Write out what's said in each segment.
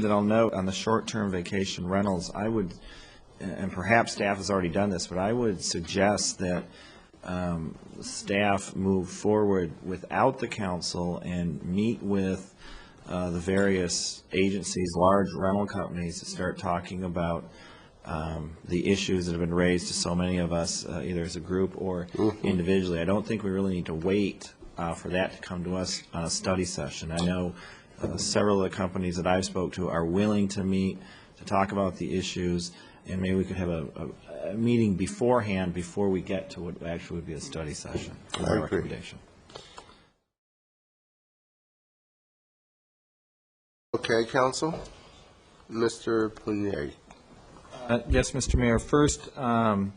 that I'll note on the short-term vacation rentals, I would, and perhaps staff has already done this, but I would suggest that staff move forward without the council and meet with the various agencies, large rental companies, to start talking about the issues that have been raised to so many of us, either as a group or individually. I don't think we really need to wait for that to come to us on a study session. I know several of the companies that I've spoke to are willing to meet to talk about the issues, and maybe we could have a meeting beforehand before we get to what actually would be a study session. My recommendation. Okay, Council. Mr. Pougnet. Yes, Mr. Mayor. First, I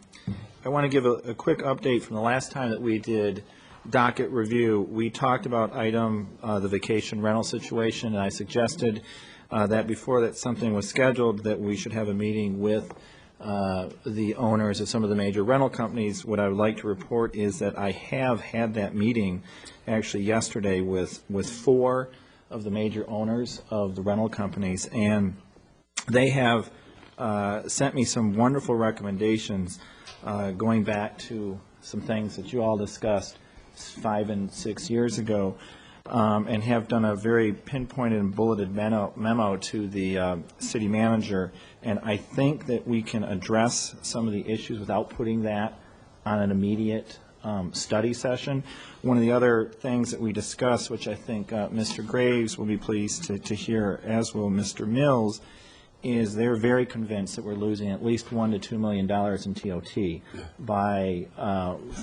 want to give a quick update from the last time that we did docket review. We talked about the vacation rental situation, and I suggested that before that something was scheduled, that we should have a meeting with the owners of some of the major rental companies. What I would like to report is that I have had that meeting actually yesterday with 4 of the major owners of the rental companies, and they have sent me some wonderful recommendations going back to some things that you all discussed 5 and 6 years ago, and have done a very pinpointed and bulleted memo to the city manager. And I think that we can address some of the issues without putting that on an immediate study session. One of the other things that we discussed, which I think Mr. Graves will be pleased to hear, as will Mr. Mills, is they're very convinced that we're losing at least $1 to $2 million in TOT by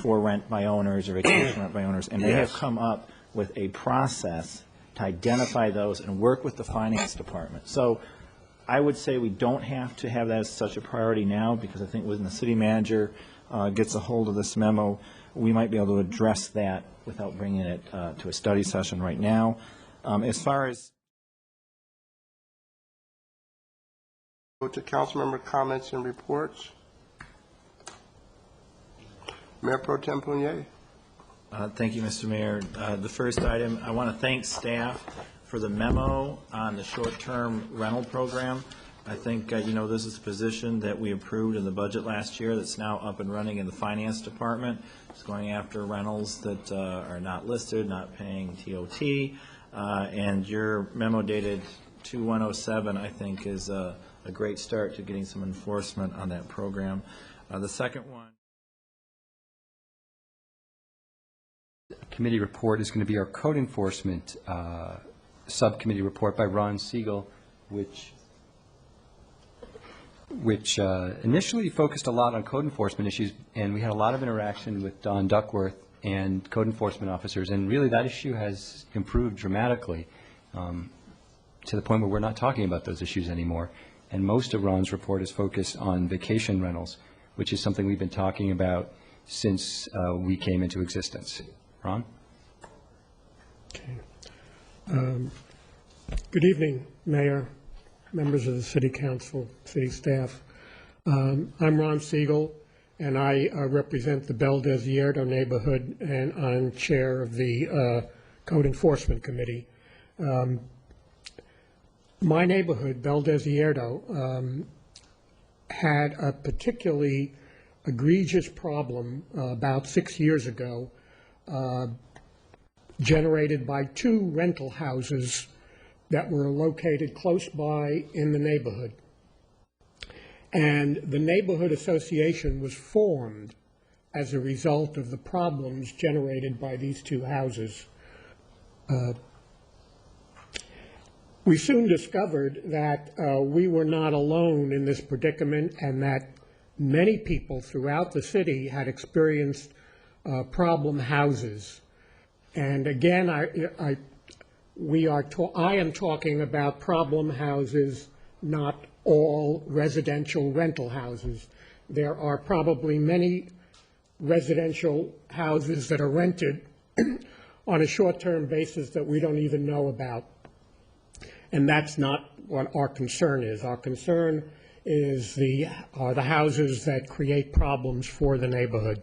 for rent by owners or vacation rent by owners, and they have come up with a process to identify those and work with the finance department. So I would say we don't have to have that as such a priority now, because I think when the city manager gets a hold of this memo, we might be able to address that without bringing it to a study session right now. As far as Go to Councilmember Comments and Reports. Mayor Pro Tem Pougnet. Thank you, Mr. Mayor. The first item, I want to thank staff for the memo on the short-term rental program. I think, you know, this is a position that we approved in the budget last year that's now up and running in the finance department. It's going after rentals that are not listed, not paying TOT, and your memo dated 2107, I think, is a great start to getting some enforcement on that program. The second one. Committee report is going to be our code enforcement subcommittee report by Ron Segal, which initially focused a lot on code enforcement issues, and we had a lot of interaction with Don Duckworth and code enforcement officers, and really that issue has improved dramatically to the point where we're not talking about those issues anymore. And most of Ron's report is focused on vacation rentals, which is something we've been talking about since we came into existence. Ron? Okay. Good evening, Mayor, members of the City Council, City staff. I'm Ron Segal, and I represent the Bel Desierto neighborhood, and I'm chair of the Code Enforcement Committee. My neighborhood, Bel Desierto, had a particularly egregious problem about 6 years ago, generated by 2 rental houses that were located close by in the neighborhood. And the neighborhood association was formed as a result of the problems generated by these 2 houses. We soon discovered that we were not alone in this predicament, and that many people throughout the city had experienced problem houses. And again, I am talking about problem houses, not all residential rental houses. There are probably many residential houses that are rented on a short-term basis that we don't even know about. And that's not what our concern is. Our concern is are the houses that create problems for the neighborhood.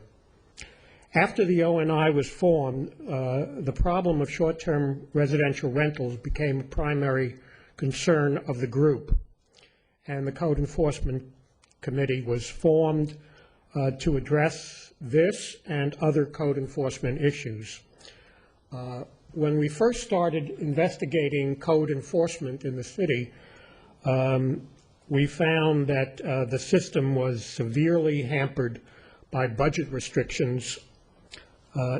After the ONI was formed, the problem of short-term residential rentals became a primary concern of the group. And the Code Enforcement Committee was formed to address this and other code enforcement issues. When we first started investigating code enforcement in the city, we found that the system was severely hampered by budget restrictions.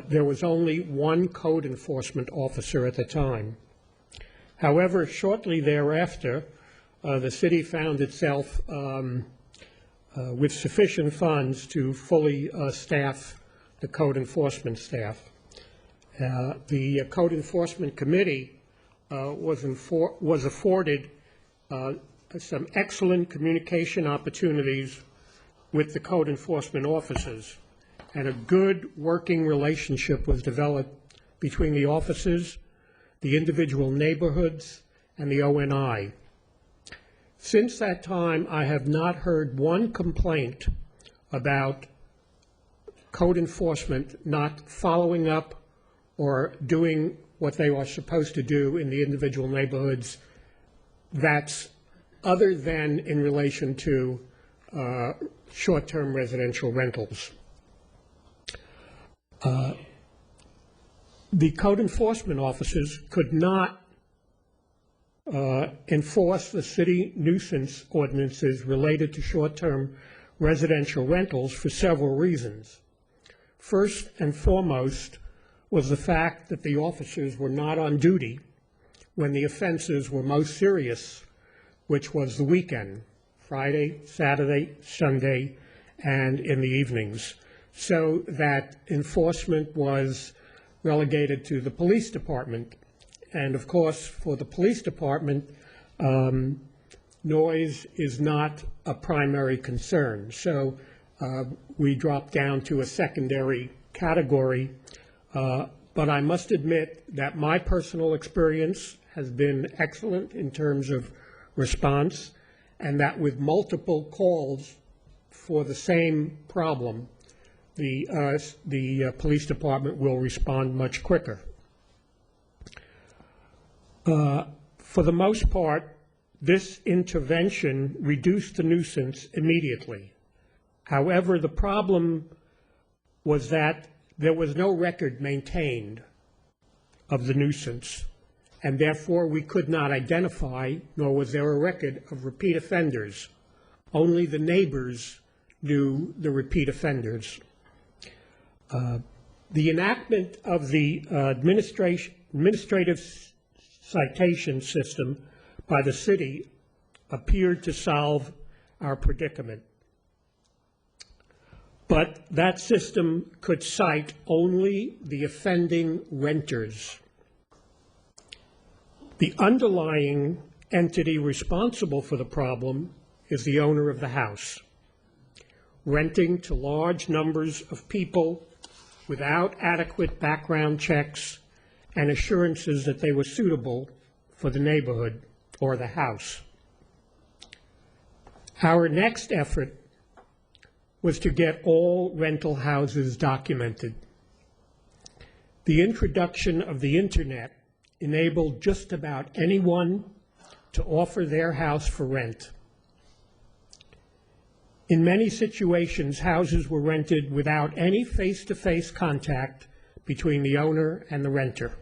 There was only one code enforcement officer at the time. However, shortly thereafter, the city found itself with sufficient funds to fully staff the code enforcement staff. The Code Enforcement Committee was afforded some excellent communication opportunities with the code enforcement officers, and a good working relationship was developed between the officers, the individual neighborhoods, and the ONI. Since that time, I have not heard one complaint about code enforcement not following up or doing what they are supposed to do in the individual neighborhoods, that's other than in relation to short-term residential rentals. The code enforcement officers could not enforce the city nuisance ordinances related to short-term residential rentals for several reasons. First and foremost was the fact that the officers were not on duty when the offenses were most serious, which was the weekend, Friday, Saturday, Sunday, and in the evenings, so that enforcement was relegated to the police department. And of course, for the police department, noise is not a primary concern. So we dropped down to a secondary category. But I must admit that my personal experience has been excellent in terms of response, and that with multiple calls for the same problem, the police department will respond much quicker. For the most part, this intervention reduced the nuisance immediately. However, the problem was that there was no record maintained of the nuisance, and therefore we could not identify, nor was there a record of repeat offenders. Only the neighbors knew the repeat offenders. The enactment of the administrative citation system by the city appeared to solve our predicament. But that system could cite only the offending renters. The underlying entity responsible for the problem is the owner of the house, renting to large numbers of people without adequate background checks and assurances that they were suitable for the neighborhood or the house. Our next effort was to get all rental houses documented. The introduction of the internet enabled just about anyone to offer their house for rent. In many situations, houses were rented without any face-to-face contact between the owner and the renter.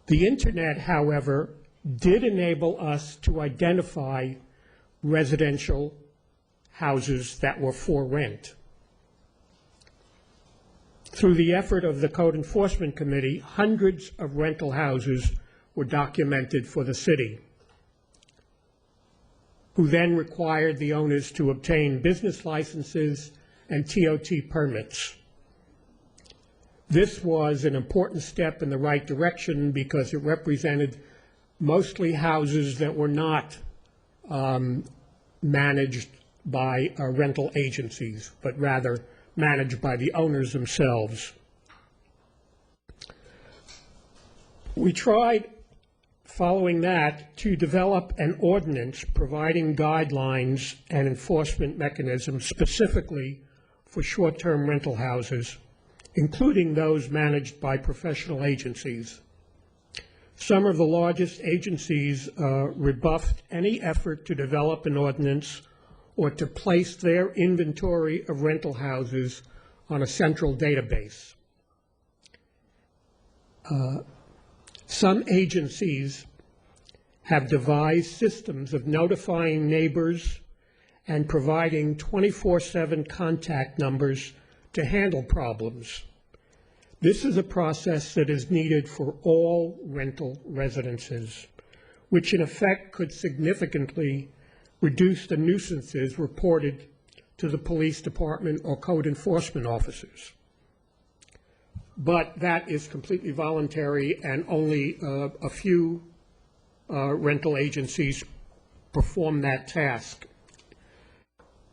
The internet, however, did enable us to identify residential houses that were for rent. Through the effort of the Code Enforcement Committee, hundreds of rental houses were documented for the city, who then required the owners to obtain business licenses and TOT permits. This was an important step in the right direction because it represented mostly houses that were not managed by rental agencies, but rather managed by the owners themselves. We tried, following that, to develop an ordinance providing guidelines and enforcement mechanisms specifically for short-term rental houses, including those managed by professional agencies. Some of the largest agencies rebuffed any effort to develop an ordinance or to place their inventory of rental houses on a central database. Some agencies have devised systems of notifying neighbors and providing 24/7 contact numbers to handle problems. This is a process that is needed for all rental residences, which in effect could significantly reduce the nuisances reported to the police department or code enforcement officers. But that is completely voluntary, and only a few rental agencies perform that task.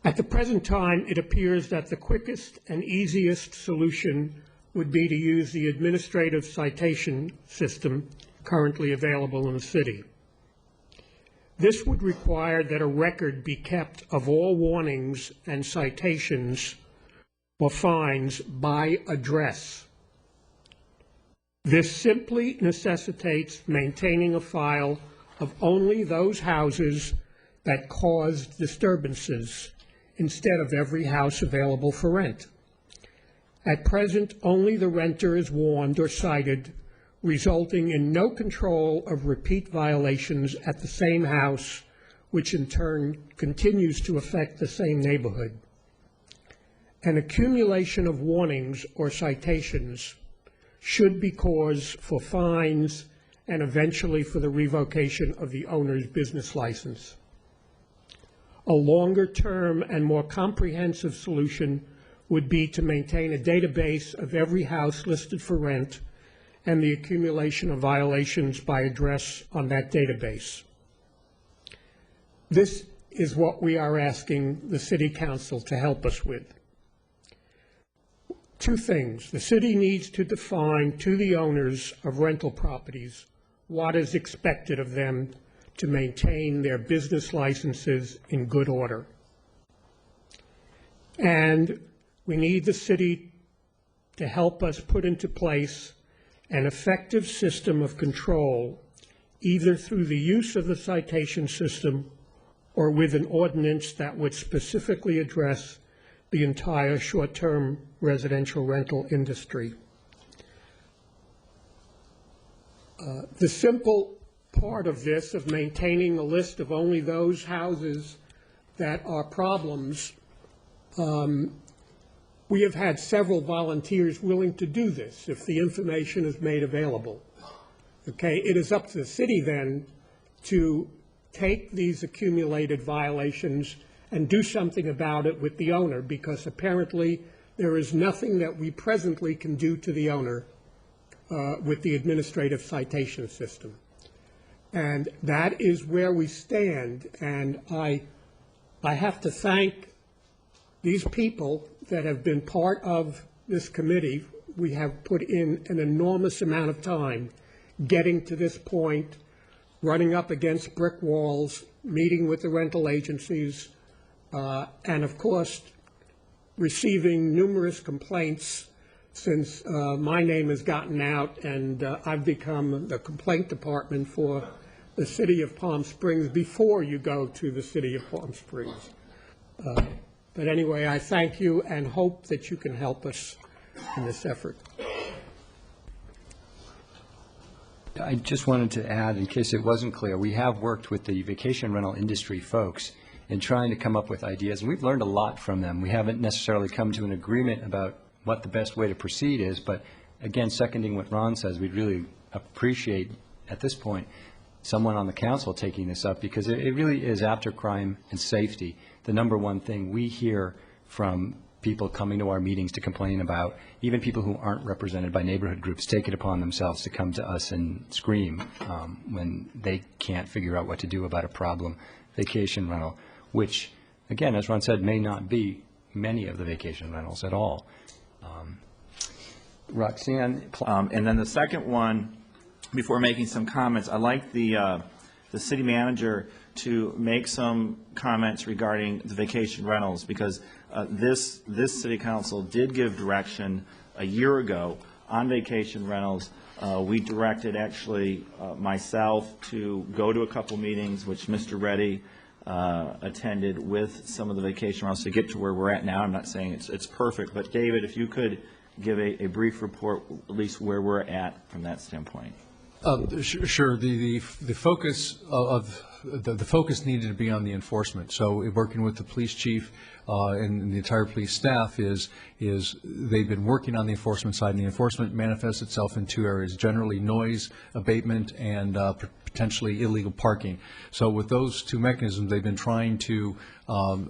At the present time, it appears that the quickest and easiest solution would be to use the administrative citation system currently available in the city. This would require that a record be kept of all warnings and citations or fines by address. This simply necessitates maintaining a file of only those houses that caused disturbances instead of every house available for rent. At present, only the renter is warned or cited, resulting in no control of repeat violations at the same house, which in turn continues to affect the same neighborhood. An accumulation of warnings or citations should be cause for fines and eventually for the revocation of the owner's business license. A longer-term and more comprehensive solution would be to maintain a database of every house listed for rent and the accumulation of violations by address on that database. This is what we are asking the City Council to help us with. Two things. The city needs to define to the owners of rental properties what is expected of them to maintain their business licenses in good order. And we need the city to help us put into place an effective system of control, either through the use of the citation system or with an ordinance that would specifically address the entire short-term residential rental industry. The simple part of this, of maintaining a list of only those houses that are problems, we have had several volunteers willing to do this if the information is made available. Okay, it is up to the city then to take these accumulated violations and do something about it with the owner, because apparently there is nothing that we presently can do to the owner with the administrative citation system. And that is where we stand. And I have to thank these people that have been part of this committee. We have put in an enormous amount of time getting to this point, running up against brick walls, meeting with the rental agencies, and of course receiving numerous complaints since my name has gotten out and I've become the complaint department for the city of Palm Springs before you go to the city of Palm Springs. But anyway, I thank you and hope that you can help us in this effort. I just wanted to add, in case it wasn't clear, we have worked with the vacation rental industry folks in trying to come up with ideas, and we've learned a lot from them. We haven't necessarily come to an agreement about what the best way to proceed is, but again, seconding what Ron says, we'd really appreciate, at this point, someone on the council taking this up, because it really is, after crime and safety, the number one thing we hear from people coming to our meetings to complain about. Even people who aren't represented by neighborhood groups take it upon themselves to come to us and scream when they can't figure out what to do about a problem vacation rental, which, again, as Ron said, may not be many of the vacation rentals at all. Roxanne? And then the second one, before making some comments, I'd like the city manager to make some comments regarding the vacation rentals, because this city council did give direction a year ago on vacation rentals, we directed actually myself to go to a couple meetings, which Mr. Reddy attended with some of the vacation rentals to get to where we're at now. I'm not saying it's perfect, but David, if you could give a brief report, at least where we're at from that standpoint. Sure. The focus of the focus needed to be on the enforcement. So working with the police chief and the entire police staff is they've been working on the enforcement side, and the enforcement manifests itself in two areas: generally noise abatement and potentially illegal parking. So with those two mechanisms, they've been trying to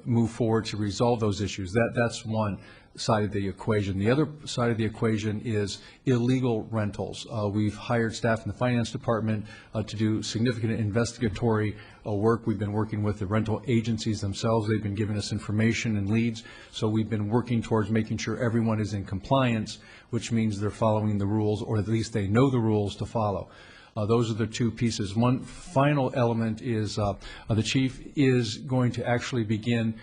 move forward to resolve those issues. That's one side of the equation. The other side of the equation is illegal rentals. We've hired staff in the finance department to do significant investigatory work. We've been working with the rental agencies themselves. They've been giving us information and leads. So we've been working towards making sure everyone is in compliance, which means they're following the rules, or at least they know the rules to follow. Those are the two pieces. One final element is the chief is going to actually begin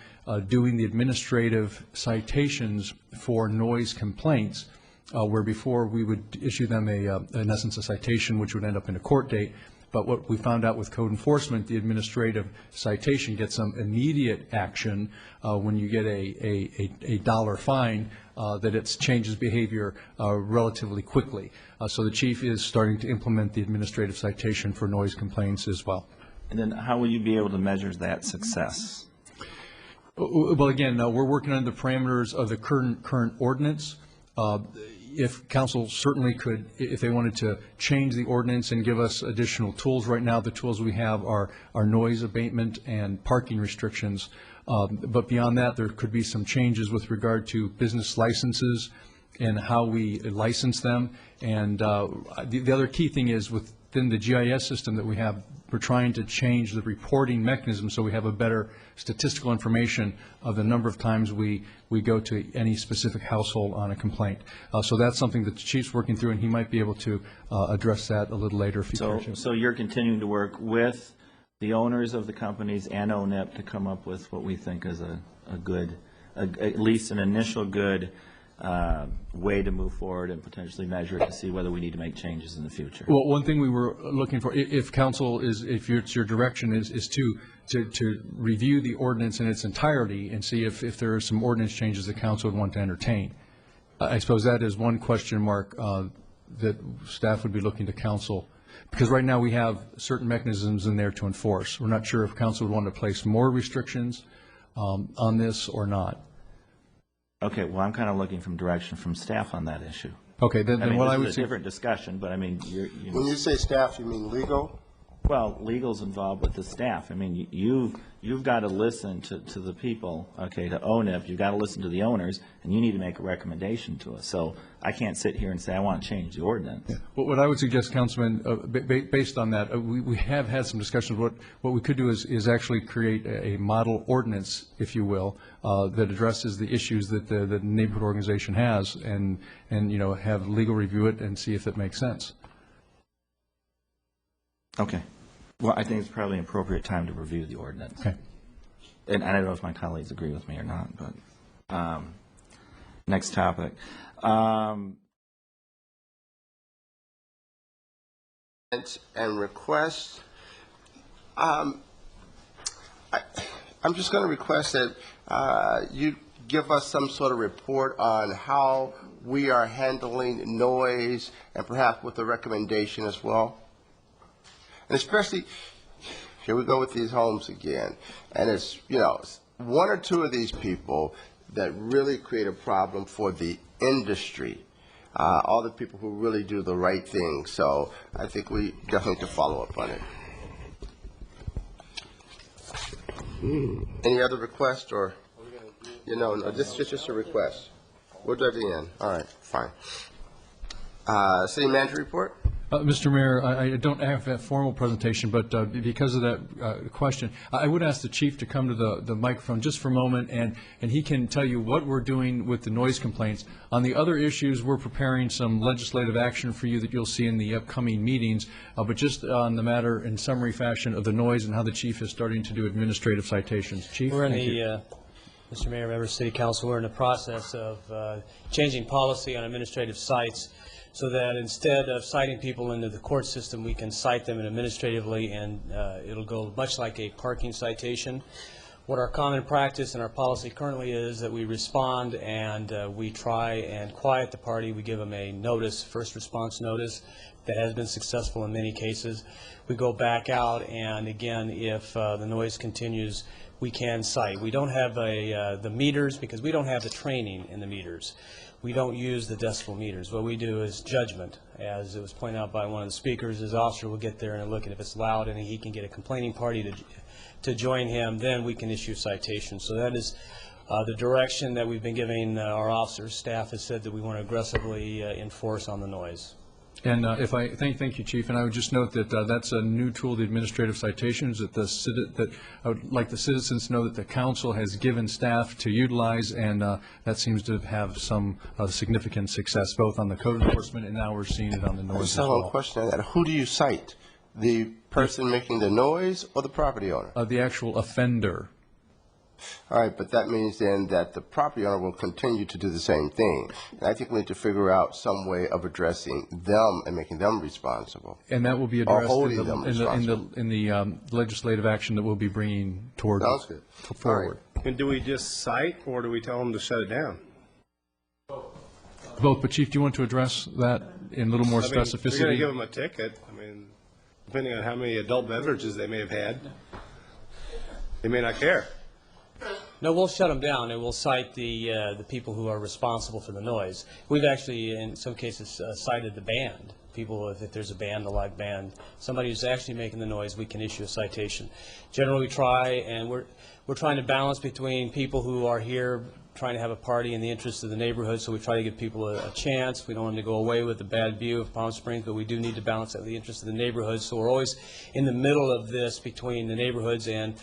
doing the administrative citations for noise complaints, where before we would issue them in essence, a citation, which would end up in a court date. But what we found out with code enforcement, the administrative citation gets some immediate action when you get a dollar fine, that it changes behavior relatively quickly. So the chief is starting to implement the administrative citation for noise complaints as well. And then how will you be able to measure that success? Well, again, we're working on the parameters of the current ordinance. If council certainly could, if they wanted to change the ordinance and give us additional tools, right now the tools we have are noise abatement and parking restrictions. But beyond that, there could be some changes with regard to business licenses and how we license them. And the other key thing is within the GIS system that we have, we're trying to change the reporting mechanism so we have a better statistical information of the number of times we go to any specific household on a complaint. So that's something that the chief's working through, and he might be able to address that a little later if he can. So you're continuing to work with the owners of the companies and ONEP to come up with what we think is a good, at least an initial good way to move forward and potentially measure it to see whether we need to make changes in the future. Well, one thing we were looking for, if council is, if it's your direction is to review the ordinance in its entirety and see if there are some ordinance changes that council would want to entertain. I suppose that is one question mark that staff would be looking to council, because right now we have certain mechanisms in there to enforce. We're not sure if council would want to place more restrictions on this or not. Okay, well, I'm kind of looking from direction from staff on that issue. Okay, then what I would this is a different discussion, but I mean, When you say staff, you mean legal? well, legal's involved with the staff. I mean, you've got to listen to the people, okay, to ONEP. You've got to listen to the owners, and you need to make a recommendation to us. So I can't sit here and say I want to change the ordinance. Yeah. Well, what I would suggest, Councilman, based on that, we have had some discussions. What we could do is actually create a model ordinance, if you will, that addresses the issues that the neighborhood organization has, and have legal review it and see if it makes sense. Okay. Well, I think it's probably an appropriate time to review the ordinance. Okay. And I don't know if my colleagues agree with me or not, but next topic. And requests. I'm just going to request that you give us some sort of report on how we are handling noise, and perhaps with a recommendation as well. And especially, here we go with these homes again. And it's, one or two of these people that really create a problem for the industry. All the people who really do the right thing. So I think we definitely need to follow up on it. Any other request, or, no, this is just a request. We'll do it at the end. All right, fine. City manager report? Mr. Mayor, I don't have that formal presentation, but because of that question, I would ask the chief to come to the microphone just for a moment, and he can tell you what we're doing with the noise complaints. On the other issues, we're preparing some legislative action for you that you'll see in the upcoming meetings, but just on the matter in summary fashion of the noise and how the chief is starting to do administrative citations. Chief, we're in thank the, you. Mr. Mayor, members of City Council, we're in the process of changing policy on administrative cites so that instead of citing people into the court system, we can cite them administratively, and it'll go much like a parking citation. What our common practice and our policy currently is that we respond and we try and quiet the party. We give them a notice, first response notice, that has been successful in many cases. We go back out, and again, if the noise continues, we can cite. We don't have the meters because we don't have the training in the meters. We don't use the decibel meters. What we do is judgment. As it was pointed out by one of the speakers, his officer will get there and look, and if it's loud and he can get a complaining party to join him, then we can issue citations. So that is the direction that we've been giving our officers. Staff has said that we want to aggressively enforce on the noise. And if I thank you, Chief, and I would just note that that's a new tool, the administrative citations, that I would like the citizens to know that the council has given staff to utilize, and that seems to have some significant success, both on the code enforcement, and now we're seeing it on the noise as well. One question on that: who do you cite? The person making the noise or the property owner? The actual offender. All right, but that means then that the property owner will continue to do the same thing. And I think we need to figure out some way of addressing them and making them responsible. And that will be addressed in the legislative action that we'll be bringing toward forward. Right. And do we just cite, or do we tell them to shut it down? Both, but Chief, do you want to address that in a little more specificity? We're going to give them a ticket. I mean, depending on how many adult beverages they may have had, they may not care. No, we'll shut them down, and we'll cite the people who are responsible for the noise. We've actually, in some cases, cited the band. People, if there's a band, a live band, somebody who's actually making the noise, we can issue a citation. Generally, we try, and we're trying to balance between people who are here trying to have a party in the interest of the neighborhood, so we try to give people a chance. We don't want them to go away with a bad view of Palm Springs, but we do need to balance out the interest of the neighborhood. So we're always in the middle of this between the neighborhoods and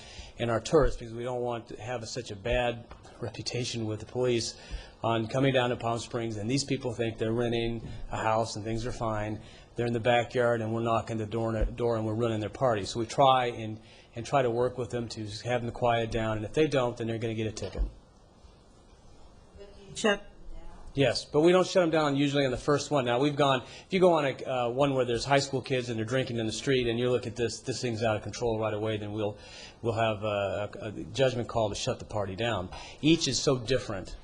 our tourists, because we don't want to have such a bad reputation with the police on coming down to Palm Springs, and these people think they're renting a house and things are fine. They're in the backyard, and we're knocking the door and we're running their party. So we try and try to work with them to have them quiet down, and if they don't, then they're going to get a ticket. Yes, but we don't shut them down usually on the first one. Now, we've gone, if you go on a one where there's high school kids and they're drinking in the street, and you look at this thing's out of control right away, then we'll have a judgment call to shut the party down. Each is so different,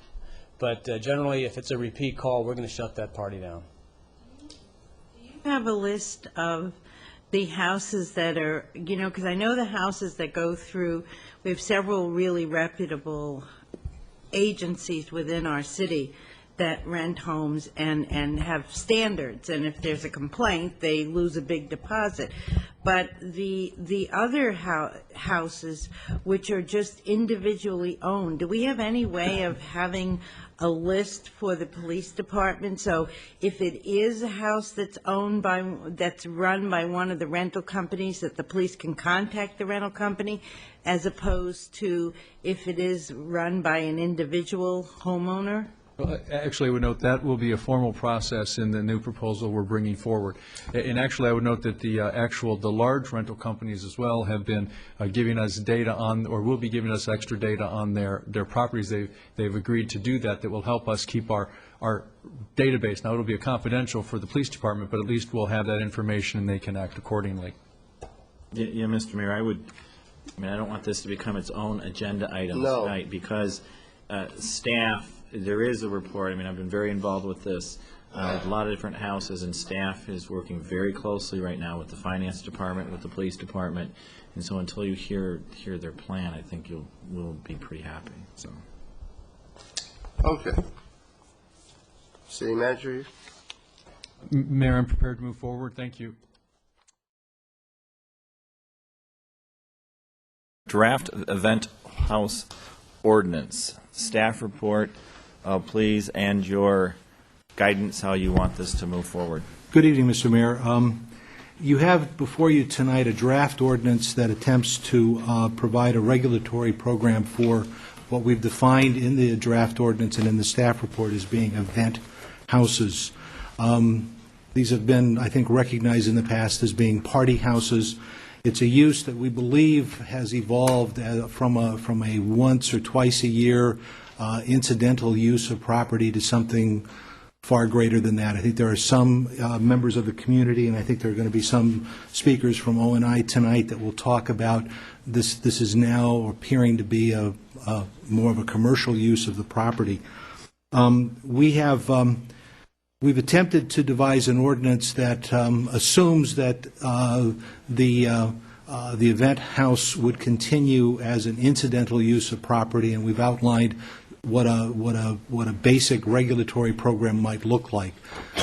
but generally, if it's a repeat call, we're going to shut that party down. Do you have a list of the houses that are, because I know the houses that go through, we have several really reputable agencies within our city that rent homes and have standards, and if there's a complaint, they lose a big deposit. But the other houses, which are just individually owned, do we have any way of having a list for the police department? So if it is a house that's run by one of the rental companies, that the police can contact the rental company, as opposed to if it is run by an individual homeowner? Well, actually, I would note that will be a formal process in the new proposal we're bringing forward. And actually, I would note that the large rental companies as well have been giving us data on, or will be giving us extra data on their properties. They've agreed to do that will help us keep our database. Now, it'll be confidential for the police department, but at least we'll have that information and they can act accordingly. Yeah, Mr. Mayor, I don't want this to become its own agenda item tonight, because staff, there is a report. I've been very involved with this. A lot of different houses, and staff is working very closely right now with the finance department, with the police department, and so until you hear their plan, I think we'll be pretty happy. So. Okay. City Manager. Mayor, I'm prepared to move forward. Thank you. Draft Event House Ordinance. Staff report, please, and your guidance how you want this to move forward. Good evening, Mr. Mayor. You have before you tonight a draft ordinance that attempts to provide a regulatory program for what we've defined in the draft ordinance and in the staff report as being event houses. These have been, I think, recognized in the past as being party houses. It's a use that we believe has evolved from a once or twice a year incidental use of property to something far greater than that. I think there are some members of the community, and I think there are going to be some speakers from ONI tonight that will talk about this. This is now appearing to be a more of a commercial use of the property. We've attempted to devise an ordinance that assumes that the event house would continue as an incidental use of property, and we've outlined what a basic regulatory program might look like.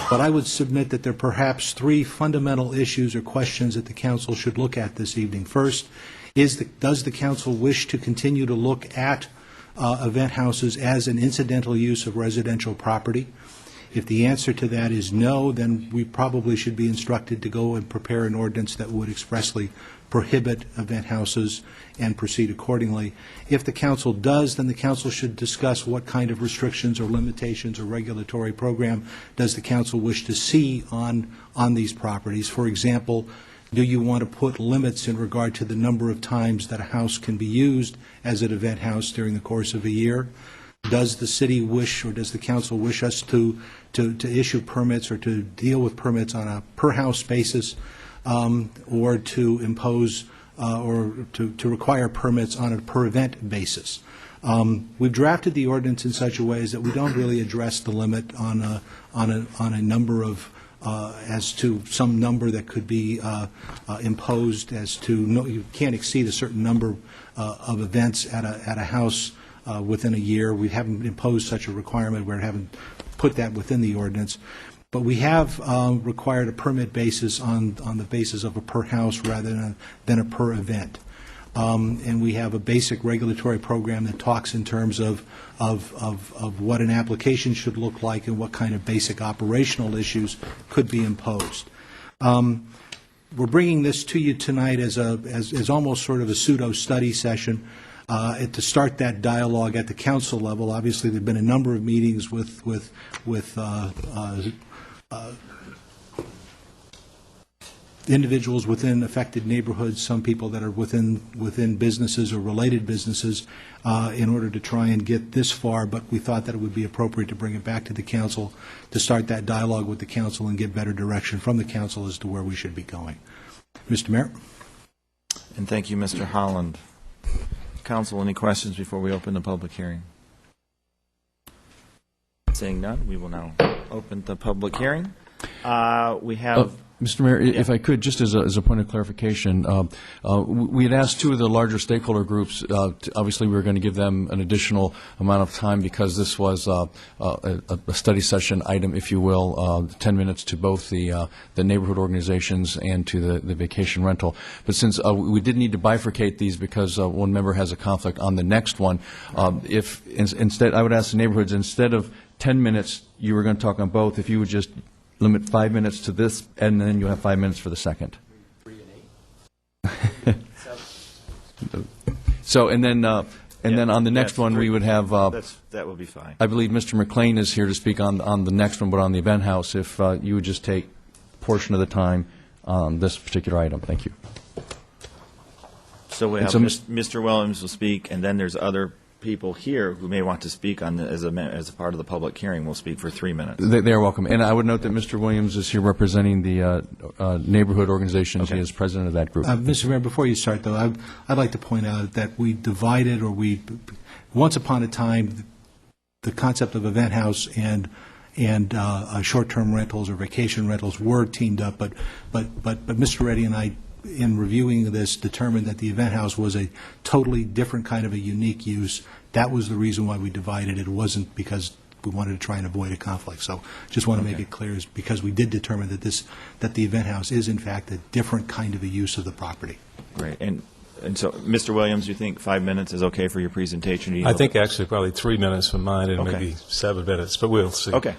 But I would submit that there are perhaps three fundamental issues or questions that the council should look at this evening. First, does the council wish to continue to look at event houses as an incidental use of residential property? If the answer to that is no, then we probably should be instructed to go and prepare an ordinance that would expressly prohibit event houses and proceed accordingly. If the council does, then the council should discuss what kind of restrictions or limitations or regulatory program does the council wish to see on these properties. For example, do you want to put limits in regard to the number of times that a house can be used as an event house during the course of a year? Does the city wish, or does the council wish us to issue permits or to deal with permits on a per-house basis, or to impose or to require permits on a per-event basis? We've drafted the ordinance in such a way that we don't really address the limit on a number of as to some number that could be imposed as to you can't exceed a certain number of events at a house within a year. We haven't imposed such a requirement. We haven't put that within the ordinance. But we have required a permit basis on the basis of a per house rather than a per event. And we have a basic regulatory program that talks in terms of what an application should look like and what kind of basic operational issues could be imposed. We're bringing this to you tonight as almost sort of a pseudo study session. To start that dialogue at the council level. Obviously, there have been a number of meetings with individuals within affected neighborhoods, some people that are within businesses or related businesses, in order to try and get this far. But we thought that it would be appropriate to bring it back to the council to start that dialogue with the council and get better direction from the council as to where we should be going. Mr. Mayor. And thank you, Mr. Holland. Council, any questions before we open the public hearing? Seeing none, we will now open the public hearing. We have... Mr. Mayor, if I could, just as a point of clarification, we had asked two of the larger stakeholder groups, obviously we were going to give them an additional amount of time because this was a study session item, if you will, 10 minutes to both the neighborhood organizations and to the vacation rental. But since we did need to bifurcate these because one member has a conflict on the next one, if instead, I would ask the neighborhoods, instead of 10 minutes, you were going to talk on both, if you would just limit 5 minutes to this, and then you'll have 5 minutes for the second. 3 and 8. So, and then on the next one, we would have. That will be fine. I believe Mr. McLean is here to speak on the next one, but on the event house, if you would just take a portion of the time on this particular item. Thank you. So we have Mr. Williams will speak, and then there's other people here who may want to speak on as a part of the public hearing will speak for 3 minutes. They are welcome. And I would note that Mr. Williams is here representing the neighborhood organizations. Okay. He is president of that group. Mr. Mayor, before you start, though, I'd like to point out that we divided, or once upon a time, the concept of event house and short-term rentals or vacation rentals were teamed up, but Mr. Reddy and I, in reviewing this, determined that the event house was a totally different kind of a unique use. That was the reason why we divided it. It wasn't because we wanted to try and avoid a conflict. So just want to make it clear, is because we did determine that the event house is in fact a different kind of a use of the property. Right. And so, Mr. Williams, you think 5 minutes is okay for your presentation? I think actually probably 3 minutes for mine and maybe 7 minutes, but we'll see. Okay.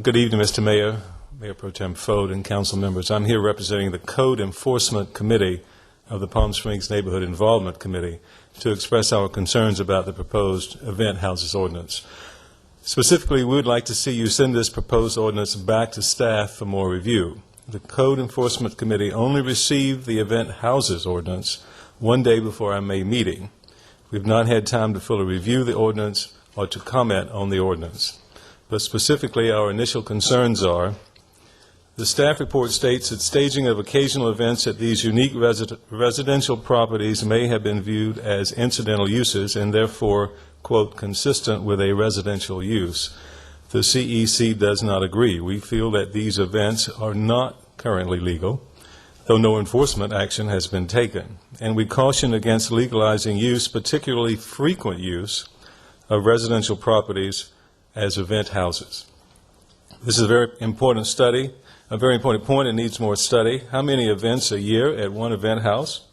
Good evening, Mr. Mayor, Mayor Pro Tem Fode, and council members. I'm here representing the Code Enforcement Committee of the Palm Springs Neighborhood Involvement Committee to express our concerns about the proposed event houses ordinance. Specifically, we would like to see you send this proposed ordinance back to staff for more review. The Code Enforcement Committee only received the event houses ordinance 1 day before our May meeting. We've not had time to fully review the ordinance or to comment on the ordinance. but specifically our initial concerns are: the staff report states that staging of occasional events at these unique residential properties may have been viewed as incidental uses and therefore, quote, consistent with a residential use. The CEC does not agree. We feel that these events are not currently legal, though no enforcement action has been taken. And we caution against legalizing use, particularly frequent use, of residential properties as event houses. This is a very important study, a very important point. It needs more study. How many events a year at one event house?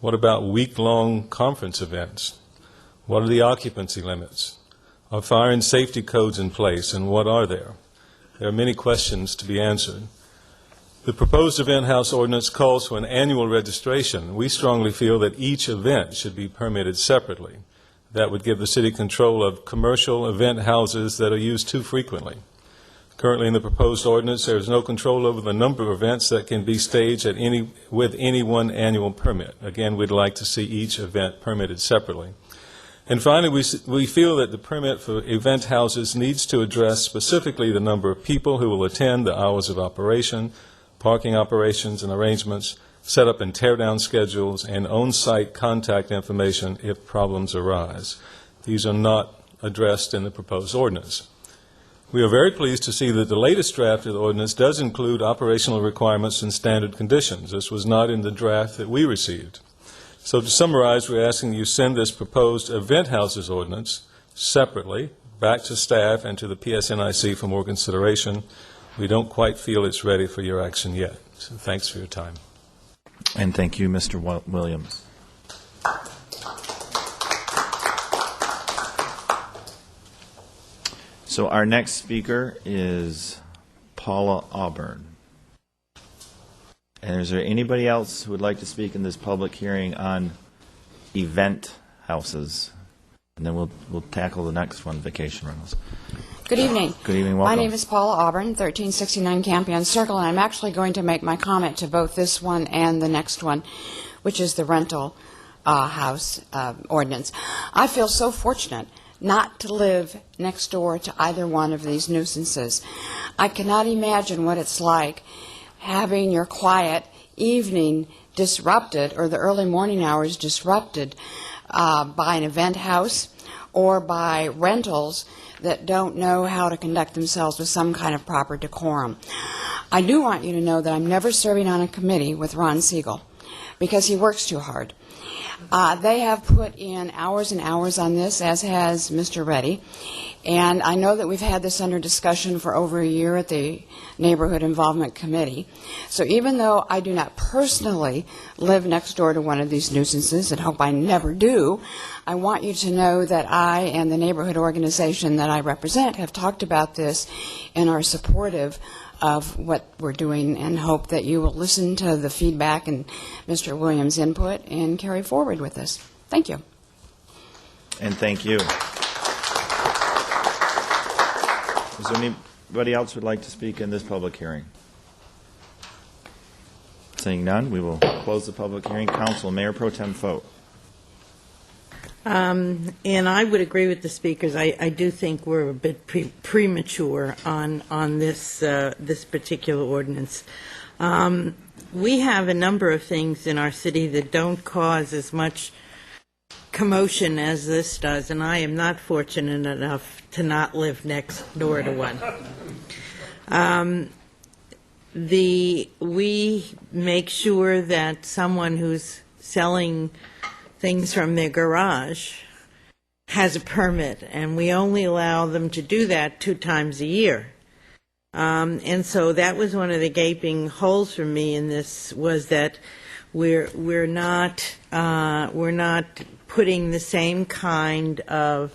What about week-long conference events? What are the occupancy limits? Are fire and safety codes in place, and what are there? There are many questions to be answered. The proposed event house ordinance calls for an annual registration. We strongly feel that each event should be permitted separately. That would give the city control of commercial event houses that are used too frequently. Currently in the proposed ordinance, there is no control over the number of events that can be staged at with any one annual permit. Again, we'd like to see each event permitted separately. And finally, we feel that the permit for event houses needs to address specifically the number of people who will attend, the hours of operation, parking operations and arrangements, set up and tear down schedules, and on-site contact information if problems arise. These are not addressed in the proposed ordinance. We are very pleased to see that the latest draft of the ordinance does include operational requirements and standard conditions. This was not in the draft that we received. So to summarize, we're asking you send this proposed event houses ordinance separately back to staff and to the PSNIC for more consideration. We don't quite feel it's ready for your action yet. So thanks for your time. And thank you, Mr. Williams. So our next speaker is Paula Auburn. And is there anybody else who would like to speak in this public hearing on event houses? And then we'll tackle the next one, vacation rentals. Good evening. Good evening, welcome. My name is Paula Auburn, 1369 Campion Circle, and I'm actually going to make my comment to both this one and the next one, which is the rental house ordinance. I feel so fortunate not to live next door to either one of these nuisances. I cannot imagine what it's like having your quiet evening disrupted or the early morning hours disrupted by an event house or by rentals that don't know how to conduct themselves with some kind of proper decorum. I do want you to know that I'm never serving on a committee with Ron Segal because he works too hard. They have put in hours and hours on this, as has Mr. Reddy, and I know that we've had this under discussion for over a year at the Neighborhood Involvement Committee. So even though I do not personally live next door to one of these nuisances and hope I never do, I want you to know that I and the neighborhood organization that I represent have talked about this and are supportive of what we're doing and hope that you will listen to the feedback and Mr. Williams' input and carry forward with this. Thank you. And thank you. Is there anybody else who would like to speak in this public hearing? Seeing none, we will close the public hearing. Council, Mayor Pro Tem Fote. And I would agree with the speakers. I do think we're a bit premature on this this particular ordinance. We have a number of things in our city that don't cause as much commotion as this does, and I am not fortunate enough to not live next door to one. We make sure that someone who's selling things from their garage has a permit, and we only allow them to do that 2 times a year. And so that was one of the gaping holes for me in this, was that we're not putting the same kind of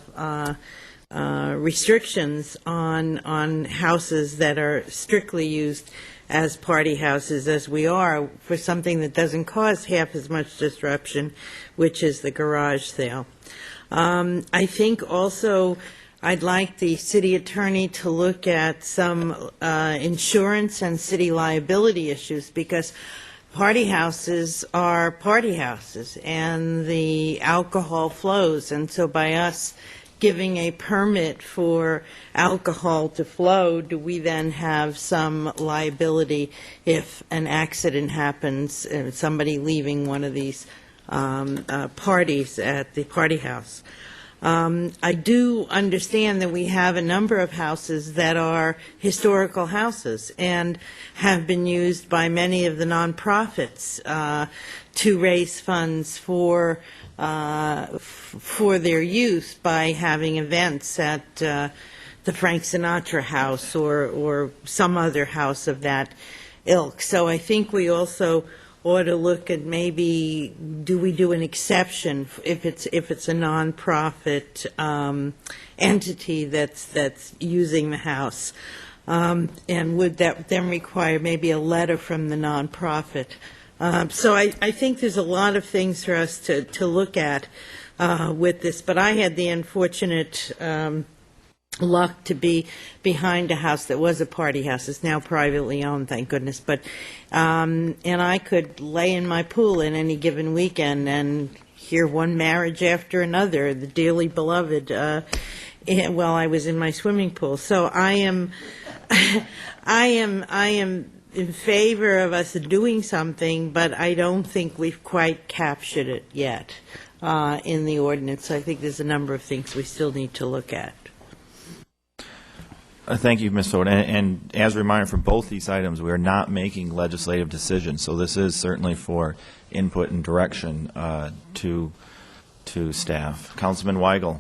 restrictions on houses that are strictly used as party houses as we are for something that doesn't cause half as much disruption, which is the garage sale. I think also I'd like the city attorney to look at some insurance and city liability issues, because party houses are party houses and the alcohol flows, and so by us giving a permit for alcohol to flow, do we then have some liability if an accident happens, somebody leaving one of these parties at the party house? I do understand that we have a number of houses that are historical houses and have been used by many of the nonprofits to raise funds for their use by having events at the Frank Sinatra house or some other house of that ilk. So I think we also ought to look at maybe, do we do an exception if it's a nonprofit entity that's using the house, and would that then require maybe a letter from the nonprofit? So I think there's a lot of things for us to look at with this, but I had the unfortunate luck to be behind a house that was a party house. It's now privately owned, thank goodness. But and I could lay in my pool in any given weekend and hear one marriage after another, the dearly beloved, while I was in my swimming pool. So I am in favor of us doing something, but I don't think we've quite captured it yet in the ordinance. I think there's a number of things we still need to look at. Thank you, Ms. Oden. And as a reminder for both these items, we are not making legislative decisions, so this is certainly for input and direction to staff. Councilman Weigel.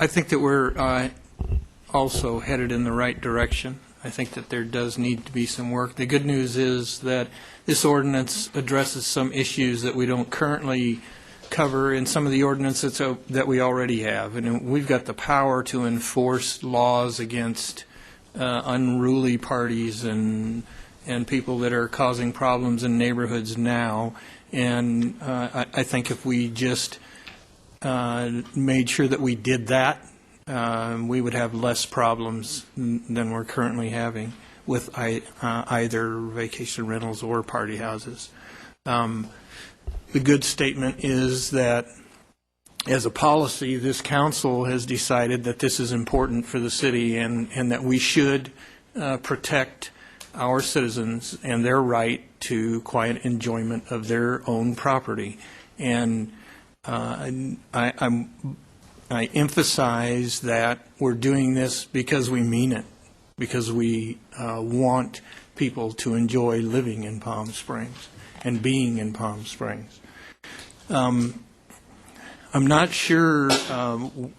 I think that we're also headed in the right direction. I think that there does need to be some work. The good news is that this ordinance addresses some issues that we don't currently cover in some of the ordinances that we already have. And we've got the power to enforce laws against unruly parties and people that are causing problems in neighborhoods now. And I think if we just made sure that we did that, we would have less problems than we're currently having with either vacation rentals or party houses. The good statement is that as a policy, this council has decided that this is important for the city and that we should protect our citizens and their right to quiet enjoyment of their own property. And I emphasize that we're doing this because we mean it, because we want people to enjoy living in Palm Springs and being in Palm Springs. I'm not sure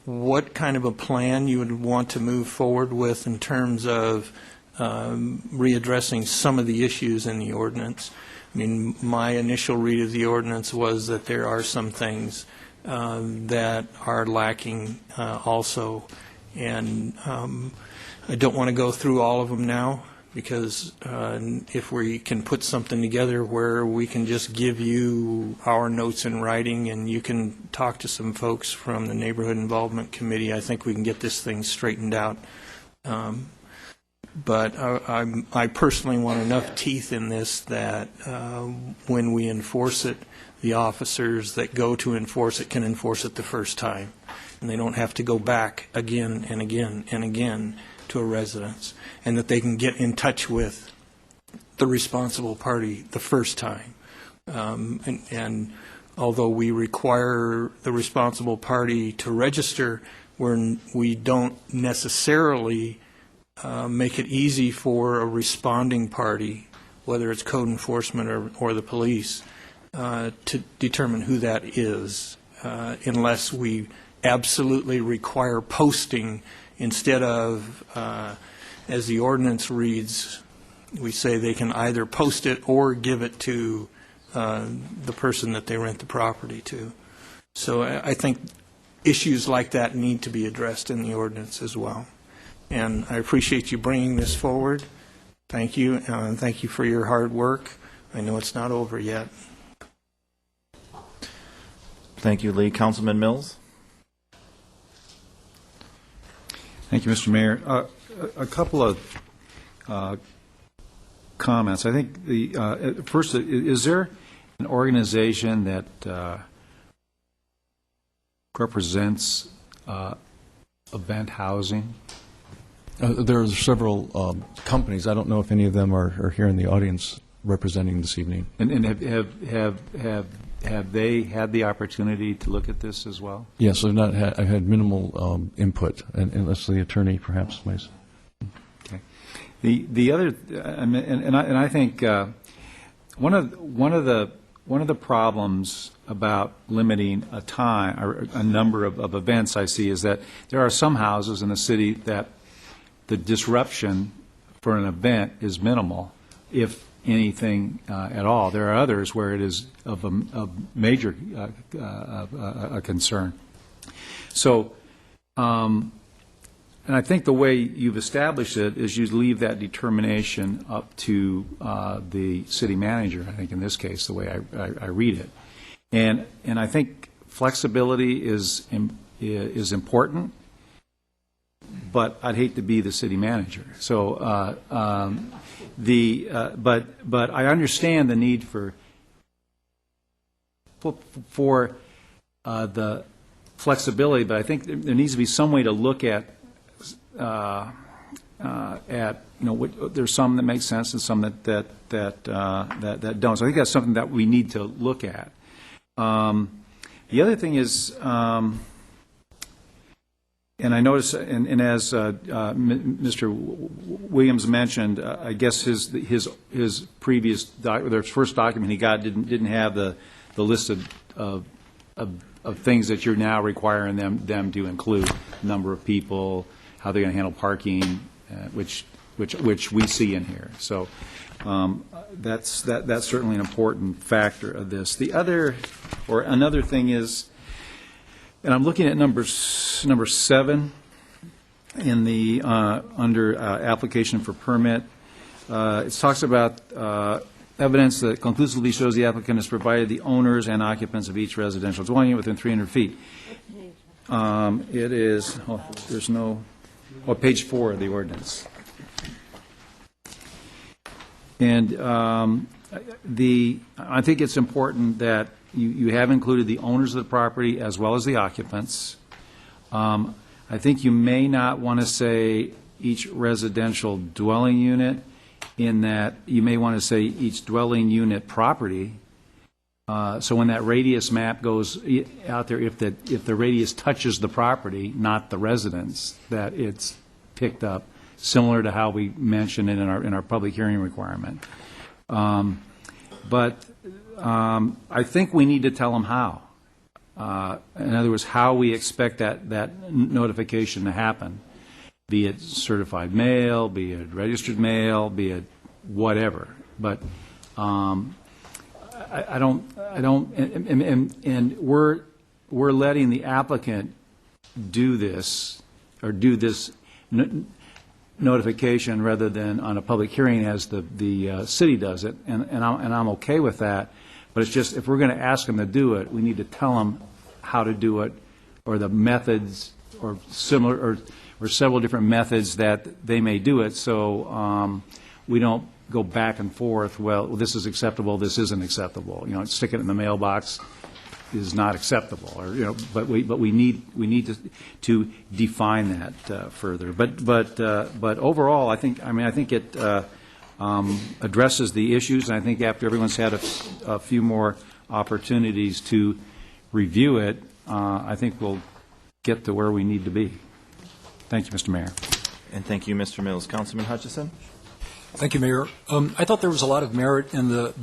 what kind of a plan you would want to move forward with in terms of readdressing some of the issues in the ordinance. I mean, my initial read of the ordinance was that there are some things that are lacking also, and I don't want to go through all of them now, because if we can put something together where we can just give you our notes in writing and you can talk to some folks from the Neighborhood Involvement Committee, I think we can get this thing straightened out. But I personally want enough teeth in this that when we enforce it, the officers that go to enforce it can enforce it the first time, and they don't have to go back again and again and again to a residence, and that they can get in touch with the responsible party the first time. And although we require the responsible party to register, we don't necessarily make it easy for a responding party, whether it's code enforcement or the police, to determine who that is, unless we absolutely require posting instead of, as the ordinance reads, we say they can either post it or give it to the person that they rent the property to. So I think issues like that need to be addressed in the ordinance as well. And I appreciate you bringing this forward. Thank you, and thank you for your hard work. I know it's not over yet. Thank you, Lee. Councilman Mills? Thank you, Mr. Mayor. A couple of comments. I think first, is there an organization that represents event housing? There are several companies. I don't know if any of them are here in the audience representing this evening. And have they had the opportunity to look at this as well? Yes, I've had minimal input, unless the attorney perhaps might. Okay. The other, and I think one of the problems about limiting a time or a number of events I see is that there are some houses in the city that the disruption for an event is minimal, if anything at all. There are others where it is of a major concern. So, and I think the way you've established it is you leave that determination up to the city manager, I think in this case, the way I read it. And I think flexibility is important, but I'd hate to be the city manager. So but I understand the need for the flexibility, but I think there needs to be some way to look at there's some that make sense and some that don't. So I think that's something that we need to look at. The other thing is, and I notice, and as Mr. Williams mentioned, I guess his previous their first document he got didn't have the list of things that you're now requiring them to include: number of people, how they're going to handle parking, which we see in here. So that's certainly an important factor of this. The other, or another thing is, and I'm looking at number 7 in the under application for permit. It talks about evidence that conclusively shows the applicant has provided the owners and occupants of each residential dwelling unit within 300 feet. It is, page 4 of the ordinance. And I think it's important that you have included the owners of the property as well as the occupants. I think you may not want to say each residential dwelling unit, in that you may want to say each dwelling unit property. So when that radius map goes out there, if the radius touches the property, not the residence, that it's picked up, similar to how we mentioned it in our public hearing requirement. But I think we need to tell them how. In other words, how we expect that notification to happen, be it certified mail, be it registered mail, be it whatever. But I don't, and we're letting the applicant do this, or do this notification rather than on a public hearing as the city does it, and I'm okay with that. But it's just, if we're going to ask them to do it, we need to tell them how to do it, or the methods, or similar, or several different methods that they may do it, so we don't go back and forth, well, this is acceptable, this isn't acceptable. Stick it in the mailbox is not acceptable, or but we need to define that further. But overall, I think it addresses the issues, and I think after everyone's had a few more opportunities to review it, I think we'll get to where we need to be. Thank you, Mr. Mayor. And thank you, Mr. Mills. Councilman Hutchison? Thank you, Mayor. I thought there was a lot of merit in the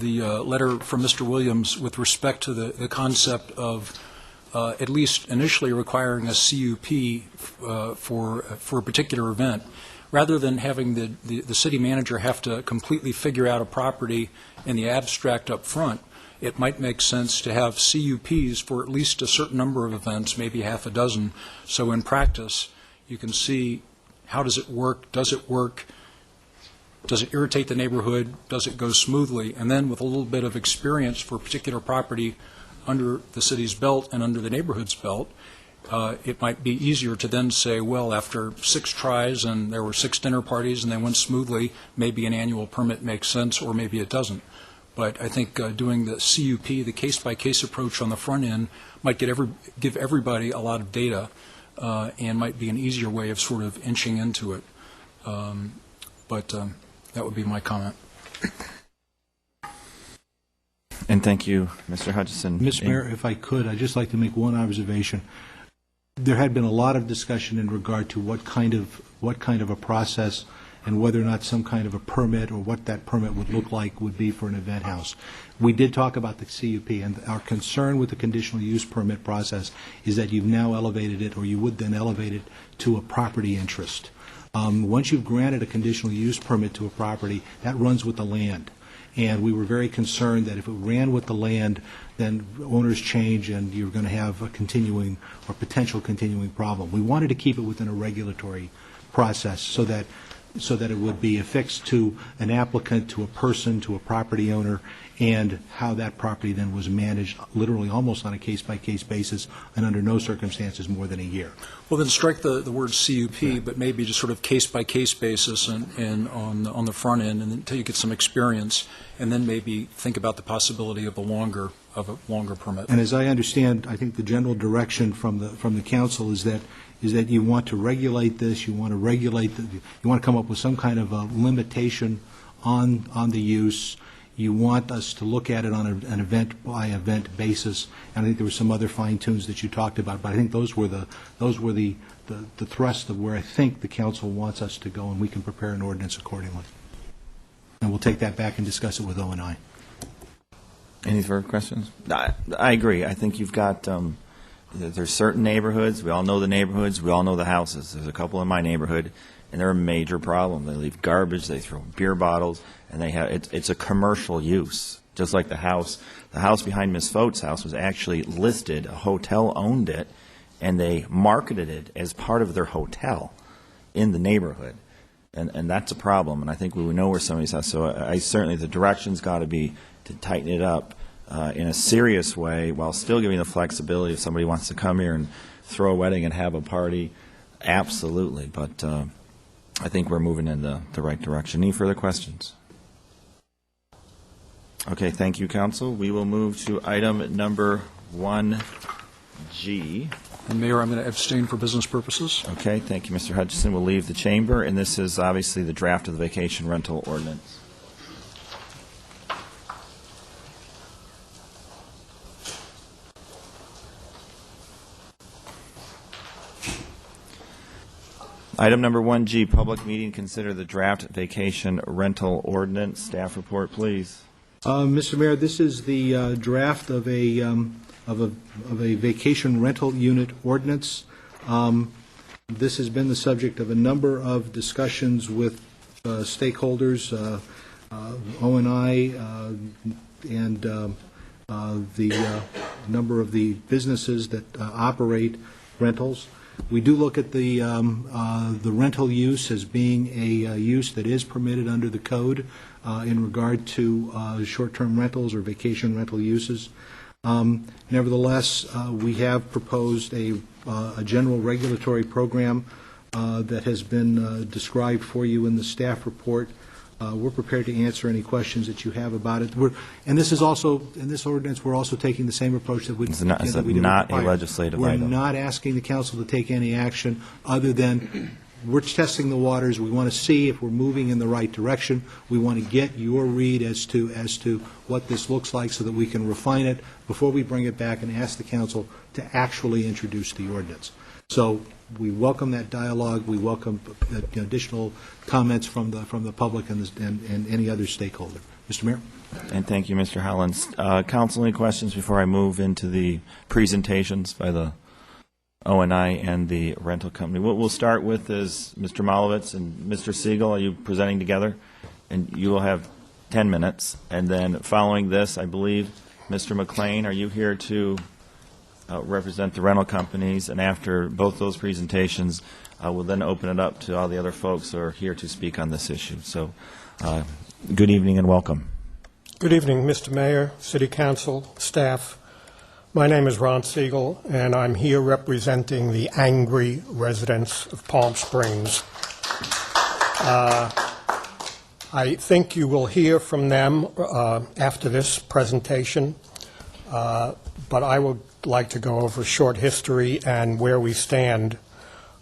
letter from Mr. Williams with respect to the concept of at least initially requiring a CUP for a particular event, rather than having the city manager have to completely figure out a property in the abstract up front. It might make sense to have CUPs for at least a certain number of events, maybe half a dozen, so in practice you can see, how does it work? Does it work? Does it irritate the neighborhood? Does it go smoothly? And then with a little bit of experience for a particular property under the city's belt and under the neighborhood's belt, it might be easier to then say, well, after 6 tries and there were 6 dinner parties and they went smoothly, maybe an annual permit makes sense, or maybe it doesn't. But I think doing the CUP, the case-by-case approach on the front end, might give everybody a lot of data and might be an easier way of sort of inching into it. But that would be my comment. And thank you, Mr. Hutchison. Mr. Mayor, if I could, I'd just like to make one observation. There had been a lot of discussion in regard to what kind of a process and whether or not some kind of a permit or what that permit would look like would be for an event house. We did talk about the CUP, and our concern with the conditional use permit process is that you've now elevated it, or you would then elevate it, to a property interest. Once you've granted a conditional use permit to a property, that runs with the land. And we were very concerned that if it ran with the land, then owners change and you're going to have a continuing or potential continuing problem. We wanted to keep it within a regulatory process so that it would be affixed to an applicant, to a person, to a property owner, and how that property then was managed literally almost on a case-by-case basis and under no circumstances more than a year. Well, then strike the word CUP, but maybe just sort of case-by-case basis and on the front end, and until you get some experience, and then maybe think about the possibility of a longer permit. And as I understand, I think the general direction from the council is that you want to regulate this, you want to come up with some kind of a limitation on the use. You want us to look at it on an event-by-event basis, and I think there were some other fine-tunes that you talked about, but I think those were the thrust of where I think the council wants us to go, and we can prepare an ordinance accordingly. And we'll take that back and discuss it with O&I. Any further questions? I agree. I think you've got, there's certain neighborhoods, we all know the neighborhoods, we all know the houses. There's a couple in my neighborhood, and they're a major problem. They leave garbage, they throw beer bottles, and they have, it's a commercial use, just like the house. The house behind Ms. Fote's house was actually listed, a hotel owned it, and they marketed it as part of their hotel in the neighborhood. And that's a problem, and I think we know where somebody's house. So I certainly, the direction's got to be to tighten it up in a serious way while still giving the flexibility if somebody wants to come here and throw a wedding and have a party, absolutely. But I think we're moving in the right direction. Any further questions? Okay, thank you, Council. We will move to item number 1G. And Mayor, I'm going to abstain for business purposes. Okay, thank you, Mr. Hutchison. We'll leave the chamber, and this is obviously the draft of the vacation rental ordinance. Item number 1G, public meeting, consider the draft vacation rental ordinance. Staff report, please. Mr. Mayor, this is the draft of a vacation rental unit ordinance. This has been the subject of a number of discussions with stakeholders, O&I, and the number of the businesses that operate rentals. We do look at the rental use as being a use that is permitted under the code in regard to short-term rentals or vacation rental uses. Nevertheless, we have proposed a general regulatory program that has been described for you in the staff report. We're prepared to answer any questions that you have about it. And this is also, in this ordinance, we're also taking the same approach that we did. It's not a legislative item. We're not asking the council to take any action other than we're testing the waters. We want to see if we're moving in the right direction. We want to get your read as to what this looks like so that we can refine it before we bring it back and ask the council to actually introduce the ordinance. So we welcome that dialogue. We welcome additional comments from the public and any other stakeholder. Mr. Mayor. And thank you, Mr. Hollins. Council, any questions before I move into the presentations by the O&I and the rental company? What we'll start with is Mr. Malowitz and Mr. Segal. Are you presenting together? And you will have 10 minutes. And then following this, I believe, Mr. McLean, are you here to represent the rental companies? And after both those presentations, we'll then open it up to all the other folks who are here to speak on this issue. So good evening and welcome. Good evening, Mr. Mayor, City Council, staff. My name is Ron Segal, and I'm here representing the angry residents of Palm Springs. I think you will hear from them after this presentation, but I would like to go over a short history and where we stand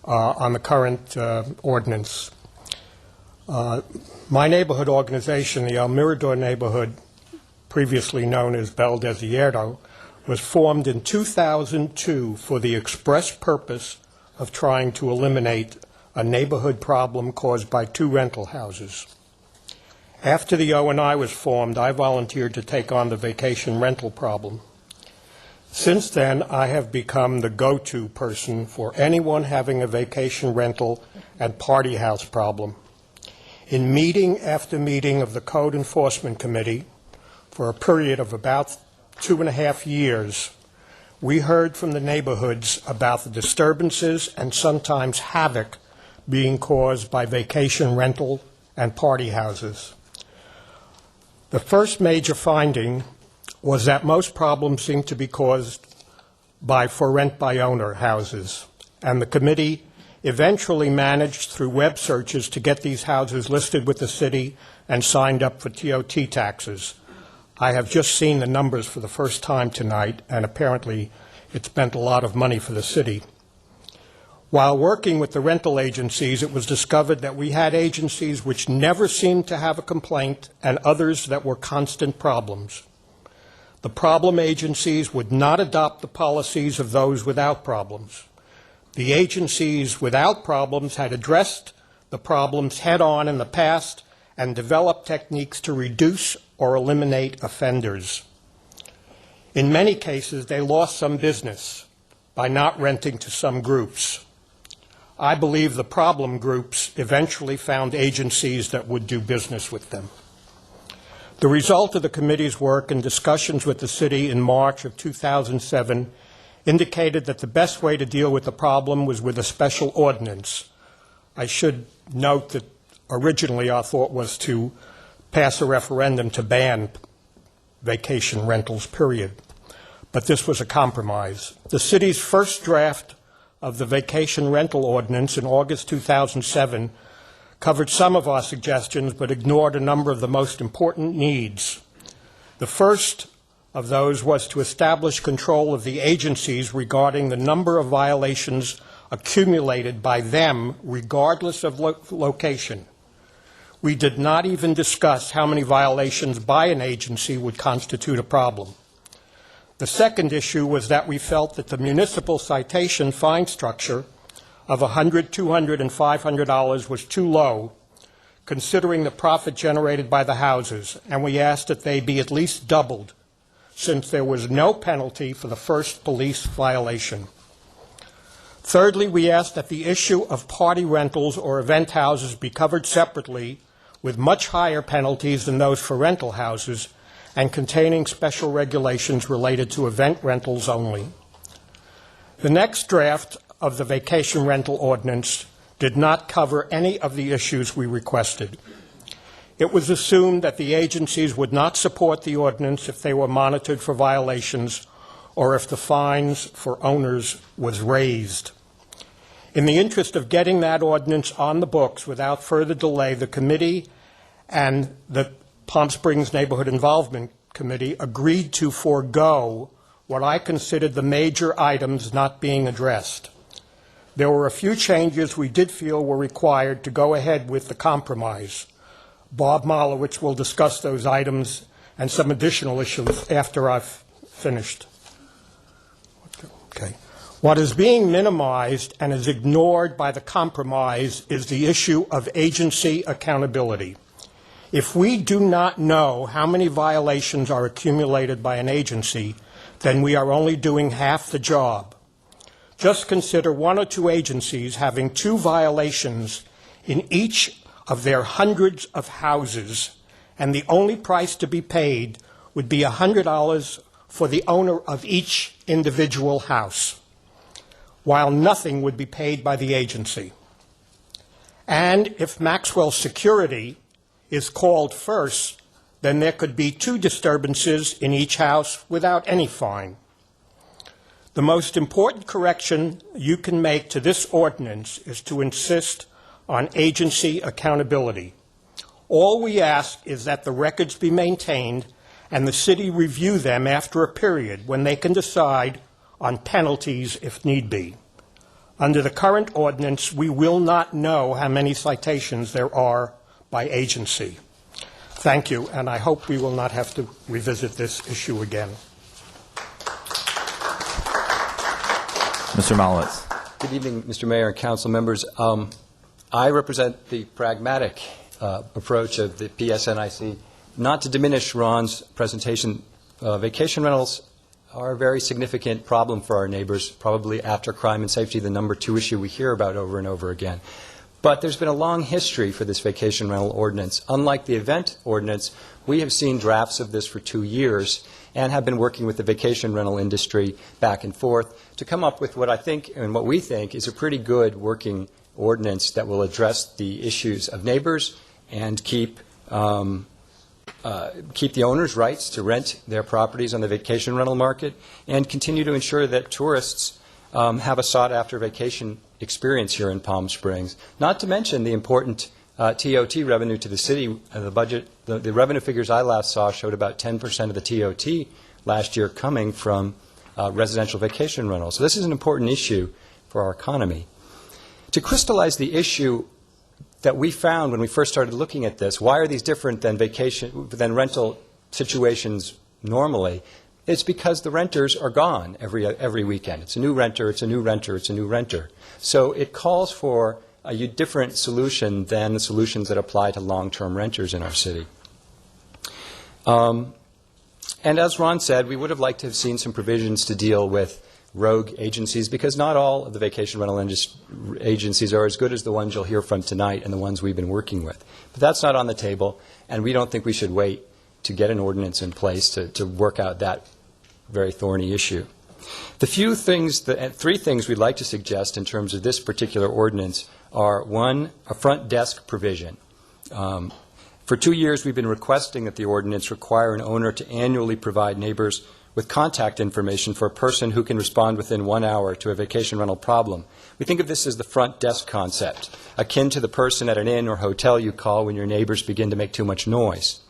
on the current ordinance. My neighborhood organization, the El Mirador neighborhood, previously known as Bel Desierto, was formed in 2002 for the express purpose of trying to eliminate a neighborhood problem caused by 2 rental houses. After the O&I was formed, I volunteered to take on the vacation rental problem. Since then, I have become the go-to person for anyone having a vacation rental and party house problem. In meeting after meeting of the Code Enforcement Committee, for a period of about 2.5 years, we heard from the neighborhoods about the disturbances and sometimes havoc being caused by vacation rental and party houses. The first major finding was that most problems seem to be caused by for rent by owner houses, and the committee eventually managed through web searches to get these houses listed with the city and signed up for TOT taxes. I have just seen the numbers for the first time tonight, and apparently it spent a lot of money for the city. While working with the rental agencies, it was discovered that we had agencies which never seemed to have a complaint and others that were constant problems. The problem agencies would not adopt the policies of those without problems. The agencies without problems had addressed the problems head-on in the past and developed techniques to reduce or eliminate offenders. In many cases, they lost some business by not renting to some groups. I believe the problem groups eventually found agencies that would do business with them. The result of the committee's work and discussions with the city in March of 2007 indicated that the best way to deal with the problem was with a special ordinance. I should note that originally our thought was to pass a referendum to ban vacation rentals, period. But this was a compromise. The city's first draft of the vacation rental ordinance in August 2007 covered some of our suggestions but ignored a number of the most important needs. The first of those was to establish control of the agencies regarding the number of violations accumulated by them regardless of location. We did not even discuss how many violations by an agency would constitute a problem. The second issue was that we felt that the municipal citation fine structure of $100, $200, and $500 was too low, considering the profit generated by the houses, and we asked that they be at least doubled, since there was no penalty for the first police violation. Thirdly, we asked that the issue of party rentals or event houses be covered separately with much higher penalties than those for rental houses, and containing special regulations related to event rentals only. The next draft of the vacation rental ordinance did not cover any of the issues we requested. It was assumed that the agencies would not support the ordinance if they were monitored for violations or if the fines for owners was raised. In the interest of getting that ordinance on the books without further delay, the committee and the Palm Springs Neighborhood Involvement Committee agreed to forego what I considered the major items not being addressed. There were a few changes we did feel were required to go ahead with the compromise. Bob Malowitz will discuss those items and some additional issues after I've finished. Okay. What is being minimized and is ignored by the compromise is the issue of agency accountability. If we do not know how many violations are accumulated by an agency, then we are only doing half the job. Just consider 1 or 2 agencies having 2 violations in each of their hundreds of houses, and the only price to be paid would be $100 for the owner of each individual house, while nothing would be paid by the agency. And if Maxwell Security is called first, then there could be 2 disturbances in each house without any fine. The most important correction you can make to this ordinance is to insist on agency accountability. All we ask is that the records be maintained and the city review them after a period when they can decide on penalties if need be. Under the current ordinance, we will not know how many citations there are by agency. Thank you, and I hope we will not have to revisit this issue again. Mr. Malowitz. Good evening, Mr. Mayor and council members. I represent the pragmatic approach of the PSNIC. Not to diminish Ron's presentation, vacation rentals are a very significant problem for our neighbors, probably after crime and safety, the number 2 issue we hear about over and over again. But there's been a long history for this vacation rental ordinance. Unlike the event ordinance, we have seen drafts of this for 2 years and have been working with the vacation rental industry back and forth to come up with what I think and what we think is a pretty good working ordinance that will address the issues of neighbors and keep the owners' rights to rent their properties on the vacation rental market and continue to ensure that tourists have a sought-after vacation experience here in Palm Springs. Not to mention the important TOT revenue to the city. The budget, the revenue figures I last saw showed about 10% of the TOT last year coming from residential vacation rentals. So this is an important issue for our economy. To crystallize the issue that we found when we first started looking at this, why are these different than rental situations normally? It's because the renters are gone every weekend. It's a new renter, it's a new renter, it's a new renter. So it calls for a different solution than the solutions that apply to long-term renters in our city. And as Ron said, we would have liked to have seen some provisions to deal with rogue agencies, because not all of the vacation rental agencies are as good as the ones you'll hear from tonight and the ones we've been working with. But that's not on the table, and we don't think we should wait to get an ordinance in place to work out that very thorny issue. The three things we'd like to suggest in terms of this particular ordinance are, one, a front desk provision. For 2 years, we've been requesting that the ordinance require an owner to annually provide neighbors with contact information for a person who can respond within 1 hour to a vacation rental problem. We think of this as the front desk concept, akin to the person at an inn or hotel you call when your neighbors begin to make too much noise.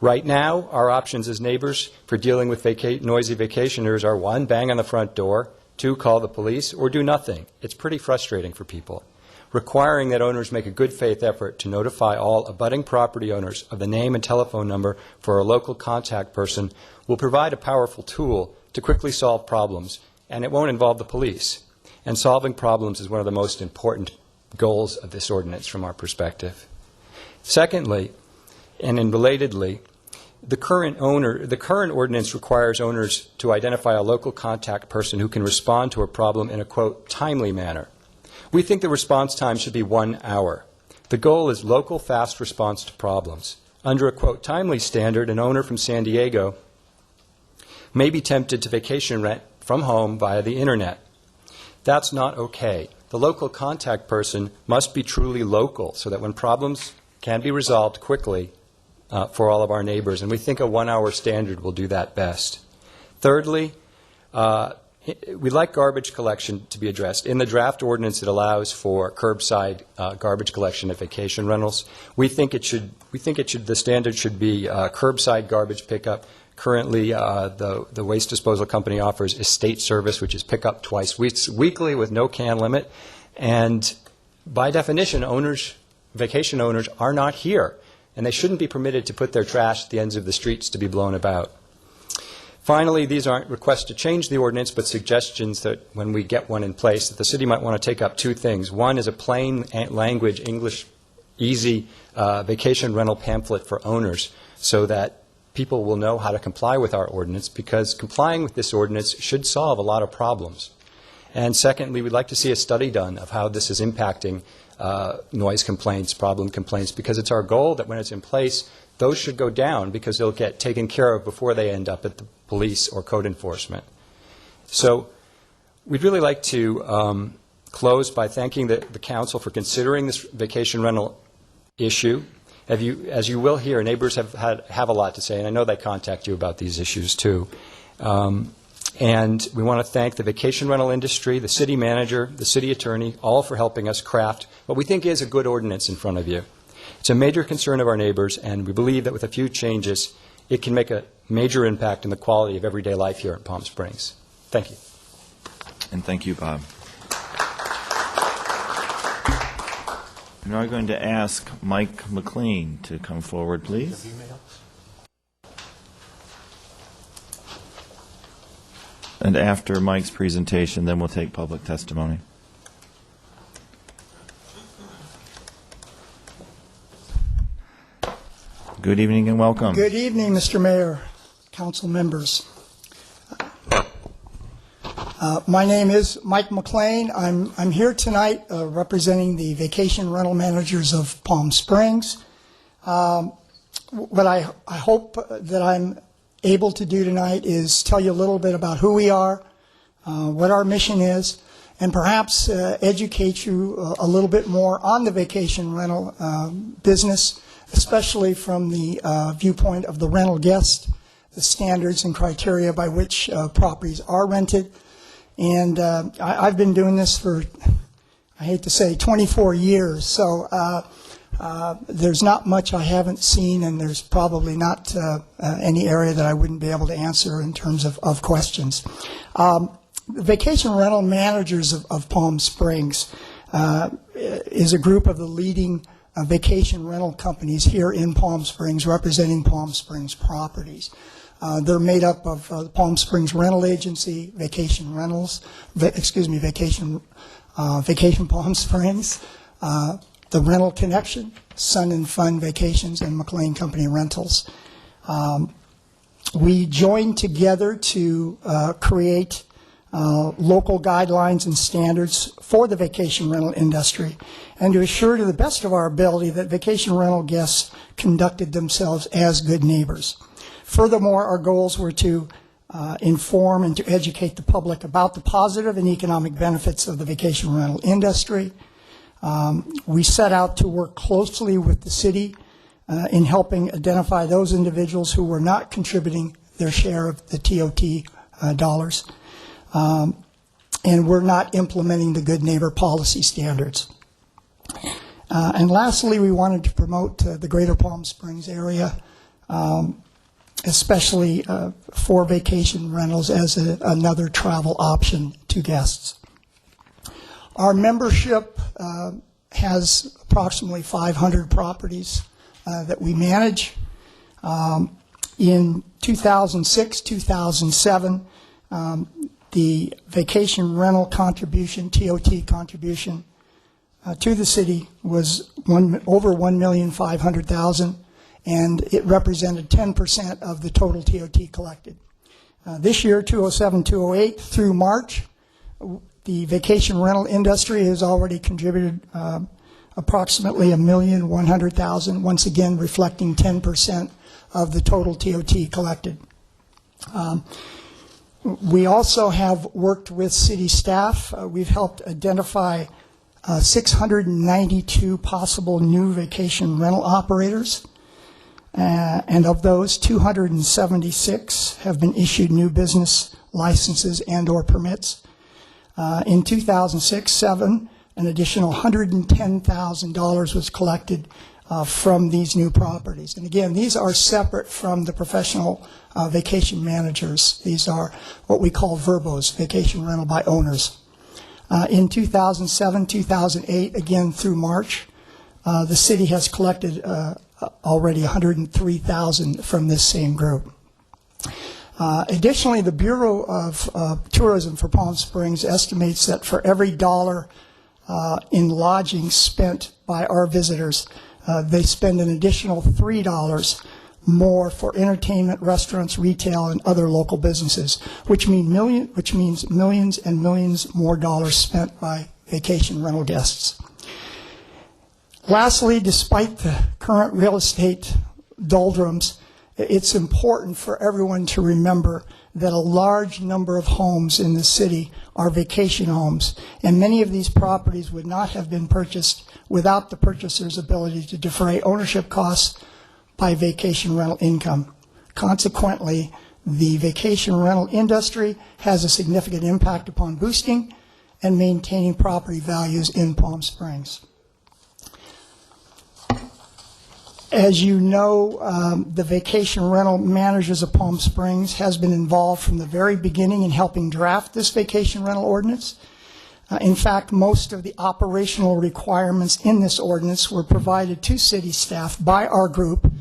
Right now, our options as neighbors for dealing with noisy vacationers are, 1, bang on the front door, 2, call the police, or do nothing. It's pretty frustrating for people. Requiring that owners make a good faith effort to notify all abutting property owners of the name and telephone number for a local contact person will provide a powerful tool to quickly solve problems, and it won't involve the police. And solving problems is one of the most important goals of this ordinance from our perspective. Secondly, and relatedly, the current ordinance requires owners to identify a local contact person who can respond to a problem in a, quote, timely manner. We think the response time should be 1 hour. The goal is local, fast response to problems. Under a, quote, timely standard, an owner from San Diego may be tempted to vacation rent from home via the internet. That's not okay. The local contact person must be truly local so that when problems can be resolved quickly for all of our neighbors, and we think a 1 hour standard will do that best. Thirdly, we'd like garbage collection to be addressed. In the draft ordinance, it allows for curbside garbage collection at vacation rentals. We think the standard should be curbside garbage pickup. Currently, the waste disposal company offers estate service, which is pickup twice weekly with no can limit. And by definition, vacation owners are not here, and they shouldn't be permitted to put their trash at the ends of the streets to be blown about. Finally, these aren't requests to change the ordinance, but suggestions that when we get one in place, that the city might want to take up 2 things. One is a plain language, English, easy vacation rental pamphlet for owners so that people will know how to comply with our ordinance, because complying with this ordinance should solve a lot of problems. And secondly, we'd like to see a study done of how this is impacting noise complaints, problem complaints, because it's our goal that when it's in place, those should go down because they'll get taken care of before they end up at the police or code enforcement. So we'd really like to close by thanking the council for considering this vacation rental issue. As you will hear, neighbors have a lot to say, and I know they contact you about these issues too. And we want to thank the vacation rental industry, the city manager, the city attorney, all for helping us craft what we think is a good ordinance in front of you. It's a major concern of our neighbors, and we believe that with a few changes, it can make a major impact in the quality of everyday life here in Palm Springs. Thank you. And thank you, Bob. I'm now going to ask Mike McLean to come forward, please. And after Mike's presentation, then we'll take public testimony. Good evening and welcome. Good evening, Mr. Mayor, council members. My name is Mike McLean. I'm here tonight representing the vacation rental managers of Palm Springs. What I hope that I'm able to do tonight is tell you a little bit about who we are, what our mission is, and perhaps educate you a little bit more on the vacation rental business, especially from the viewpoint of the rental guest, the standards and criteria by which properties are rented. And I've been doing this for, I hate to say, 24 years. So there's not much I haven't seen, and there's probably not any area that I wouldn't be able to answer in terms of questions. Vacation rental managers of Palm Springs is a group of the leading vacation rental companies here in Palm Springs, representing Palm Springs properties. They're made up of the Palm Springs Rental Agency, Vacation Rentals, Vacation Palm Springs, the Rental Connection, Sun and Fun Vacations, and McLean Company Rentals. We joined together to create local guidelines and standards for the vacation rental industry, and to assure to the best of our ability that vacation rental guests conducted themselves as good neighbors. Furthermore, our goals were to inform and to educate the public about the positive and economic benefits of the vacation rental industry. We set out to work closely with the city in helping identify those individuals who were not contributing their share of the TOT dollars, and were not implementing the good neighbor policy standards. And lastly, we wanted to promote the greater Palm Springs area, especially for vacation rentals as another travel option to guests. Our membership has approximately 500 properties that we manage. In 2006, 2007, the vacation rental contribution, TOT contribution, to the city was over $1,500,000, and it represented 10% of the total TOT collected. This year, 2007-2008, through March, the vacation rental industry has already contributed approximately $1,100,000, once again reflecting 10% of the total TOT collected. We also have worked with city staff. We've helped identify 692 possible new vacation rental operators. And of those, 276 have been issued new business licenses and or permits. In 2006-07, an additional $110,000 was collected from these new properties. And again, these are separate from the professional vacation managers. These are what we call VRBOs, vacation rental by owners. In 2007-2008, again through March, the city has collected already $103,000 from this same group. Additionally, the Bureau of Tourism for Palm Springs estimates that for every dollar in lodging spent by our visitors, they spend an additional $3 more for entertainment, restaurants, retail, and other local businesses, which means millions and millions more dollars spent by vacation rental guests. Lastly, despite the current real estate doldrums, it's important for everyone to remember that a large number of homes in the city are vacation homes, and many of these properties would not have been purchased without the purchaser's ability to defray ownership costs by vacation rental income. Consequently, the vacation rental industry has a significant impact upon boosting and maintaining property values in Palm Springs. As you know, the Vacation Rental Managers of Palm Springs has been involved from the very beginning in helping draft this vacation rental ordinance. In fact, most of the operational requirements in this ordinance were provided to city staff by our group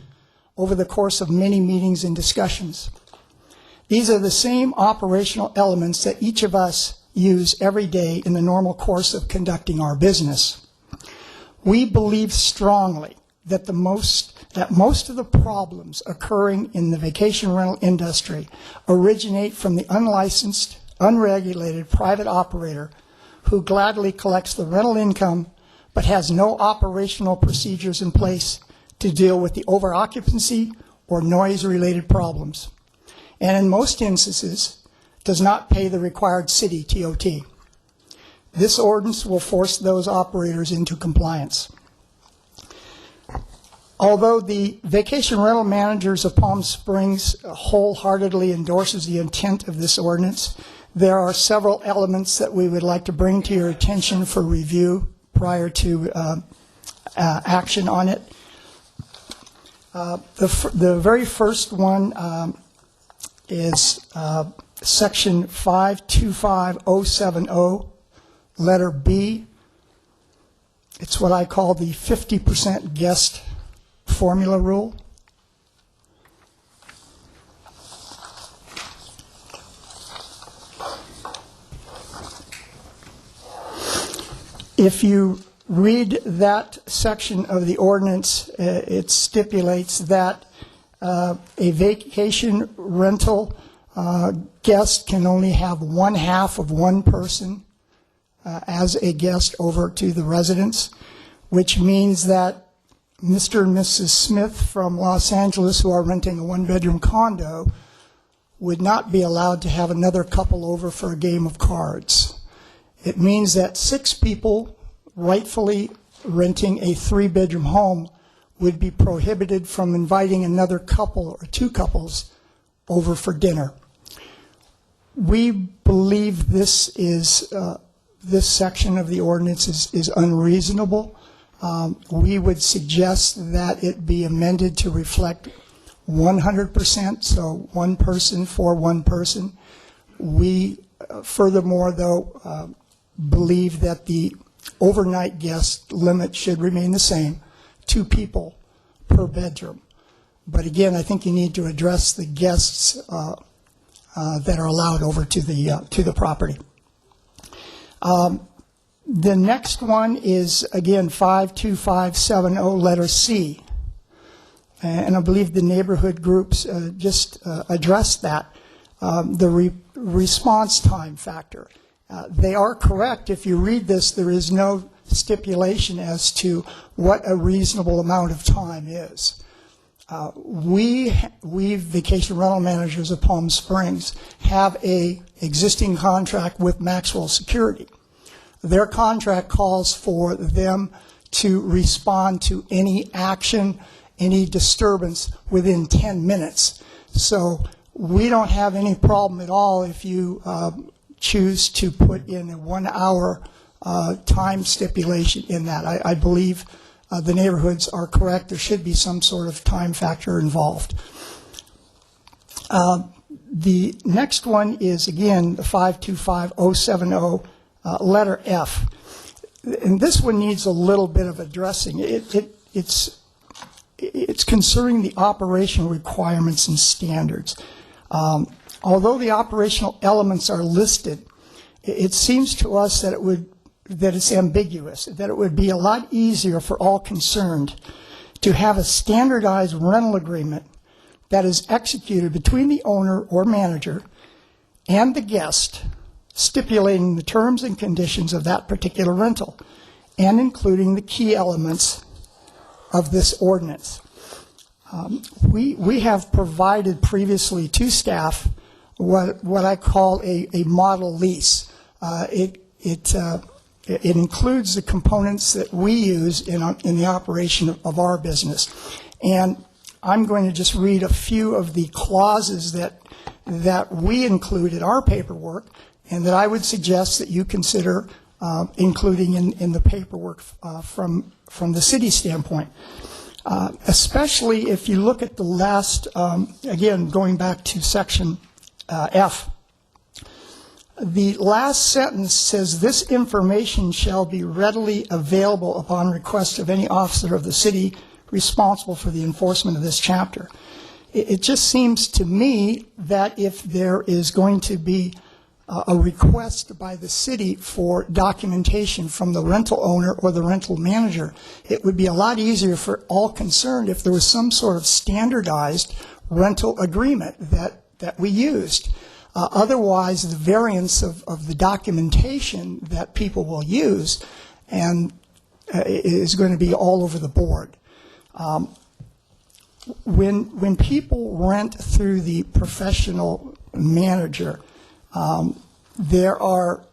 over the course of many meetings and discussions. These are the same operational elements that each of us use every day in the normal course of conducting our business. We believe strongly that most of the problems occurring in the vacation rental industry originate from the unlicensed, unregulated private operator who gladly collects the rental income but has no operational procedures in place to deal with the over-occupancy or noise-related problems, and in most instances does not pay the required city TOT. This ordinance will force those operators into compliance. Although the Vacation Rental Managers of Palm Springs wholeheartedly endorses the intent of this ordinance, there are several elements that we would like to bring to your attention for review prior to action on it. The very first one is Section 525070, letter B. It's what I call the 50% guest formula rule. If you read that section of the ordinance, it stipulates that a vacation rental guest can only have one half of one person as a guest over to the residence, which means that Mr. and Mrs. Smith from Los Angeles, who are renting a one-bedroom condo, would not be allowed to have another couple over for a game of cards. It means that 6 people rightfully renting a 3-bedroom home would be prohibited from inviting another couple or 2 couples over for dinner. We believe this section of the ordinance is unreasonable. We would suggest that it be amended to reflect 100%, so one person for one person. We, furthermore, though, believe that the overnight guest limit should remain the same, 2 people per bedroom. But again, I think you need to address the guests that are allowed over to the property. The next one is, again, 52570, letter C. And I believe the neighborhood groups just addressed that, the response time factor. They are correct. If you read this, there is no stipulation as to what a reasonable amount of time is. We Vacation Rental Managers of Palm Springs have a existing contract with Maxwell Security. Their contract calls for them to respond to any action, any disturbance within 10 minutes. So we don't have any problem at all if you choose to put in a 1-hour time stipulation in that. I believe the neighborhoods are correct. There should be some sort of time factor involved. The next one is, again, the 525070, letter F. And this one needs a little bit of addressing. It's concerning the operational requirements and standards. Although the operational elements are listed, it seems to us that it's ambiguous, that it would be a lot easier for all concerned to have a standardized rental agreement that is executed between the owner or manager and the guest, stipulating the terms and conditions of that particular rental and including the key elements of this ordinance. We have provided previously to staff what I call a model lease. It includes the components that we use in the operation of our business. And I'm going to just read a few of the clauses that we include in our paperwork and that I would suggest that you consider including in the paperwork from the city standpoint. Especially if you look at the last, again, going back to section F, the last sentence says, "This information shall be readily available upon request of any officer of the city responsible for the enforcement of this chapter." It just seems to me that if there is going to be a request by the city for documentation from the rental owner or the rental manager, it would be a lot easier for all concerned if there was some sort of standardized rental agreement that we used. Otherwise, the variance of the documentation that people will use and is going to be all over the board. When people rent through the professional manager, there are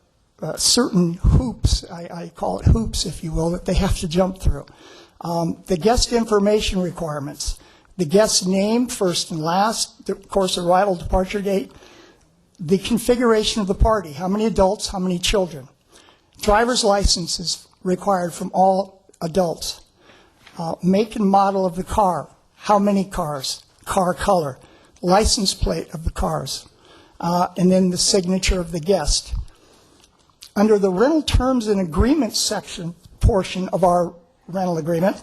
certain hoops, I call it hoops, if you will, that they have to jump through. The guest information requirements, the guest's name, first and last, of course, arrival, departure date, the configuration of the party, how many adults, how many children. Driver's license is required from all adults. Make and model of the car, how many cars, car color, license plate of the cars, and then the signature of the guest. Under the rental terms and agreements section portion of our rental agreement,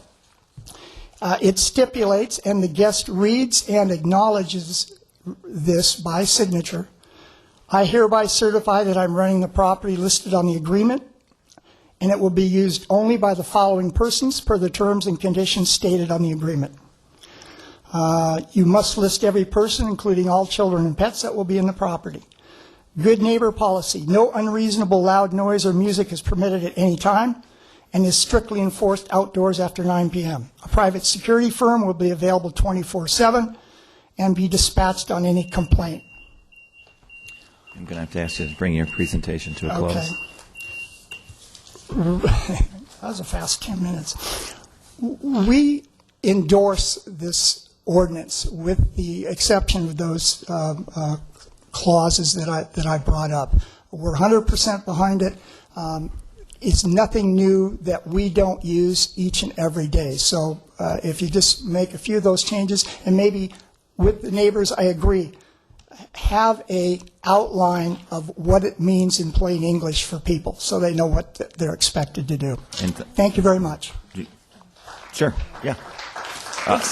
it stipulates, and the guest reads and acknowledges this by signature, "I hereby certify that I'm renting the property listed on the agreement, and it will be used only by the following persons per the terms and conditions stated on the agreement." You must list every person, including all children and pets, that will be in the property. Good neighbor policy. No unreasonable loud noise or music is permitted at any time and is strictly enforced outdoors after 9 p.m. A private security firm will be available 24/7 and be dispatched on any complaint. I'm going to have to ask you to bring your presentation to a close. Okay. That was a fast 10 minutes. We endorse this ordinance with the exception of those clauses that I brought up. We're 100% behind it. It's nothing new that we don't use each and every day. So if you just make a few of those changes, and maybe with the neighbors, I agree, have a outline of what it means in plain English for people so they know what they're expected to do. Thank you very much. Sure, yeah.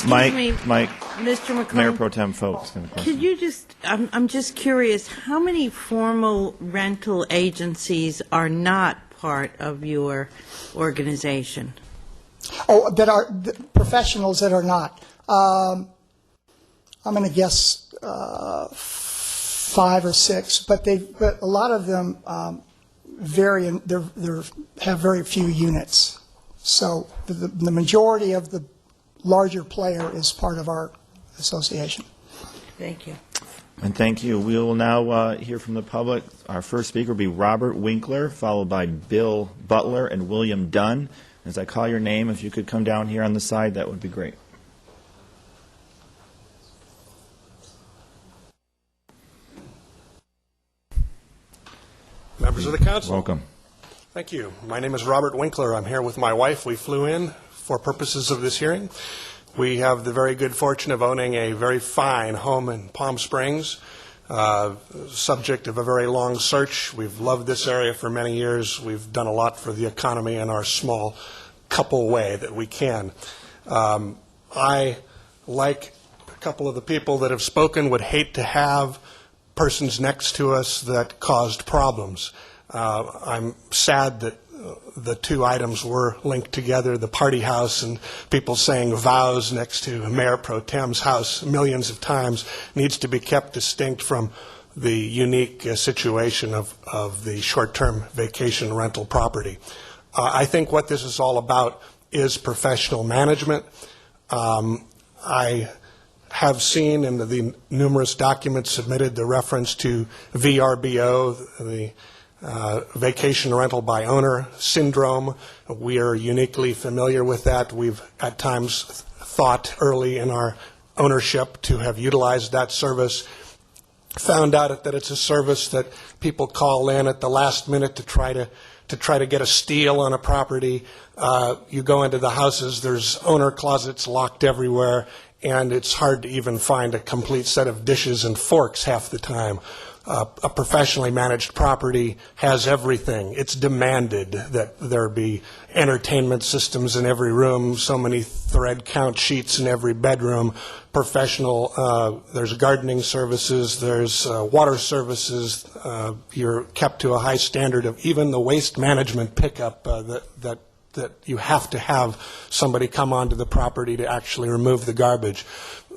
Mike, Mr. McClung, Mayor Pro Tem Folks. Could you just, I'm just curious, how many formal rental agencies are not part of your organization? Oh, that are professionals that are not. I'm going to guess 5 or 6, but a lot of them vary, and they have very few units. So the majority of the larger player is part of our association. Thank you. And thank you. We will now hear from the public. Our first speaker will be Robert Winkler, followed by Bill Butler and William Dunn. As I call your name, if you could come down here on the side, that would be great. Members of the council. Welcome. Thank you. My name is Robert Winkler. I'm here with my wife. We flew in for purposes of this hearing. We have the very good fortune of owning a very fine home in Palm Springs, subject of a very long search. We've loved this area for many years. We've done a lot for the economy in our small couple way that we can. I, like a couple of the people that have spoken, would hate to have persons next to us that caused problems. I'm sad that the two items were linked together, the party house and people saying vows next to Mayor Pro Tem's house millions of times, needs to be kept distinct from the unique situation of the short-term vacation rental property. I think what this is all about is professional management. I have seen in the numerous documents submitted the reference to VRBO, the vacation rental by owner syndrome. We are uniquely familiar with that. We've at times thought early in our ownership to have utilized that service, found out that it's a service that people call in at the last minute to try to to try to get a steal on a property. You go into the houses, there's owner closets locked everywhere, and it's hard to even find a complete set of dishes and forks half the time. A professionally managed property has everything. It's demanded that there be entertainment systems in every room, so many thread count sheets in every bedroom, professional, there's gardening services, there's water services, you're kept to a high standard of even the waste management pickup that you have to have somebody come onto the property to actually remove the garbage.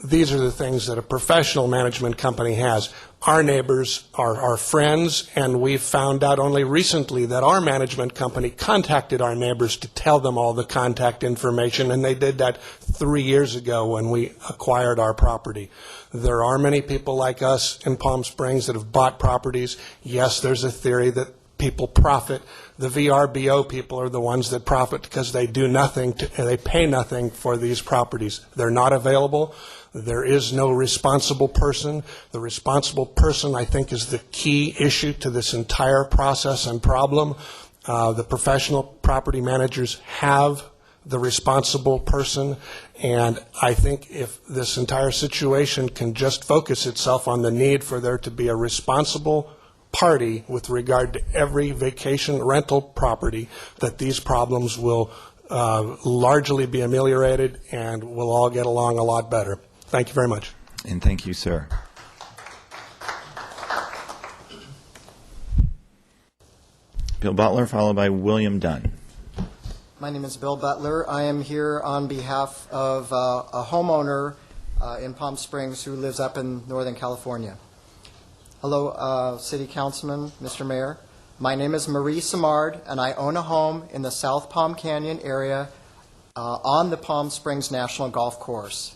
These are the things that a professional management company has. Our neighbors are our friends, and we've found out only recently that our management company contacted our neighbors to tell them all the contact information, and they did that 3 years ago when we acquired our property. There are many people like us in Palm Springs that have bought properties. Yes, there's a theory that people profit. The VRBO people are the ones that profit because they do nothing, they pay nothing for these properties. They're not available. There is no responsible person. The responsible person, I think, is the key issue to this entire process and problem. The professional property managers have the responsible person, and I think if this entire situation can just focus itself on the need for there to be a responsible party with regard to every vacation rental property, that these problems will largely be ameliorated and we'll all get along a lot better. Thank you very much. And thank you, sir. Bill Butler, followed by William Dunn. My name is Bill Butler. I am here on behalf of a homeowner in Palm Springs who lives up in Northern California. Hello, City Councilman, Mr. Mayor. My name is Marie Simard, and I own a home in the South Palm Canyon area on the Palm Springs National Golf Course.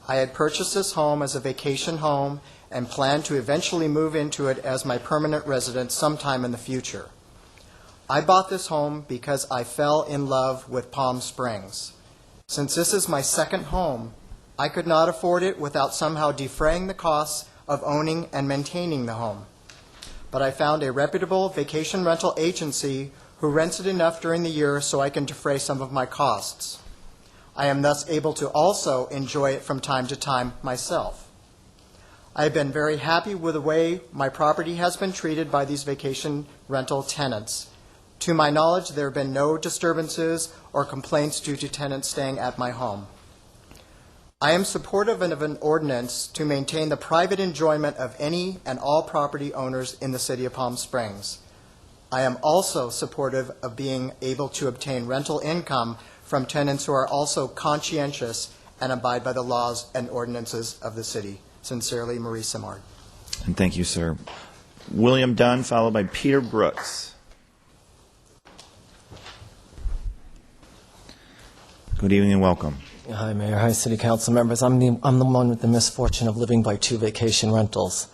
I had purchased this home as a vacation home and planned to eventually move into it as my permanent residence sometime in the future. I bought this home because I fell in love with Palm Springs. Since this is my second home, I could not afford it without somehow defraying the costs of owning and maintaining the home. But I found a reputable vacation rental agency who rents it enough during the year so I can defray some of my costs. I am thus able to also enjoy it from time to time myself. I have been very happy with the way my property has been treated by these vacation rental tenants. To my knowledge, there have been no disturbances or complaints due to tenants staying at my home. I am supportive of an ordinance to maintain the private enjoyment of any and all property owners in the city of Palm Springs. I am also supportive of being able to obtain rental income from tenants who are also conscientious and abide by the laws and ordinances of the city. Sincerely, Marie Simard. And thank you, sir. William Dunn, followed by Peter Brooks. Good evening and welcome. Hi, Mayor. Hi, City Council members. I'm the one with the misfortune of living by 2 vacation rentals.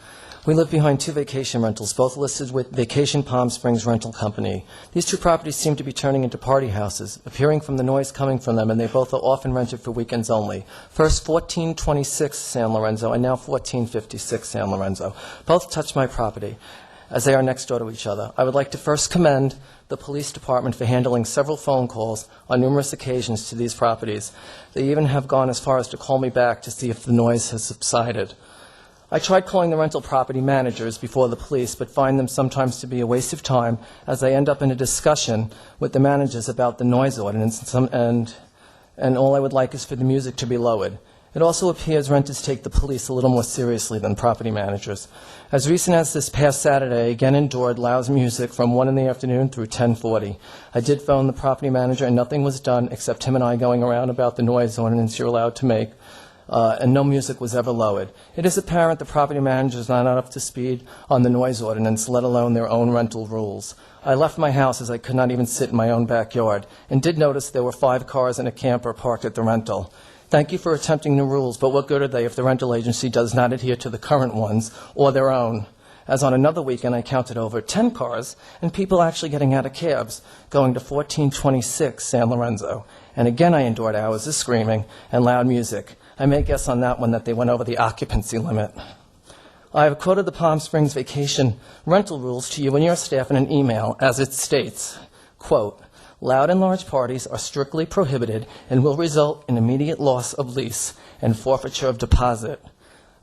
We live behind 2 vacation rentals, both listed with Vacation Palm Springs Rental Company. These 2 properties seem to be turning into party houses, appearing from the noise coming from them, and they both are often rented for weekends only. First 1426 San Lorenzo, and now 1456 San Lorenzo. Both touch my property, as they are next door to each other. I would like to first commend the police department for handling several phone calls on numerous occasions to these properties. They even have gone as far as to call me back to see if the noise has subsided. I tried calling the rental property managers before the police, but find them sometimes to be a waste of time, as I end up in a discussion with the managers about the noise ordinance, and all I would like is for the music to be lowered. It also appears renters take the police a little more seriously than property managers. As recent as this past Saturday, I again endured loud music from 1 in the afternoon through 10:40. I did phone the property manager, and nothing was done except him and I going around about the noise ordinance you're allowed to make, and no music was ever lowered. It is apparent the property managers are not up to speed on the noise ordinance, let alone their own rental rules. I left my house as I could not even sit in my own backyard, and did notice there were 5 cars and a camper parked at the rental. Thank you for attempting new rules, but what good are they if the rental agency does not adhere to the current ones or their own? As on another weekend, I counted over 10 cars and people actually getting out of cabs going to 1426 San Lorenzo. And again, I endured hours of screaming and loud music. I may guess on that one that they went over the occupancy limit. I have quoted the Palm Springs vacation rental rules to you and your staff in an email, as it states, quote, "Loud and large parties are strictly prohibited and will result in immediate loss of lease and forfeiture of deposit.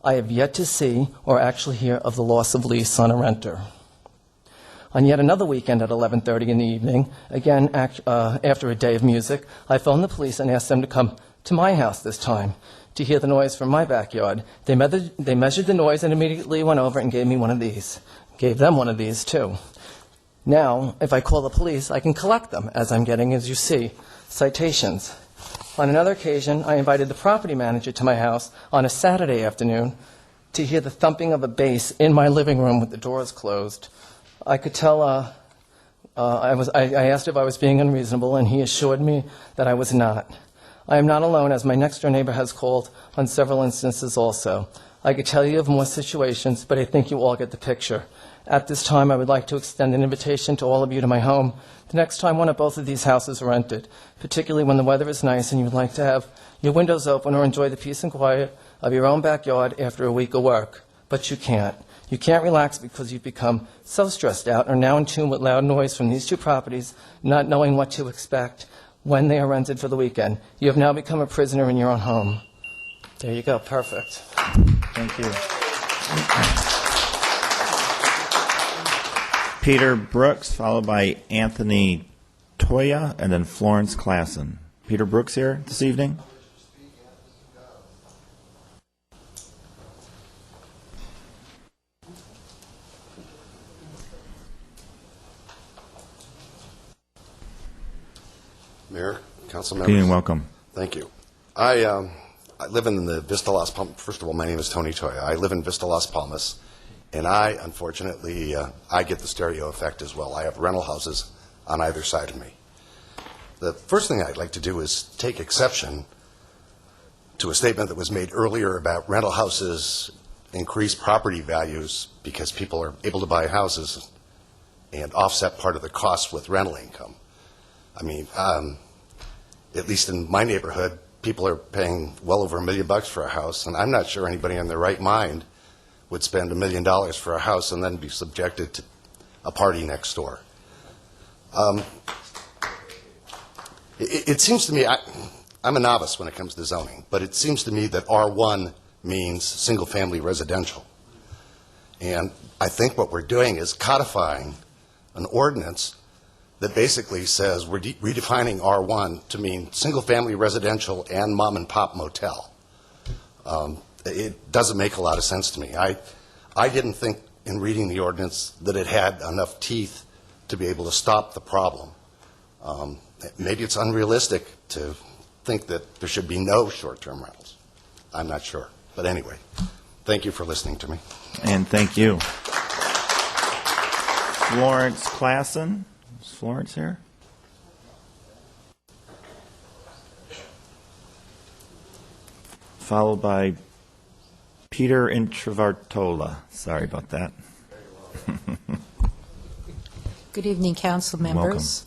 I have yet to see or actually hear of the loss of lease on a renter." On yet another weekend at 11:30 in the evening, again after a day of music, I phoned the police and asked them to come to my house this time to hear the noise from my backyard. They measured the noise and immediately went over and gave me one of these. Gave them one of these, too. Now, if I call the police, I can collect them, as I'm getting, as you see, citations. On another occasion, I invited the property manager to my house on a Saturday afternoon to hear the thumping of a bass in my living room with the doors closed. I could tell, I asked if I was being unreasonable, and he assured me that I was not. I am not alone, as my next-door neighbor has called on several instances also. I could tell you of more situations, but I think you all get the picture. At this time, I would like to extend an invitation to all of you to my home the next time one or both of these houses are rented, particularly when the weather is nice and you would like to have your windows open or enjoy the peace and quiet of your own backyard after a week of work. But you can't. You can't relax because you've become so stressed out or now in tune with loud noise from these two properties, not knowing what to expect when they are rented for the weekend. You have now become a prisoner in your own home. There you go. Perfect. Thank you. Peter Brooks, followed by Anthony Toya, and then Florence Klassen. Peter Brooks here this evening. Mayor, council members. Good evening, welcome. Thank you. I live in the Vista Las Palmas. First of all, my name is Tony Toya. I live in Vista Las Palmas, and unfortunately, I get the stereo effect as well. I have rental houses on either side of me. The first thing I'd like to do is take exception to a statement that was made earlier about rental houses increase property values because people are able to buy houses and offset part of the cost with rental income. I mean, at least in my neighborhood, people are paying well over $1 million for a house, and I'm not sure anybody in their right mind would spend $1 million for a house and then be subjected to a party next door. It seems to me, I'm a novice when it comes to zoning, but it seems to me that R1 means single-family residential. And I think what we're doing is codifying an ordinance that basically says we're redefining R1 to mean single-family residential and mom-and-pop motel. It doesn't make a lot of sense to me. I didn't think in reading the ordinance that it had enough teeth to be able to stop the problem. Maybe it's unrealistic to think that there should be no short-term rentals. I'm not sure. But anyway, thank you for listening to me. And thank you. Florence Klassen. Is Florence here? Followed by Peter Introvartola. Sorry about that. Good evening, council members.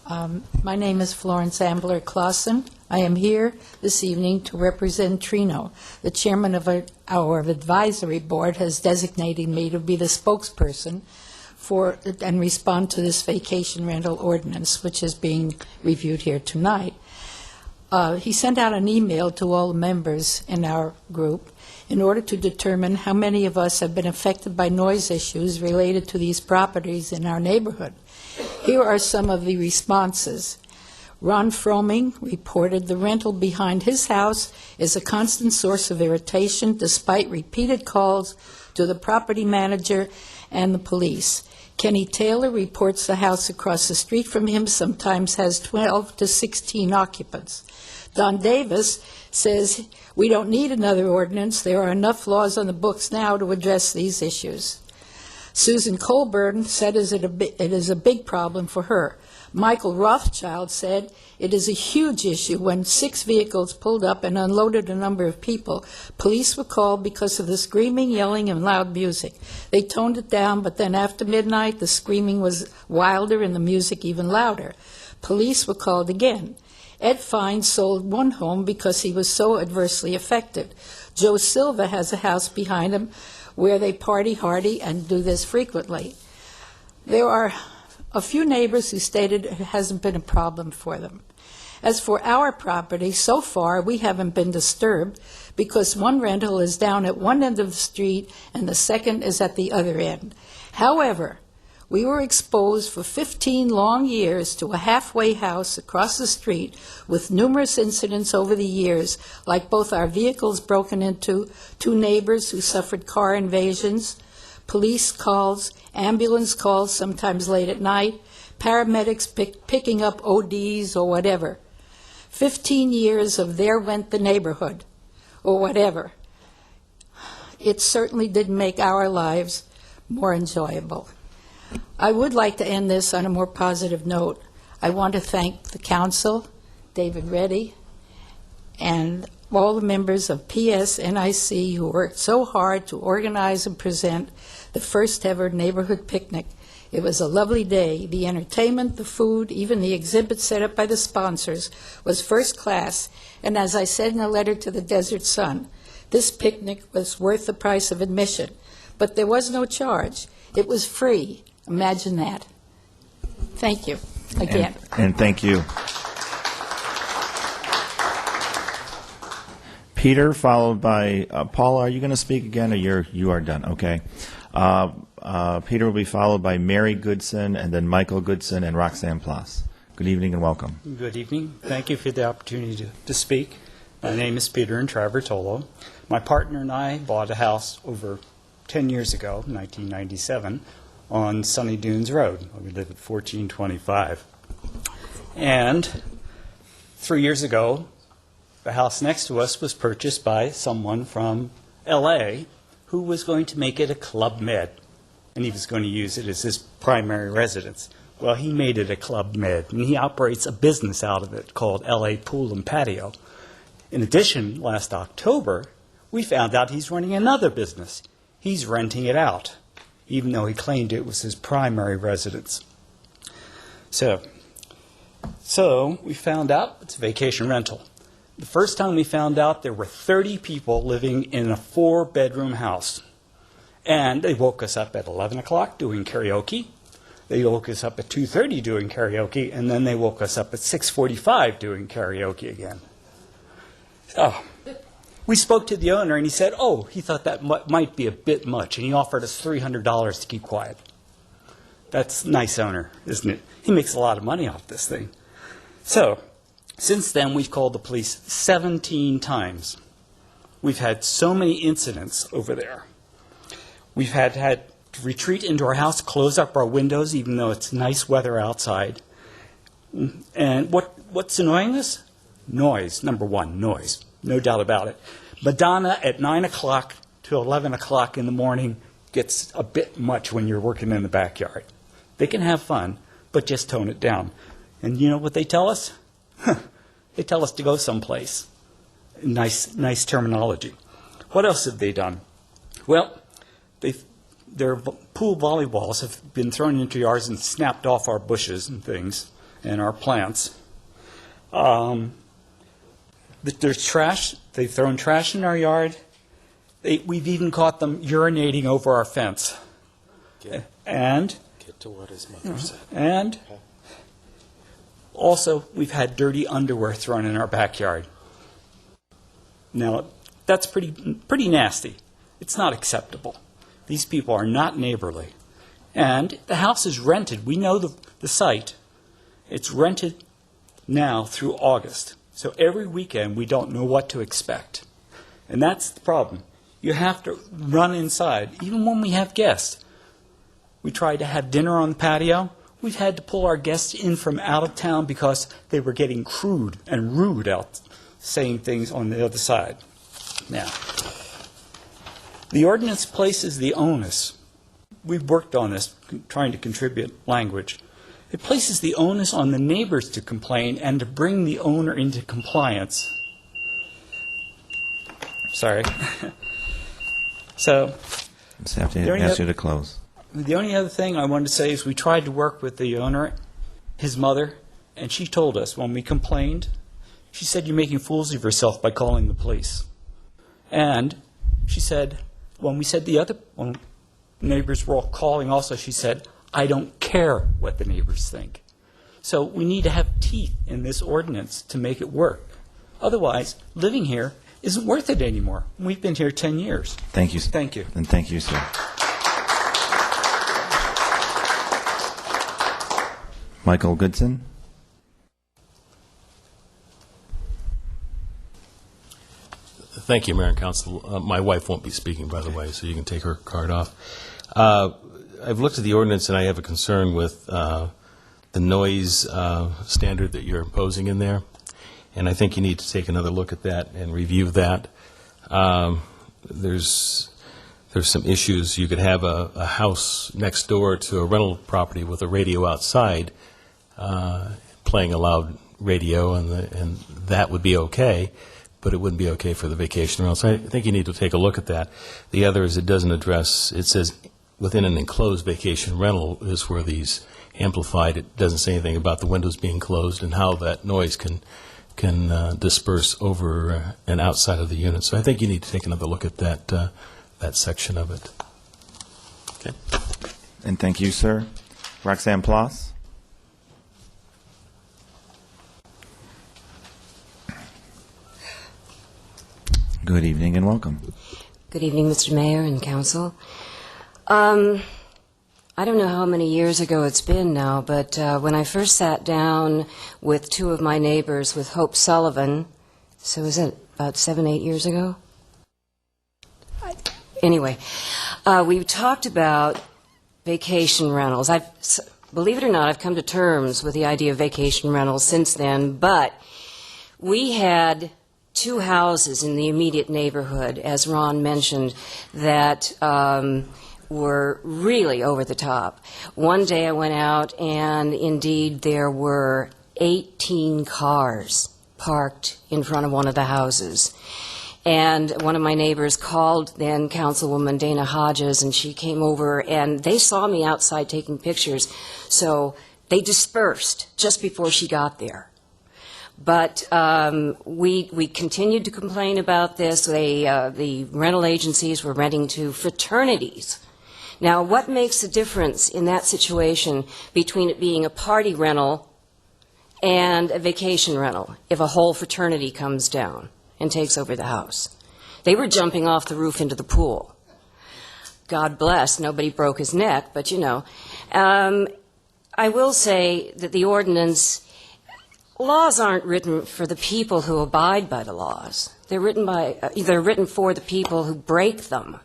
My name is Florence Ambler Clausen. I am here this evening to represent Trino. The chairman of our advisory board has designated me to be the spokesperson for and respond to this vacation rental ordinance, which is being reviewed here tonight. He sent out an email to all the members in our group in order to determine how many of us have been affected by noise issues related to these properties in our neighborhood. Here are some of the responses. Ron Froming reported the rental behind his house is a constant source of irritation despite repeated calls to the property manager and the police. Kenny Taylor reports the house across the street from him sometimes has 12 to 16 occupants. Don Davis says, we don't need another ordinance. There are enough laws on the books now to address these issues. Susan Colburn said it is a big problem for her. Michael Rothschild said it is a huge issue when 6 vehicles pulled up and unloaded a number of people. Police were called because of the screaming, yelling, and loud music. They toned it down, but then after midnight, the screaming was wilder and the music even louder. Police were called again. Ed Fine sold one home because he was so adversely affected. Joe Silva has a house behind him where they party hardy and do this frequently. There are a few neighbors who stated it hasn't been a problem for them. As for our property, so far, we haven't been disturbed because one rental is down at one end of the street and the second is at the other end. However, we were exposed for 15 long years to a halfway house across the street with numerous incidents over the years, like both our vehicles broken into, 2 neighbors who suffered car invasions, police calls, ambulance calls sometimes late at night, paramedics picking up ODs or whatever. 15 years of there went the neighborhood, or whatever. It certainly didn't make our lives more enjoyable. I would like to end this on a more positive note. I want to thank the council, David Reddy, and all the members of PSNIC who worked so hard to organize and present the first ever neighborhood picnic. It was a lovely day. The entertainment, the food, even the exhibits set up by the sponsors was first class. And as I said in a letter to the Desert Sun, this picnic was worth the price of admission. But there was no charge. It was free. Imagine that. Thank you again. And thank you. Peter, followed by Paula. Are you going to speak again, or you are done? Okay. Peter will be followed by Mary Goodson, and then Michael Goodson and Roxanne Plas. Good evening and welcome. Good evening. Thank you for the opportunity to speak. My name is Peter Intravertolo. My partner and I bought a house over 10 years ago, 1997, on Sunny Dunes Road. We live at 1425. And 3 years ago, the house next to us was purchased by someone from L.A. who was going to make it a Club Med, and he was going to use it as his primary residence. Well, he made it a Club Med, and he operates a business out of it called L.A. Pool and Patio. In addition, last October, we found out he's running another business. He's renting it out, even though he claimed it was his primary residence. So we found out it's a vacation rental. The first time we found out, there were 30 people living in a 4-bedroom house. And they woke us up at 11 o'clock doing karaoke. They woke us up at 2:30 doing karaoke, and then they woke us up at 6:45 doing karaoke again. So we spoke to the owner, and he said, he thought that might be a bit much, and he offered us $300 to keep quiet. That's a nice owner, isn't it? He makes a lot of money off this thing. So since then, we've called the police 17 times. We've had so many incidents over there. We've had to retreat into our house, close up our windows, even though it's nice weather outside. And what's annoying us? Noise, number one, noise. No doubt about it. Madonna at 9 o'clock to 11 o'clock in the morning gets a bit much when you're working in the backyard. They can have fun, but just tone it down. And you know what they tell us? They tell us to go someplace. Nice terminology. What else have they done? Well, their pool volleyballs have been thrown into yards and snapped off our bushes and things and our plants. There's trash. They've thrown trash in our yard. We've even caught them urinating over our fence. Get to what his mother said. And also, we've had dirty underwear thrown in our backyard. Now, that's pretty nasty. It's not acceptable. These people are not neighborly. And the house is rented. We know the site. It's rented now through August. So every weekend, we don't know what to expect. And that's the problem. You have to run inside, even when we have guests. We tried to have dinner on the patio. We've had to pull our guests in from out of town because they were getting crude and rude out saying things on the other side. Now, the ordinance places the onus. We've worked on this, trying to contribute language. It places the onus on the neighbors to complain and to bring the owner into compliance. Sorry. So, Just have to ask you to close. The only other thing I wanted to say is we tried to work with the owner, his mother, and she told us when we complained, she said, "You're making fools of yourself by calling the police." And she said, when we said when neighbors were all calling also, she said, I don't care what the neighbors think. So we need to have teeth in this ordinance to make it work. Otherwise, living here isn't worth it anymore. We've been here 10 years. Thank you. Thank you. And thank you, sir. Michael Goodson. Thank you, Mayor and Council. My wife won't be speaking, by the way, so you can take her card off. I've looked at the ordinance, and I have a concern with the noise standard that you're imposing in there, and I think you need to take another look at that and review that. There's some issues. You could have a house next door to a rental property with a radio outside playing a loud radio, and that would be okay, but it wouldn't be okay for the vacation rental. So I think you need to take a look at that. The other is it doesn't address, it says within an enclosed vacation rental is where these amplified. It doesn't say anything about the windows being closed and how that noise can disperse over and outside of the unit. So I think you need to take another look at that section of it. Okay. And thank you, sir. Roxanne Ploss. Good evening and welcome. Good evening, Mr. Mayor and Council. I don't know how many years ago it's been now, but when I first sat down with two of my neighbors, with Hope Sullivan, so is it about 7-8 years ago? Anyway, we talked about vacation rentals. Believe it or not, I've come to terms with the idea of vacation rentals since then, but we had two houses in the immediate neighborhood, as Ron mentioned, that were really over the top. One day I went out, and indeed there were 18 cars parked in front of one of the houses. And one of my neighbors called then Councilwoman Dana Hodges, and she came over, and they saw me outside taking pictures, so they dispersed just before she got there. But we continued to complain about this. The rental agencies were renting to fraternities. Now, what makes the difference in that situation between it being a party rental and a vacation rental if a whole fraternity comes down and takes over the house? They were jumping off the roof into the pool. God bless, nobody broke his neck, but you know. I will say that the ordinance, laws aren't written for the people who abide by the laws. They're written for the people who break them.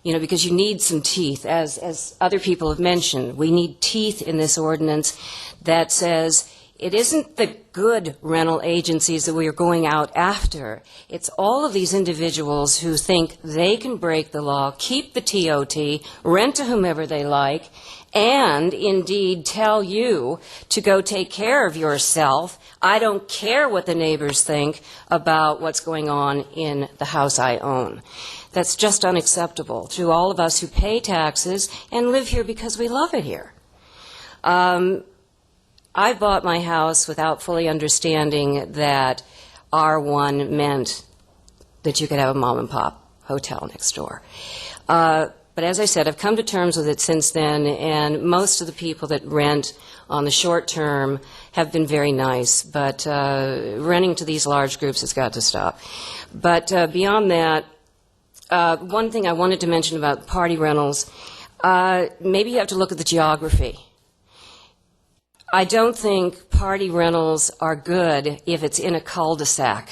You know, because you need some teeth. As other people have mentioned, we need teeth in this ordinance that says it isn't the good rental agencies that we are going out after. It's all of these individuals who think they can break the law, keep the TOT, rent to whomever they like, and indeed tell you to go take care of yourself. I don't care what the neighbors think about what's going on in the house I own. That's just unacceptable to all of us who pay taxes and live here because we love it here. I bought my house without fully understanding that R1 meant that you could have a mom-and-pop hotel next door. But as I said, I've come to terms with it since then, and most of the people that rent on the short term have been very nice, but renting to these large groups has got to stop. But beyond that, one thing I wanted to mention about party rentals, maybe you have to look at the geography. I don't think party rentals are good if it's in a cul-de-sac.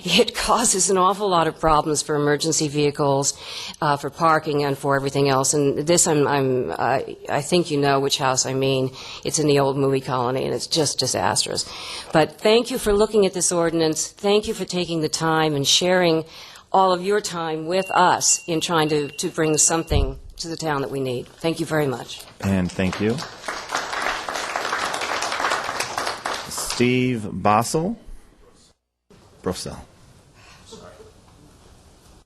It causes an awful lot of problems for emergency vehicles, for parking, and for everything else. And this, I think you know which house I mean. It's in the old movie colony, and it's just disastrous. But thank you for looking at this ordinance. Thank you for taking the time and sharing all of your time with us in trying to bring something to the town that we need. Thank you very much. And thank you. Steve Bossel. Brosel.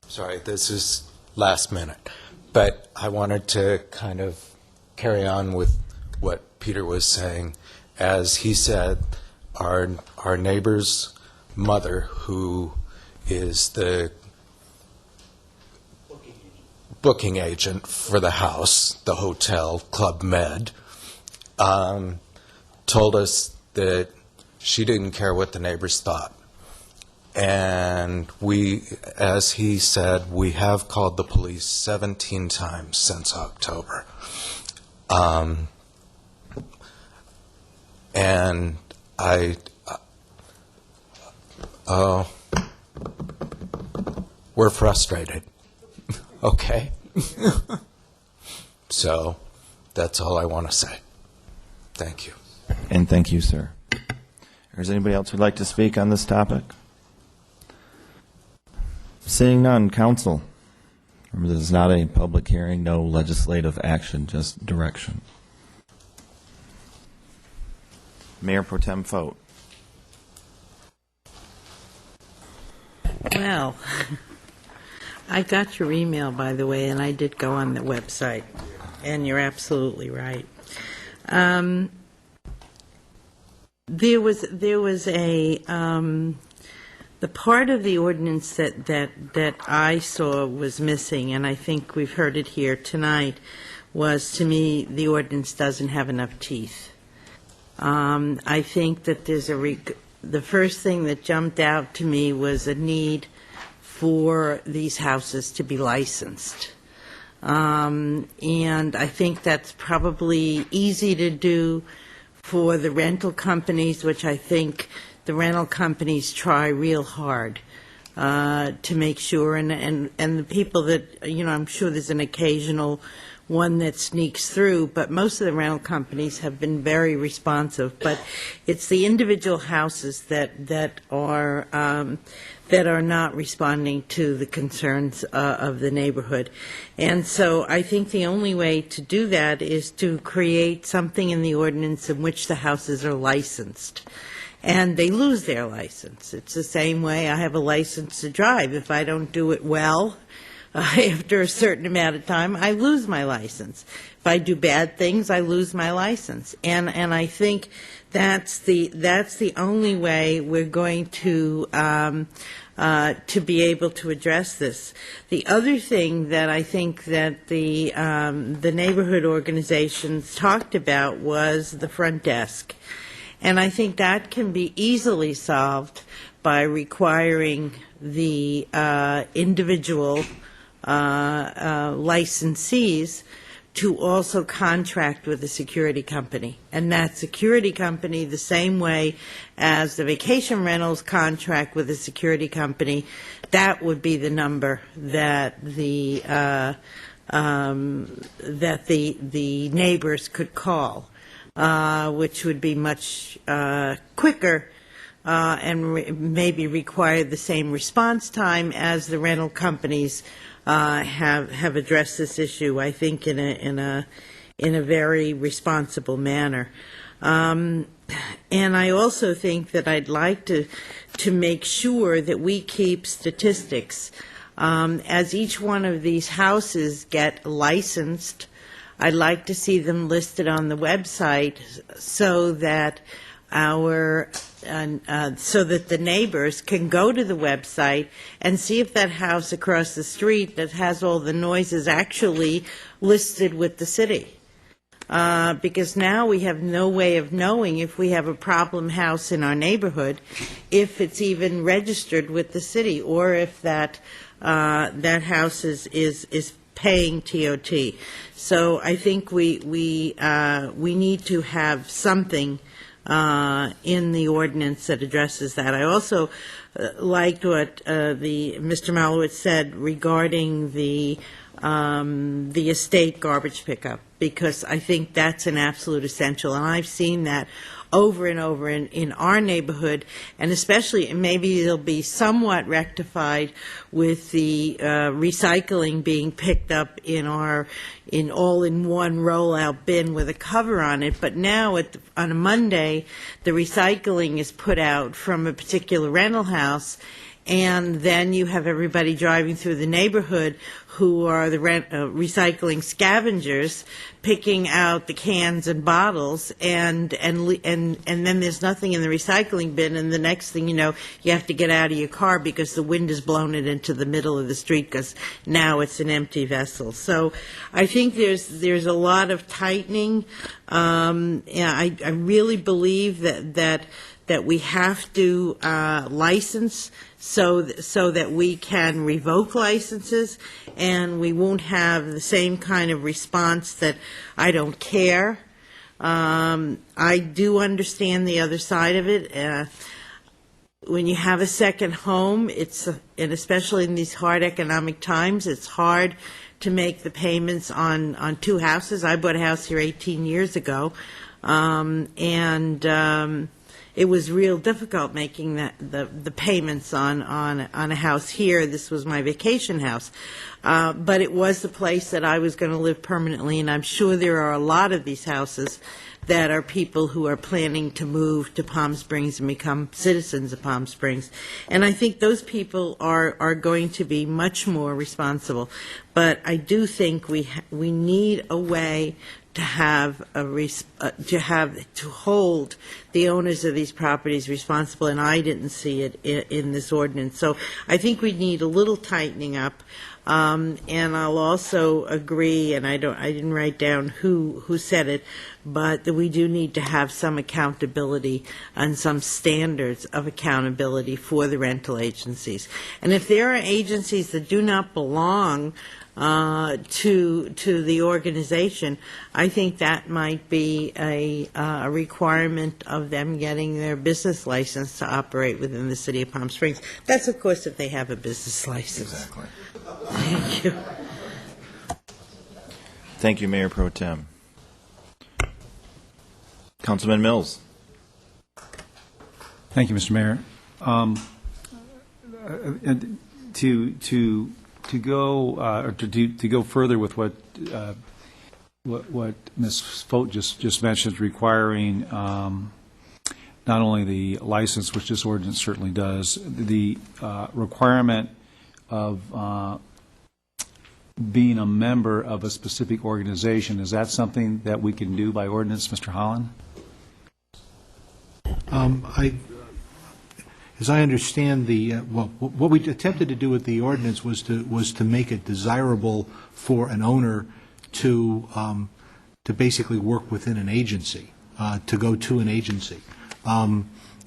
Sorry, this is last minute, but I wanted to kind of carry on with what Peter was saying. As he said, our neighbor's mother, who is the booking agent for the house, the hotel, Club Med, told us that she didn't care what the neighbors thought. And we, as he said, we have called the police 17 times since October. And we're frustrated. Okay? So that's all I want to say. Thank you. And thank you, sir. Is there anybody else who'd like to speak on this topic? Seeing none, council. Remember, this is not a public hearing, no legislative action, just direction. Mayor Pro Tem Fote. Well, I got your email, by the way, and I did go on the website, and you're absolutely right. There was a the part of the ordinance that I saw was missing, and I think we've heard it here tonight, was, to me, the ordinance doesn't have enough teeth. I think that there's the first thing that jumped out to me was a need for these houses to be licensed. And I think that's probably easy to do for the rental companies, which I think the rental companies try real hard to make sure, and the people that, I'm sure there's an occasional one that sneaks through, but most of the rental companies have been very responsive. But it's the individual houses that are not responding to the concerns of the neighborhood. And so I think the only way to do that is to create something in the ordinance in which the houses are licensed. And they lose their license. It's the same way I have a license to drive. If I don't do it well, after a certain amount of time, I lose my license. If I do bad things, I lose my license. And I think that's the only way we're going to be able to address this. The other thing that I think that the neighborhood organizations talked about was the front desk. And I think that can be easily solved by requiring the individual licensees to also contract with a security company. And that security company, the same way as the vacation rentals contract with a security company, that would be the number that the neighbors could call, which would be much quicker and maybe require the same response time as the rental companies have addressed this issue, I think, in a very responsible manner. And I also think that I'd like to make sure that we keep statistics. As each one of these houses get licensed, I'd like to see them listed on the website so that so that the neighbors can go to the website and see if that house across the street that has all the noise is actually listed with the city. Because now we have no way of knowing if we have a problem house in our neighborhood, if it's even registered with the city, or if that house is paying TOT. So I think we need to have something in the ordinance that addresses that. I also liked what Mr. Malowitz said regarding the estate garbage pickup, because I think that's an absolute essential, and I've seen that over and over in our neighborhood, and especially, and maybe it'll be somewhat rectified with the recycling being picked up in all-in-one rollout bin with a cover on it. But now on a Monday, the recycling is put out from a particular rental house, and then you have everybody driving through the neighborhood who are the recycling scavengers, picking out the cans and bottles, and then there's nothing in the recycling bin, and the next thing you know, you have to get out of your car because the wind has blown it into the middle of the street because now it's an empty vessel. So I think there's a lot of tightening. I really believe that we have to license so that we can revoke licenses, and we won't have the same kind of response that I don't care. I do understand the other side of it. When you have a second home, and especially in these hard economic times, it's hard to make the payments on two houses. I bought a house here 18 years ago, it was real difficult making the payments on a house here. This was my vacation house. But it was the place that I was going to live permanently, and I'm sure there are a lot of these houses that are people who are planning to move to Palm Springs and become citizens of Palm Springs. And I think those people are going to be much more responsible. But I do think we need a way to hold the owners of these properties responsible, and I didn't see it in this ordinance. So I think we need a little tightening up. And I'll also agree, and I didn't write down who said it, but that we do need to have some accountability and some standards of accountability for the rental agencies. And if there are agencies that do not belong to the organization, I think that might be a requirement of them getting their business license to operate within the city of Palm Springs. That's, of course, if they have a business license. Exactly. Thank you. Thank you, Mayor Pro Tem. Councilman Mills. Thank you, Mr. Mayor. To go further with what Ms. Fote just mentioned, requiring not only the license, which this ordinance certainly does, the requirement of being a member of a specific organization. Is that something that we can do by ordinance, Mr. Holland? As I understand what we attempted to do with the ordinance was to make it desirable for an owner to basically work within an agency, to go to an agency.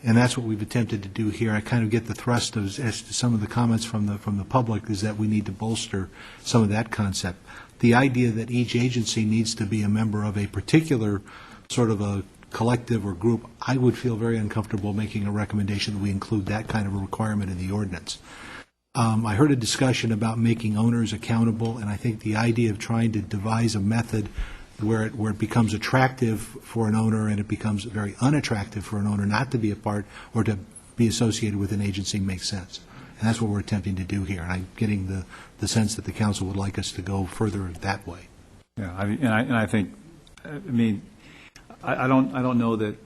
And that's what we've attempted to do here. I kind of get the thrust of as to some of the comments from the public is that we need to bolster some of that concept. The idea that each agency needs to be a member of a particular sort of a collective or group, I would feel very uncomfortable making a recommendation that we include that kind of a requirement in the ordinance. I heard a discussion about making owners accountable, and I think the idea of trying to devise a method where it becomes attractive for an owner and it becomes very unattractive for an owner not to be a part or to be associated with an agency makes sense. And that's what we're attempting to do here. And I'm getting the sense that the council would like us to go further that way. Yeah, I think, I mean, I don't know that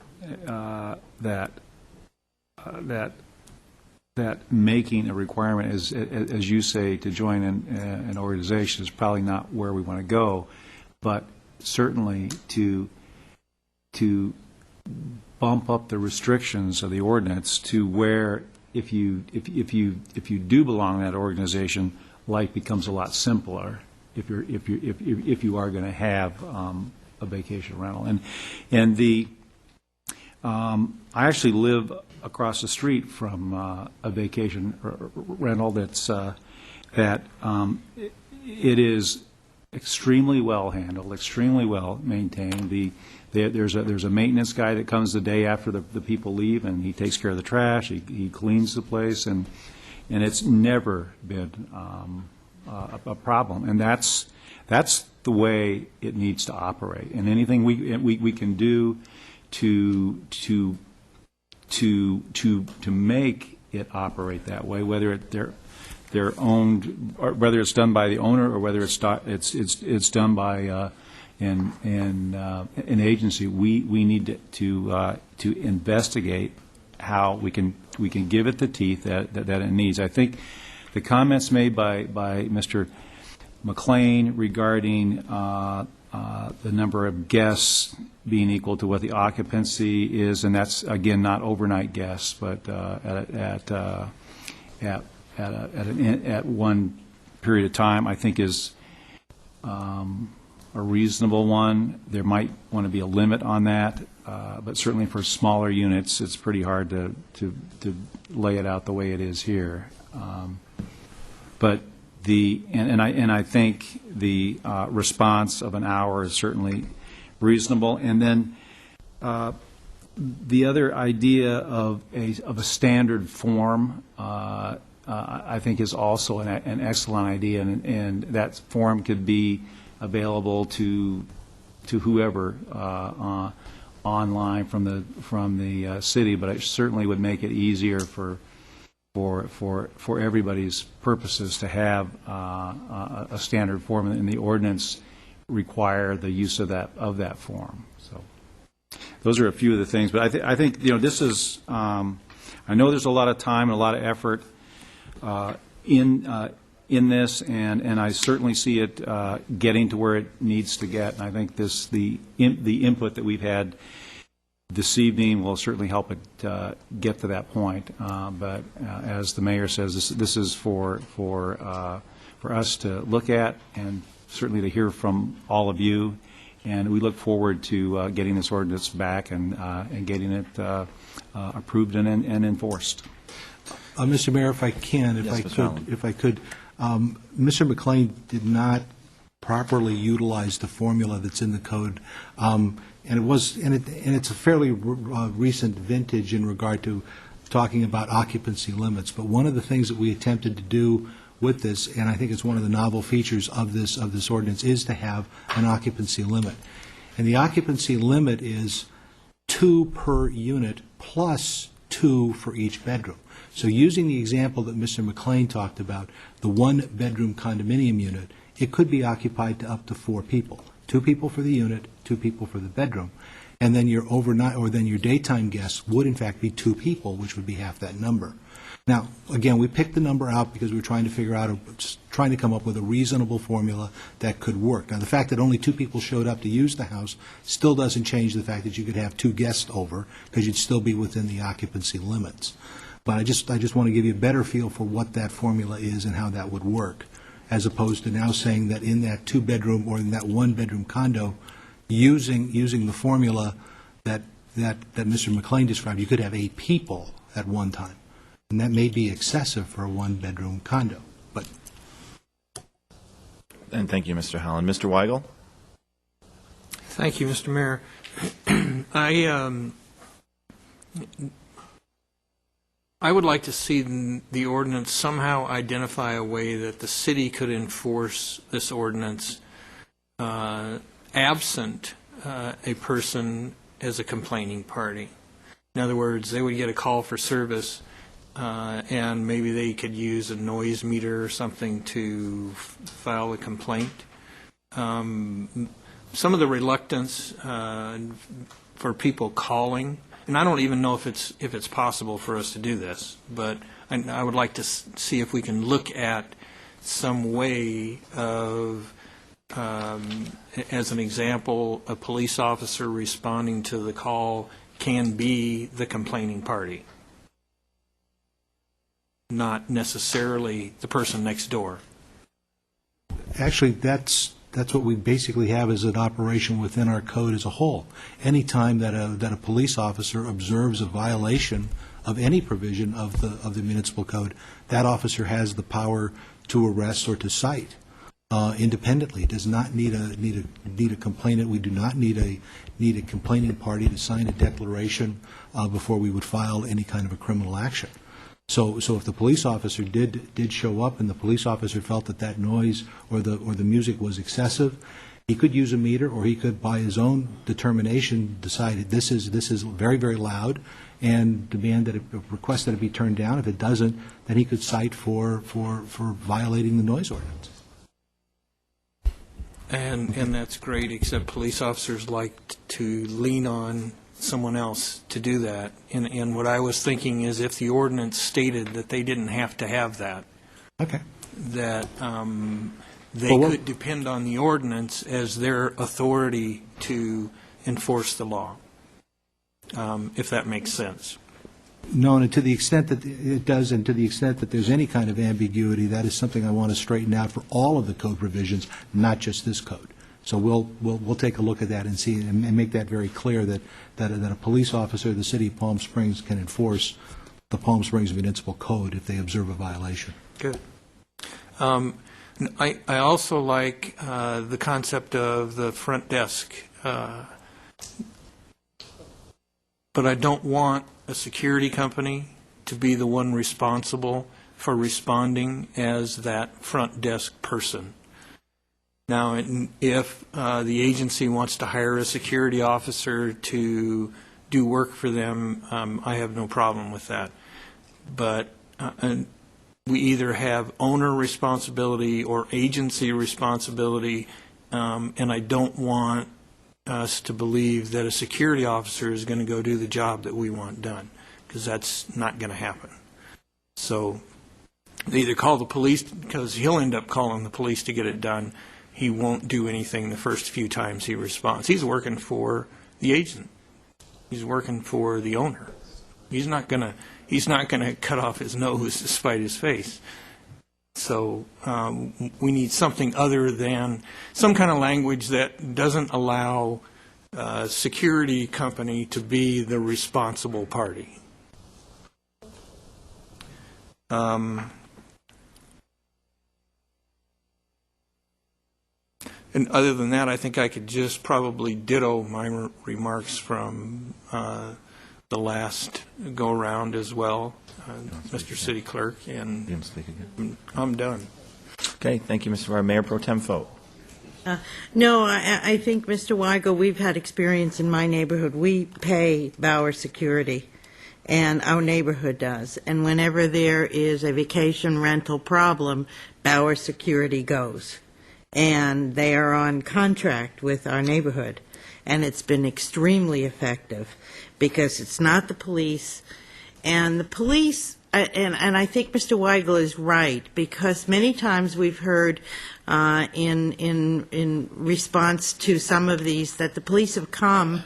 making a requirement, as you say, to join an organization is probably not where we want to go, but certainly to bump up the restrictions of the ordinance to where if you do belong to that organization, life becomes a lot simpler if you are going to have a vacation rental. And I actually live across the street from a vacation rental that it is extremely well handled, extremely well maintained. There's a maintenance guy that comes the day after the people leave, and he takes care of the trash. He cleans the place, and it's never been a problem. And that's the way it needs to operate. And anything we can do to make it operate that way, whether they're owned, or whether it's done by the owner, or whether it's done by an agency, we need to investigate how we can give it the teeth that it needs. I think the comments made by Mr. McLean regarding the number of guests being equal to what the occupancy is, and that's, again, not overnight guests, but at one period of time, I think is a reasonable one. There might want to be a limit on that, but certainly for smaller units, it's pretty hard to lay it out the way it is here. But I think the response of an hour is certainly reasonable. And then the other idea of a standard form, I think, is also an excellent idea, and that form could be available to whoever online from the city. But it certainly would make it easier for everybody's purposes to have a standard form, and the ordinance require the use of that form. So those are a few of the things. But I think this is. I know there's a lot of time and a lot of effort in this, and I certainly see it getting to where it needs to get. And I think the input that we've had this evening will certainly help it get to that point. But as the mayor says, this is for us to look at, and certainly to hear from all of you. And we look forward to getting this ordinance back and getting it approved and enforced. Mr. Mayor, if I can, if I could, Mr. McLean did not properly utilize the formula that's in the code. And it's a fairly recent vintage in regard to talking about occupancy limits. But one of the things that we attempted to do with this, and I think it's one of the novel features of this ordinance, is to have an occupancy limit. And the occupancy limit is 2 per unit plus 2 for each bedroom. So using the example that Mr. McLean talked about, the 1-bedroom condominium unit, it could be occupied to up to 4 people. 2 people for the unit, 2 people for the bedroom. And then your overnight, or then your daytime guests would in fact be 2 people, which would be half that number. Now, again, we picked the number out because we were trying to come up with a reasonable formula that could work. Now, the fact that only 2 people showed up to use the house still doesn't change the fact that you could have 2 guests over, because you'd still be within the occupancy limits. But I just want to give you a better feel for what that formula is and how that would work, as opposed to now saying that in that 2-bedroom or in that 1-bedroom condo, using the formula that Mr. McLean described, you could have 8 people at one time. And that may be excessive for a 1-bedroom condo. But And thank you, Mr. Holland. Mr. Weigel? Thank you, Mr. Mayor. I would like to see the ordinance somehow identify a way that the city could enforce this ordinance absent a person as a complaining party. In other words, they would get a call for service, and maybe they could use a noise meter or something to file a complaint. Some of the reluctance for people calling, and I don't even know if it's possible for us to do this, but I would like to see if we can look at some way of, as an example, a police officer responding to the call can be the complaining party, not necessarily the person next door. actually, that's what we basically have as an operation within our code as a whole. Any time that a police officer observes a violation of any provision of the municipal code, that officer has the power to arrest or to cite independently. Does not need a complainant. We do not need a complaining party to sign a declaration before we would file any kind of a criminal action. So if the police officer did show up and the police officer felt that noise or the music was excessive, he could use a meter, or he could, by his own determination, decide this is very, very loud, and request that it be turned down. If it doesn't, then he could cite for violating the noise ordinance. And that's great, except police officers like to lean on someone else to do that. And what I was thinking is if the ordinance stated that they didn't have to have that, Okay. that they could depend on the ordinance as their authority to enforce the law, if that makes sense. No, and to the extent that it does, and to the extent that there's any kind of ambiguity, that is something I want to straighten out for all of the code provisions, not just this code. So we'll take a look at that and see, and make that very clear that a police officer of the city of Palm Springs can enforce the Palm Springs Municipal Code if they observe a violation. Good. I also like the concept of the front desk, but I don't want a security company to be the one responsible for responding as that front desk person. Now, if the agency wants to hire a security officer to do work for them, I have no problem with that. But we either have owner responsibility or agency responsibility, and I don't want us to believe that a security officer is going to go do the job that we want done, because that's not going to happen. So they either call the police, because he'll end up calling the police to get it done. He won't do anything the first few times he responds. He's working for the agent. He's working for the owner. He's not going to cut off his nose to spite his face. So we need something other than some kind of language that doesn't allow a security company to be the responsible party. And other than that, I think I could just probably ditto my remarks from the last go-around as well, Mr. City Clerk, and I'm done. Okay, thank you, Mr. Barr. Mayor Pro Tem Fote. No, I think, Mr. Weigel, we've had experience in my neighborhood. We pay Bauer Security, and our neighborhood does. And whenever there is a vacation rental problem, Bauer Security goes. And they are on contract with our neighborhood. And it's been extremely effective because it's not the police. And the police, and I think Mr. Weigel is right, because many times we've heard in response to some of these that the police have come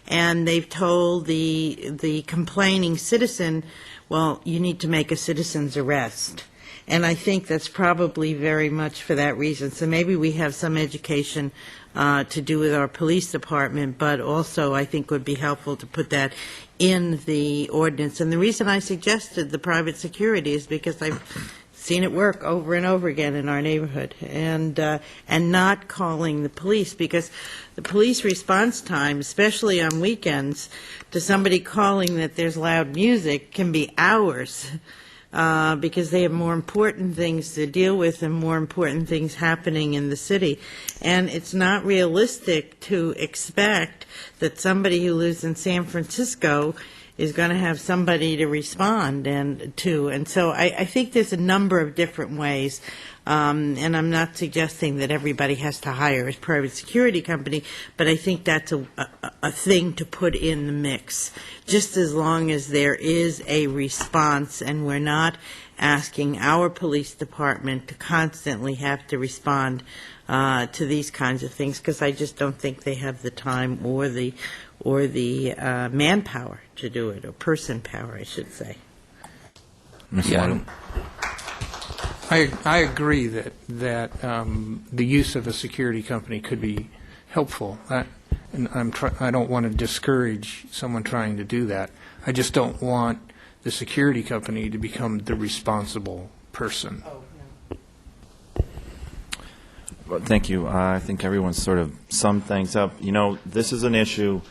and they've told the complaining citizen, well, you need to make a citizen's arrest. And I think that's probably very much for that reason. So maybe we have some education to do with our police department, but also I think would be helpful to put that in the ordinance. And the reason I suggested the private security is because I've seen it work over and over again in our neighborhood, and not calling the police, because the police response time, especially on weekends, to somebody calling that there's loud music can be hours. Because they have more important things to deal with and more important things happening in the city. And it's not realistic to expect that somebody who lives in San Francisco is going to have somebody to respond to. And so I think there's a number of different ways. And I'm not suggesting that everybody has to hire a private security company, but I think that's a thing to put in the mix, just as long as there is a response and we're not asking our police department to constantly have to respond to these kinds of things, because I just don't think they have the time or the manpower to do it, or person power, I should say. Yeah. I agree that the use of a security company could be helpful. And I don't want to discourage someone trying to do that. I just don't want the security company to become the responsible person. Well, thank you. I think everyone's sort of summed things up. You know, this is an issue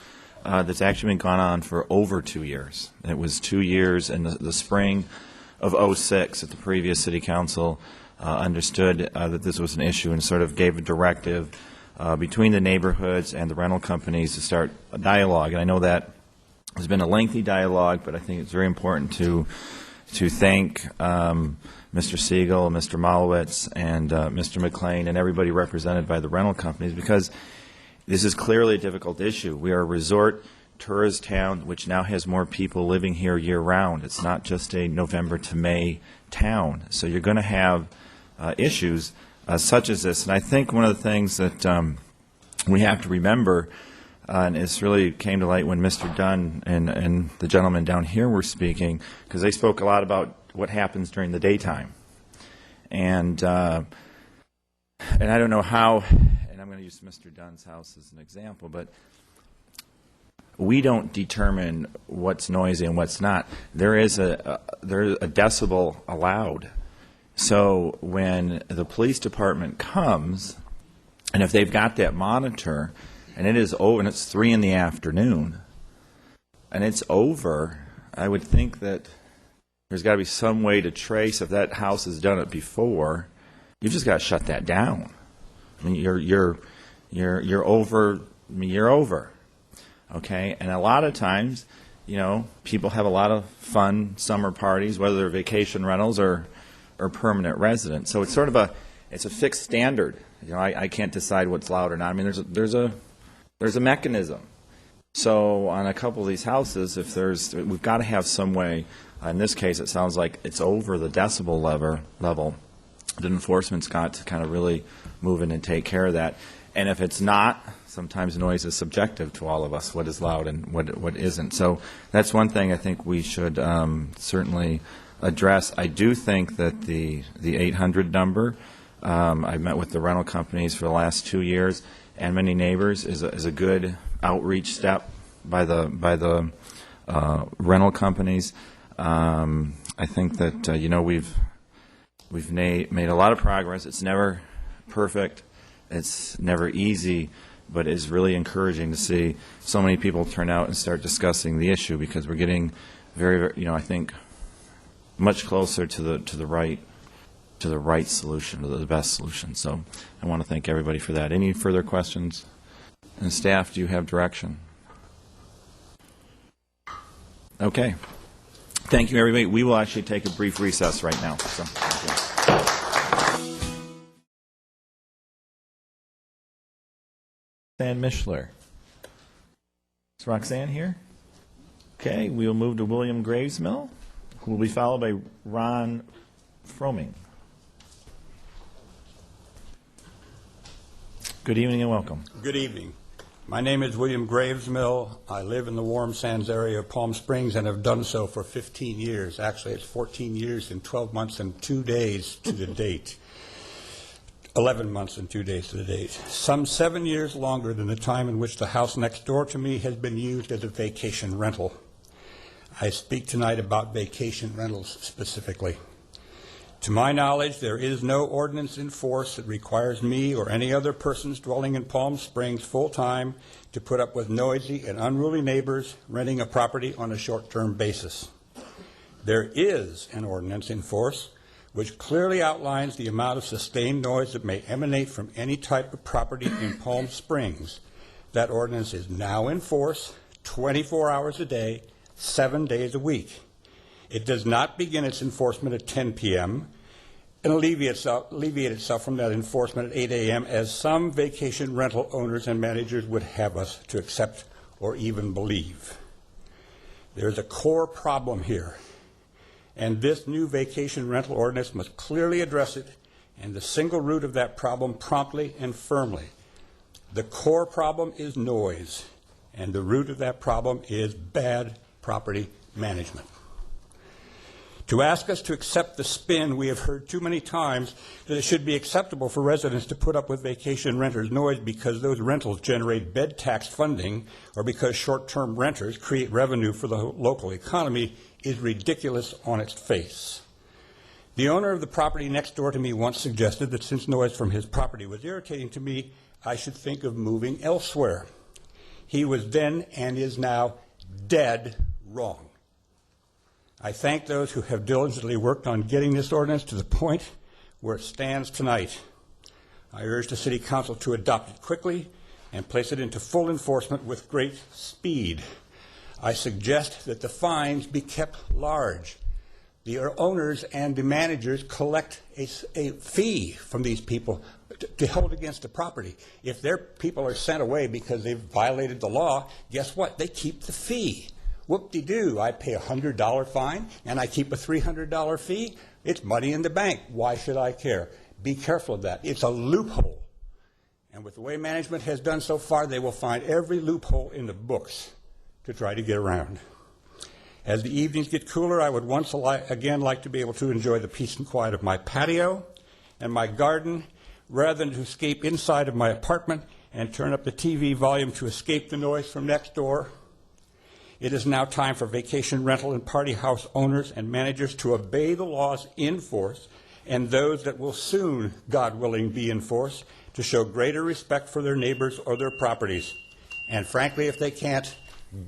that's actually been gone on for over 2 years. It was 2 years in the spring of '06 that the previous city council understood that this was an issue and sort of gave a directive between the neighborhoods and the rental companies to start a dialogue. And I know that has been a lengthy dialogue, but I think it's very important to thank Mr. Segal, Mr. Malowitz, and Mr. McLean, and everybody represented by the rental companies, because this is clearly a difficult issue. We are a resort tourist town, which now has more people living here year-round. It's not just a November to May town. So you're going to have issues such as this. And I think one of the things that we have to remember, and this really came to light when Mr. Dunn and the gentleman down here were speaking, because they spoke a lot about what happens during the daytime. And I don't know how, and I'm going to use Mr. Dunn's house as an example, but we don't determine what's noisy and what's not. There's a decibel allowed. So when the police department comes, and if they've got that monitor, and it is over, and it's 3 in the afternoon, and it's over, I would think that there's got to be some way to trace if that house has done it before. You've just got to shut that down. I mean, you're over. I mean, you're over. Okay, and a lot of times, you know, people have a lot of fun summer parties, whether they're vacation rentals or permanent residents. So it's sort of a fixed standard. You know, I can't decide what's loud or not. I mean, there's a mechanism. So on a couple of these houses, we've got to have some way. In this case, it sounds like it's over the decibel level. The enforcement's got to kind of really move in and take care of that. And if it's not, sometimes noise is subjective to all of us, what is loud and what isn't. So that's one thing I think we should certainly address. I do think that the 800 number, I've met with the rental companies for the last 2 years, and many neighbors, is a good outreach step by the rental companies. I think that you know, we've made a lot of progress. It's never perfect. It's never easy, but it's really encouraging to see so many people turn out and start discussing the issue, because we're getting very, you know, I think much closer to the right solution, to the best solution. So I want to thank everybody for that. Any further questions? And staff, do you have direction? Okay. Thank you, everybody. We will actually take a brief recess right now. So, thank you. Roxanne Mishler. Is Roxanne here? Okay, we will move to William Gravesmill, who will be followed by Ron Froming. Good evening and welcome. Good evening. My name is William Gravesmill. I live in the Warm Sands area of Palm Springs and have done so for 15 years. Actually, it's 14 years and 12 months and 2 days to the date. 11 months and 2 days to the date. Some 7 years longer than the time in which the house next door to me has been used as a vacation rental. I speak tonight about vacation rentals specifically. To my knowledge, there is no ordinance in force that requires me or any other persons dwelling in Palm Springs full-time to put up with noisy and unruly neighbors renting a property on a short-term basis. There is an ordinance in force which clearly outlines the amount of sustained noise that may emanate from any type of property in Palm Springs. That ordinance is now in force 24 hours a day, 7 days a week. It does not begin its enforcement at 10 p.m. and alleviate itself from that enforcement at 8 a.m. as some vacation rental owners and managers would have us to accept or even believe. There's a core problem here, and this new vacation rental ordinance must clearly address it, and the single root of that problem promptly and firmly. The core problem is noise, and the root of that problem is bad property management. To ask us to accept the spin we have heard too many times that it should be acceptable for residents to put up with vacation renters' noise because those rentals generate bed tax funding or because short-term renters create revenue for the local economy is ridiculous on its face. The owner of the property next door to me once suggested that since noise from his property was irritating to me, I should think of moving elsewhere. He was then and is now dead wrong. I thank those who have diligently worked on getting this ordinance to the point where it stands tonight. I urge the City Council to adopt it quickly and place it into full enforcement with great speed. I suggest that the fines be kept large. The owners and the managers collect a fee from these people. to hold against the property. If their people are sent away because they've violated the law, guess what? They keep the fee. Whoop-de-doo, I pay a $100 fine and I keep a $300 fee. It's money in the bank. Why should I care? Be careful of that. It's a loophole. And with the way management has done so far, they will find every loophole in the books to try to get around. As the evenings get cooler, I would once again like to be able to enjoy the peace and quiet of my patio and my garden, rather than to escape inside of my apartment and turn up the TV volume to escape the noise from next door. It is now time for vacation rental and party house owners and managers to obey the laws in force and those that will soon, God willing, be enforced, to show greater respect for their neighbors or their properties. And frankly, if they can't,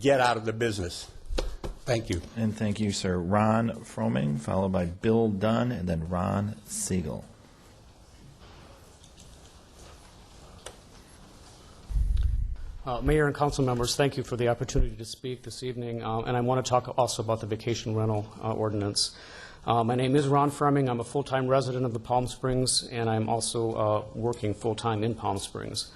get out of the business. Thank you. And thank you, sir. Ron Froming, followed by Bill Dunn, and then Ron Segal. Mayor and council members, thank you for the opportunity to speak this evening, and I want to talk also about the vacation rental ordinance. My name is Ron Froming. I'm a full-time resident of the Palm Springs, and I'm also working full-time in Palm Springs.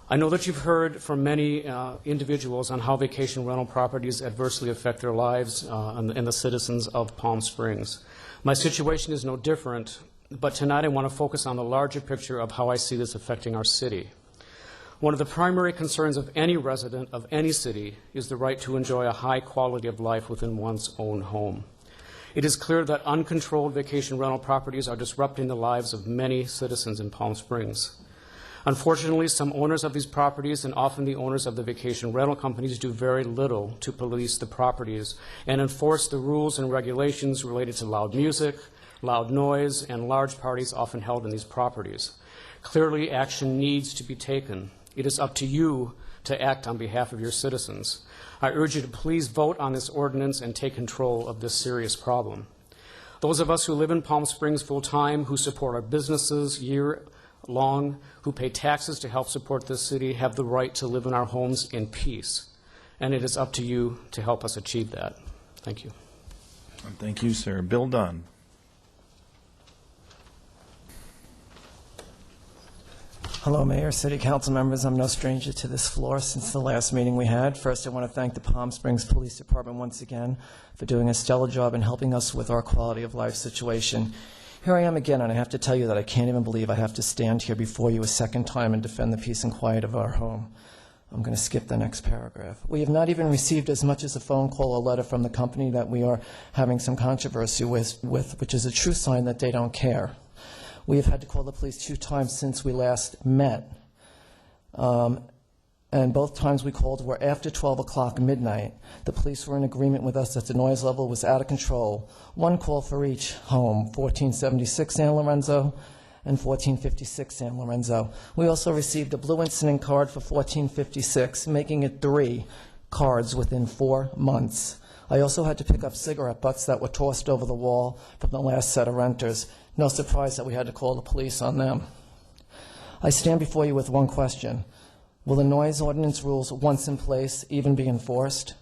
I know that you've heard from many individuals on how vacation rental properties adversely affect their lives and the citizens of Palm Springs. My situation is no different, but tonight I want to focus on the larger picture of how I see this affecting our city. One of the primary concerns of any resident of any city is the right to enjoy a high quality of life within one's own home. It is clear that uncontrolled vacation rental properties are disrupting the lives of many citizens in Palm Springs. Unfortunately, some owners of these properties, and often the owners of the vacation rental companies, do very little to police the properties and enforce the rules and regulations related to loud music, loud noise, and large parties often held in these properties. Clearly, action needs to be taken. It is up to you to act on behalf of your citizens. I urge you to please vote on this ordinance and take control of this serious problem. Those of us who live in Palm Springs full-time, who support our businesses year-long, who pay taxes to help support this city, have the right to live in our homes in peace. And it is up to you to help us achieve that. Thank you. Thank you, sir. Bill Dunn. Hello, Mayor, City Council members. I'm no stranger to this floor since the last meeting we had. First, I want to thank the Palm Springs Police Department once again for doing a stellar job in helping us with our quality of life situation. Here I am again, and I have to tell you that I can't even believe I have to stand here before you a second time and defend the peace and quiet of our home. I'm going to skip the next paragraph. We have not even received as much as a phone call or letter from the company that we are having some controversy with, which is a true sign that they don't care. We have had to call the police 2 times since we last met. And both times we called were after 12 o'clock midnight. The police were in agreement with us that the noise level was out of control. 1 call for each home, 1476 San Lorenzo and 1456 San Lorenzo. We also received a blue incident card for 1456, making it 3 cards within 4 months. I also had to pick up cigarette butts that were tossed over the wall from the last set of renters. No surprise that we had to call the police on them. I stand before you with one question. Will the noise ordinance rules, once in place, even be enforced?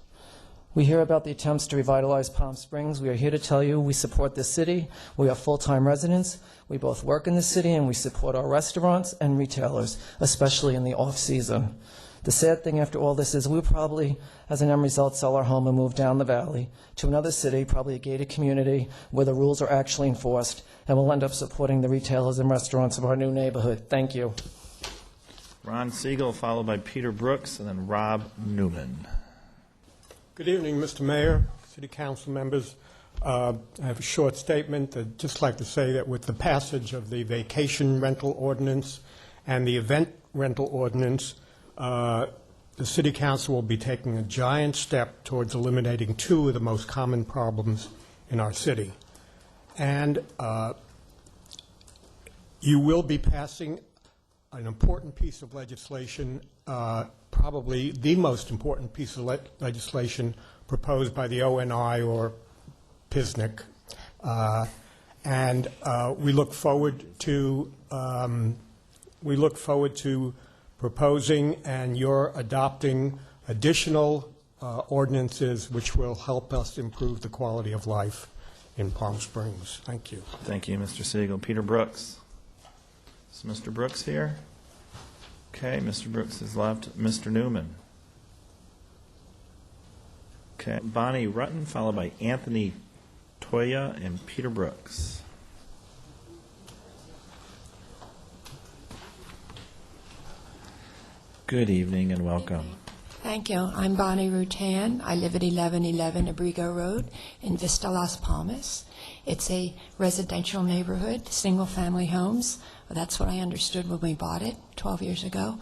We hear about the attempts to revitalize Palm Springs. We are here to tell you we support this city. We are full-time residents. We both work in the city, and we support our restaurants and retailers, especially in the off-season. The sad thing after all this is we'll probably, as an end result, sell our home and move down the valley to another city, probably a gated community, where the rules are actually enforced, and we'll end up supporting the retailers and restaurants of our new neighborhood. Thank you. Ron Segal, followed by Peter Brooks, and then Rob Newman. Good evening, Mr. Mayor, City Council members. I have a short statement. I'd just like to say that with the passage of the vacation rental ordinance and the event rental ordinance, the City Council will be taking a giant step towards eliminating 2 of the most common problems in our city. And you will be passing an important piece of legislation, probably the most important piece of legislation proposed by the ONI or PSNIC. And we look forward to proposing and you're adopting additional ordinances which will help us improve the quality of life in Palm Springs. Thank you. Thank you, Mr. Segal. Peter Brooks. Is Mr. Brooks here? Okay, Mr. Brooks is left. Mr. Newman. Okay, Bonnie Rutten, followed by Anthony Toya and Peter Brooks. Good evening and welcome. Thank you. I'm Bonnie Rutan. I live at 1111 Abrigo Road in Vista Las Palmas. It's a residential neighborhood, single-family homes. That's what I understood when we bought it 12 years ago.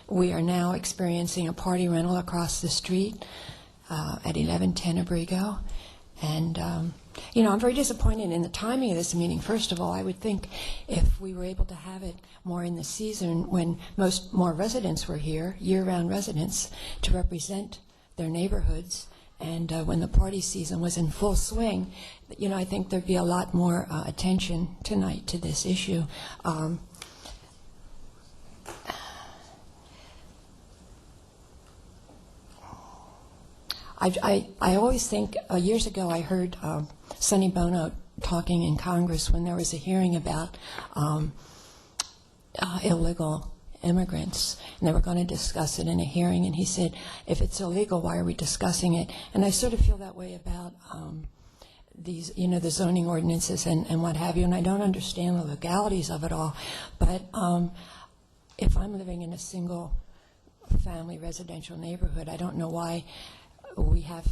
We are now experiencing a party rental across the street at 1110 Abrigo. And, I'm very disappointed in the timing of this meeting. First of all, I would think if we were able to have it more in the season when more residents were here, year-round residents, to represent their neighborhoods, and when the party season was in full swing, I think there'd be a lot more attention tonight to this issue. I always think, years ago I heard Sonny Bono talking in Congress when there was a hearing about illegal immigrants, and they were going to discuss it in a hearing, and he said, if it's illegal, why are we discussing it? And I sort of feel that way about these, the zoning ordinances and what have you, and I don't understand the legalities of it all, but if I'm living in a single-family residential neighborhood, I don't know why we have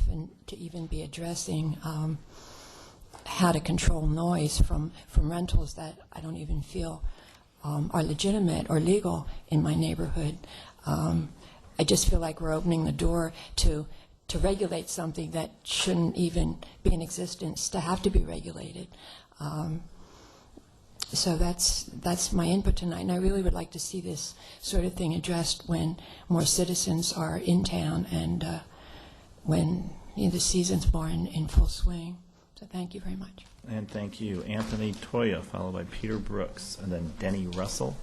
to even be addressing how to control noise from rentals that I don't even feel are legitimate or legal in my neighborhood. I just feel like we're opening the door to regulate something that shouldn't even be in existence, to have to be regulated. So that's my input tonight, and I really would like to see this sort of thing addressed when more citizens are in town and when the season's more in full swing. So thank you very much. And thank you. Anthony Toya, followed by Peter Brooks, and then Denny Russell.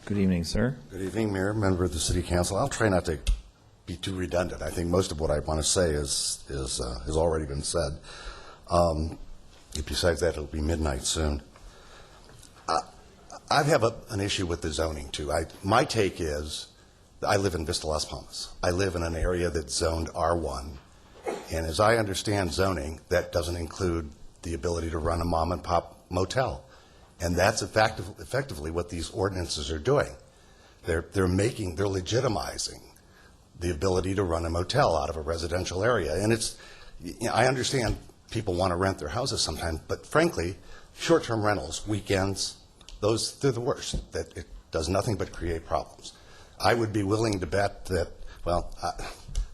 Good evening, sir. Good evening, Mayor, member of the City Council. I'll try not to be too redundant. I think most of what I want to say has already been said. Besides that, it'll be midnight soon. I have an issue with the zoning, too. My take is, I live in Vista Las Palmas. I live in an area that's zoned R1, and as I understand zoning, that doesn't include the ability to run a mom-and-pop motel. And that's effectively what these ordinances are doing. They're legitimizing the ability to run a motel out of a residential area. And I understand people want to rent their houses sometimes, but frankly, short-term rentals, weekends, they're the worst. That it does nothing but create problems. I would be willing to bet that,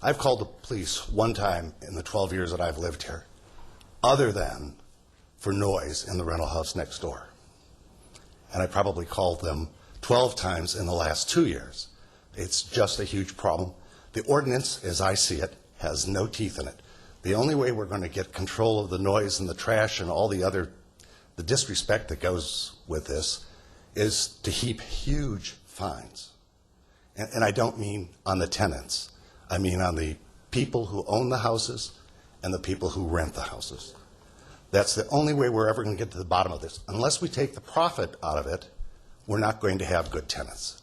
I've called the police one time in the 12 years that I've lived here, other than for noise in the rental house next door. And I probably called them 12 times in the last 2 years. It's just a huge problem. The ordinance, as I see it, has no teeth in it. The only way we're going to get control of the noise and the trash and all the disrespect that goes with this is to heap huge fines. And I don't mean on the tenants. I mean on the people who own the houses and the people who rent the houses. That's the only way we're ever going to get to the bottom of this. Unless we take the profit out of it, we're not going to have good tenants.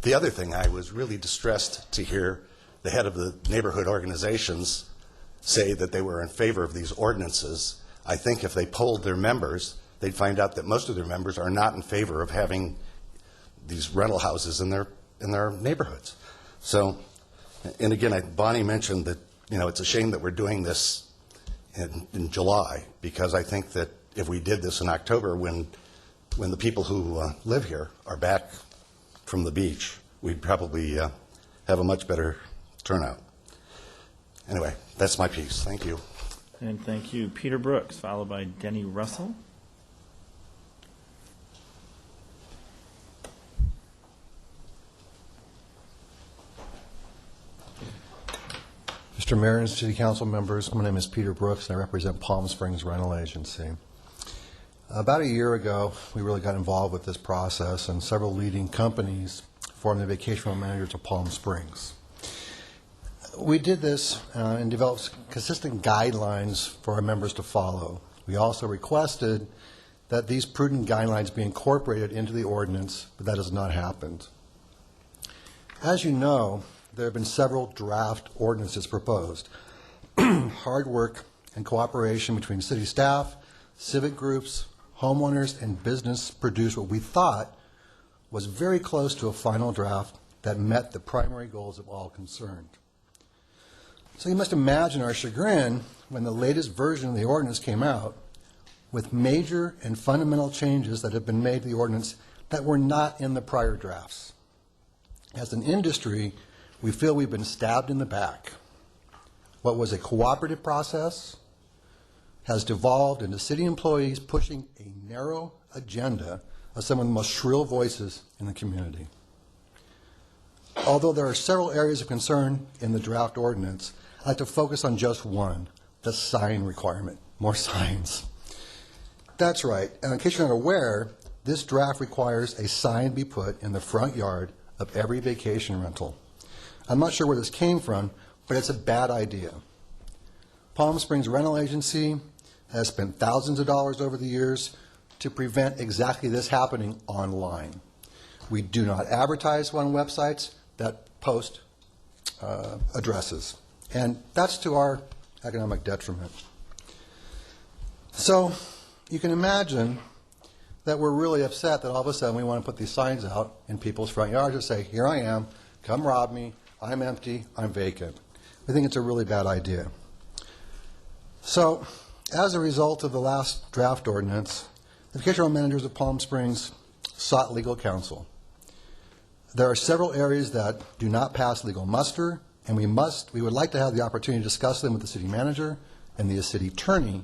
The other thing, I was really distressed to hear the head of the neighborhood organizations say that they were in favor of these ordinances. I think if they polled their members, they'd find out that most of their members are not in favor of having these rental houses in their neighborhoods. So, and again, Bonnie mentioned that it's a shame that we're doing this in July, because I think that if we did this in October, when the people who live here are back from the beach, we'd probably have a much better turnout. Anyway, that's my piece. Thank you. And thank you. Peter Brooks, followed by Denny Russell. Mr. Mayor and City Council members, my name is Peter Brooks, and I represent Palm Springs Rental Agency. About a year ago, we really got involved with this process, and several leading companies formed the vacation rental managers of Palm Springs. We did this and developed consistent guidelines for our members to follow. We also requested that these prudent guidelines be incorporated into the ordinance, but that has not happened. As you know, there have been several draft ordinances proposed. Hard work and cooperation between city staff, civic groups, homeowners, and business produced what we thought was very close to a final draft that met the primary goals of all concerned. So you must imagine our chagrin when the latest version of the ordinance came out with major and fundamental changes that have been made to the ordinance that were not in the prior drafts. As an industry, we feel we've been stabbed in the back. What was a cooperative process has devolved into city employees pushing a narrow agenda of some of the most shrill voices in the community. Although there are several areas of concern in the draft ordinance, I'd like to focus on just one, the sign requirement, more signs. That's right, and in case you're not aware, this draft requires a sign be put in the front yard of every vacation rental. I'm not sure where this came from, but it's a bad idea. Palm Springs Rental Agency has spent thousands of dollars over the years to prevent exactly this happening online. We do not advertise on websites that post addresses, and that's to our economic detriment. So you can imagine that we're really upset that all of a sudden we want to put these signs out in people's front yards to say, here I am, come rob me, I'm empty, I'm vacant. We think it's a really bad idea. So, as a result of the last draft ordinance, the vacation rental managers of Palm Springs sought legal counsel. There are several areas that do not pass legal muster, and we would like to have the opportunity to discuss them with the city manager and the city attorney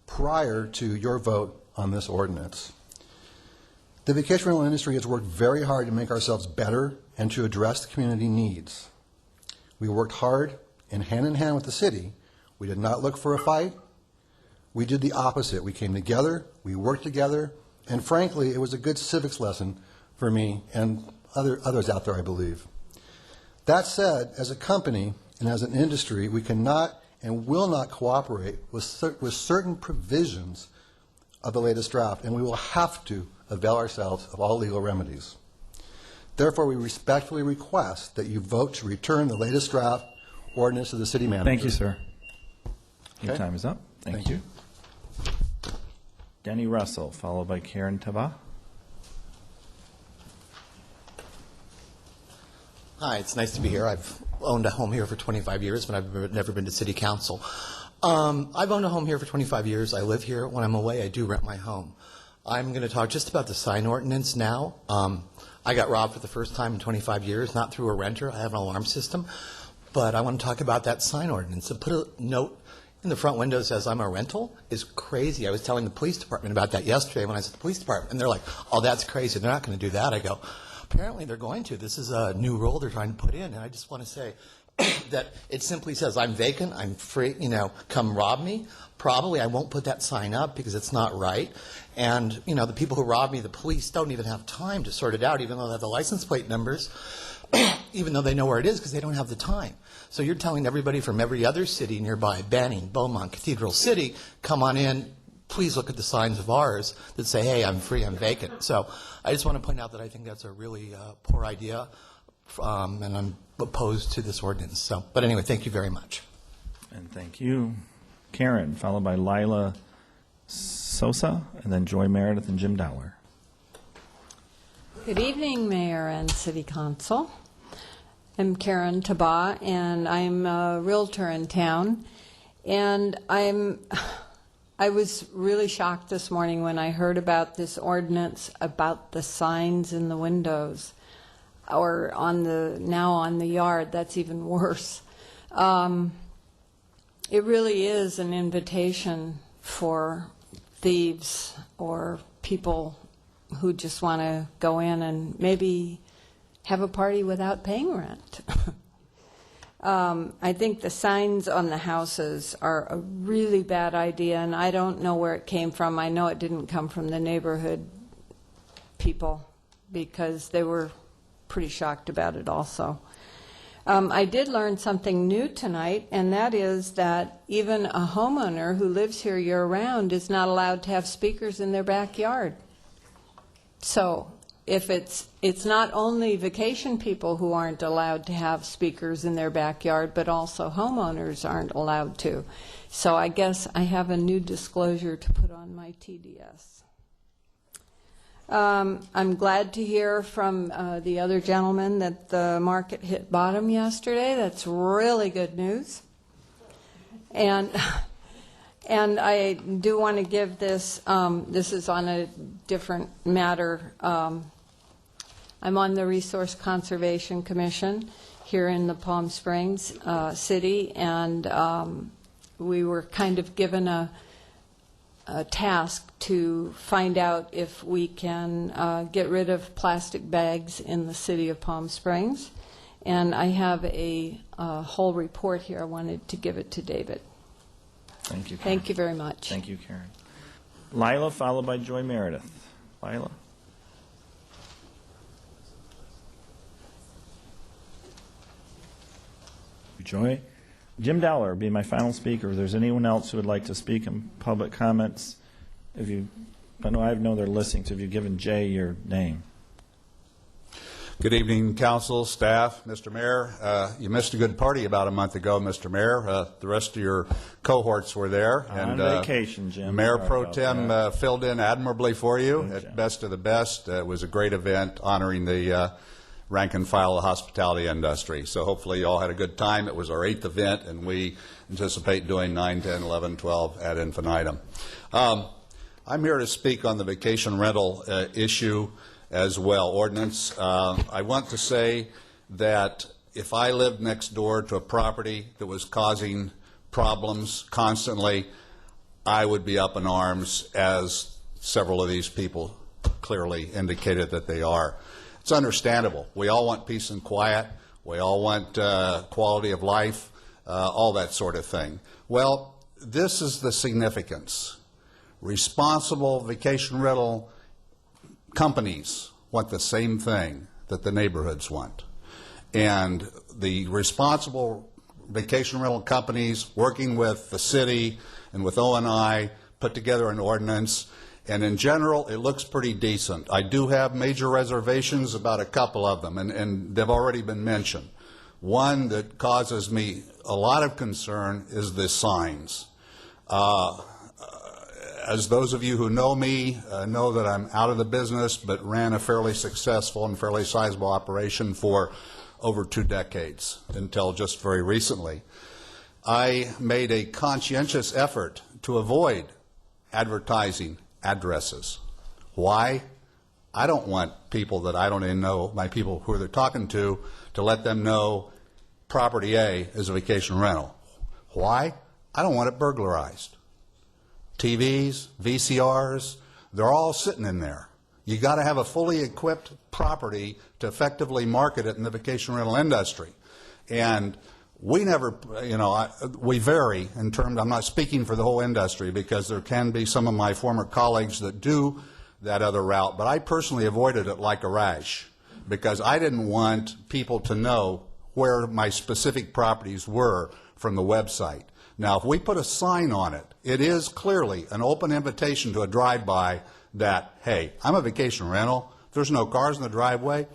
prior to your vote on this ordinance. The vacation rental industry has worked very hard to make ourselves better and to address the community needs. We worked hard and hand in hand with the city. We did not look for a fight. We did the opposite. We came together, we worked together, and frankly, it was a good civics lesson for me and others out there, I believe. That said, as a company and as an industry, we cannot and will not cooperate with certain provisions of the latest draft, and we will have to avail ourselves of all legal remedies. Therefore, we respectfully request that you vote to return the latest draft ordinance to the city manager. Thank you, sir. Your Okay. time is up. Thank you. Denny Russell, followed by Karen Tava. Hi, it's nice to be here. I've owned a home here for 25 years, but I've never been to city council. I've owned a home here for 25 years. I live here. When I'm away, I do rent my home. I'm going to talk just about the sign ordinance now. I got robbed for the first time in 25 years, not through a renter. I have an alarm system. But I want to talk about that sign ordinance. To put a note in the front window that says I'm a rental is crazy. I was telling the police department about that yesterday when I was at the police department, and they're like, oh, that's crazy. They're not going to do that. I go, apparently they're going to. This is a new rule they're trying to put in, and I just want to say that it simply says I'm vacant, I'm free, come rob me. Probably I won't put that sign up because it's not right. And, the people who rob me, the police don't even have time to sort it out, even though they have the license plate numbers, even though they know where it is because they don't have the time. So you're telling everybody from every other city nearby, Banning, Beaumont, Cathedral City, come on in, please look at the signs of ours that say, hey, I'm free, I'm vacant. So I just want to point out that I think that's a really poor idea, and I'm opposed to this ordinance. But anyway, thank you very much. And thank you. Karen, followed by Lila Sosa, and then Joy Meredith and Jim Dowler. Good evening, Mayor and City Council. I'm Karen Taba, and I'm a realtor in town. And I was really shocked this morning when I heard about this ordinance about the signs in the windows, or now on the yard. That's even worse. It really is an invitation for thieves or people who just want to go in and maybe have a party without paying rent. I think the signs on the houses are a really bad idea, and I don't know where it came from. I know it didn't come from the neighborhood people because they were pretty shocked about it also. I did learn something new tonight, and that is that even a homeowner who lives here year-round is not allowed to have speakers in their backyard. So if it's not only vacation people who aren't allowed to have speakers in their backyard, but also homeowners aren't allowed to. So I guess I have a new disclosure to put on my TDS. I'm glad to hear from the other gentleman that the market hit bottom yesterday. That's really good news. And I do want to give this, this is on a different matter. I'm on the Resource Conservation Commission here in the Palm Springs city, and we were kind of given a task to find out if we can get rid of plastic bags in the city of Palm Springs. And I have a whole report here. I wanted to give it to David. Thank you, Karen. Thank you very much. Thank you, Karen. Lila, followed by Joy Meredith. Lila. Joy. Jim Dowler will be my final speaker. If there's anyone else who would like to speak in public comments, I know they're listening, so if you've given Jay your name. Good evening, council, staff, Mr. Mayor. You missed a good party about a month ago, Mr. Mayor. The rest of your cohorts were there. On vacation, Jim. Mayor Sorry Pro about Tem that. filled in admirably for you Good at job. best of the best. It was a great event honoring the rank and file of the hospitality industry. So hopefully you all had a good time. It was our 8th event, and we anticipate doing 9, 10, 11, 12 ad infinitum. I'm here to speak on the vacation rental issue as well, ordinance. I want to say that if I lived next door to a property that was causing problems constantly, I would be up in arms, as several of these people clearly indicated that they are. It's understandable. We all want peace and quiet. We all want quality of life, all that sort of thing. Well, this is the significance. Responsible vacation rental companies want the same thing that the neighborhoods want. And the responsible vacation rental companies, working with the city and with O&I, put together an ordinance. And in general, it looks pretty decent. I do have major reservations about a couple of them, and they've already been mentioned. One that causes me a lot of concern is the signs. As those of you who know me know that I'm out of the business, but ran a fairly successful and fairly sizable operation for over 2 decades, until just very recently. I made a conscientious effort to avoid advertising addresses. Why? I don't want people that I don't even know, my people who they're talking to let them know property A is a vacation rental. Why? I don't want it burglarized. TVs, VCRs, they're all sitting in there. You got to have a fully equipped property to effectively market it in the vacation rental industry. And we never, we vary in terms, I'm not speaking for the whole industry, because there can be some of my former colleagues that do that other route, but I personally avoided it like a rash, because I didn't want people to know where my specific properties were from the website. Now, if we put a sign on it, it is clearly an open invitation to a drive-by that, hey, I'm a vacation rental, there's no cars in the driveway,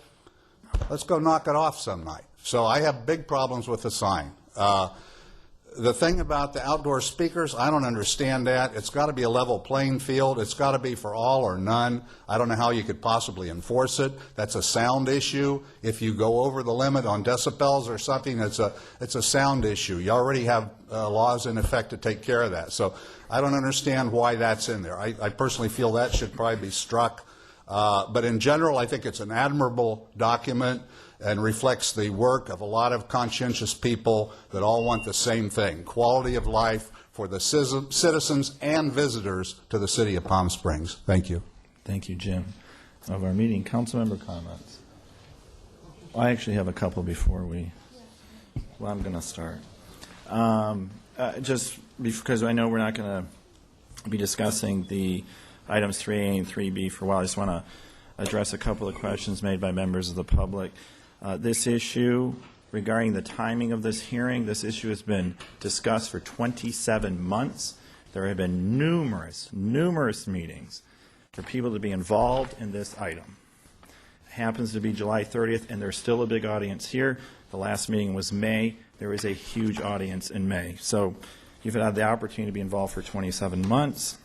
let's go knock it off some night. So I have big problems with the sign. The thing about the outdoor speakers, I don't understand that. It's got to be a level playing field. It's got to be for all or none. I don't know how you could possibly enforce it. That's a sound issue. If you go over the limit on decibels or something, it's a sound issue. You already have laws in effect to take care of that. So I don't understand why that's in there. I personally feel that should probably be struck. But in general, I think it's an admirable document and reflects the work of a lot of conscientious people that all want the same thing, quality of life for the citizens and visitors to the city of Palm Springs. Thank you. Thank you, Jim. Of our meeting, Councilmember Comments. I actually have a couple before I'm going to start. Just because I know we're not going to be discussing the items 3A and 3B for a while, I just want to address a couple of questions made by members of the public. This issue regarding the timing of this hearing. This issue has been discussed for 27 months. There have been numerous meetings for people to be involved in this item. It happens to be July 30th, and there's still a big audience here. The last meeting was May. There was a huge audience in May. So you've had the opportunity to be involved for 27 months.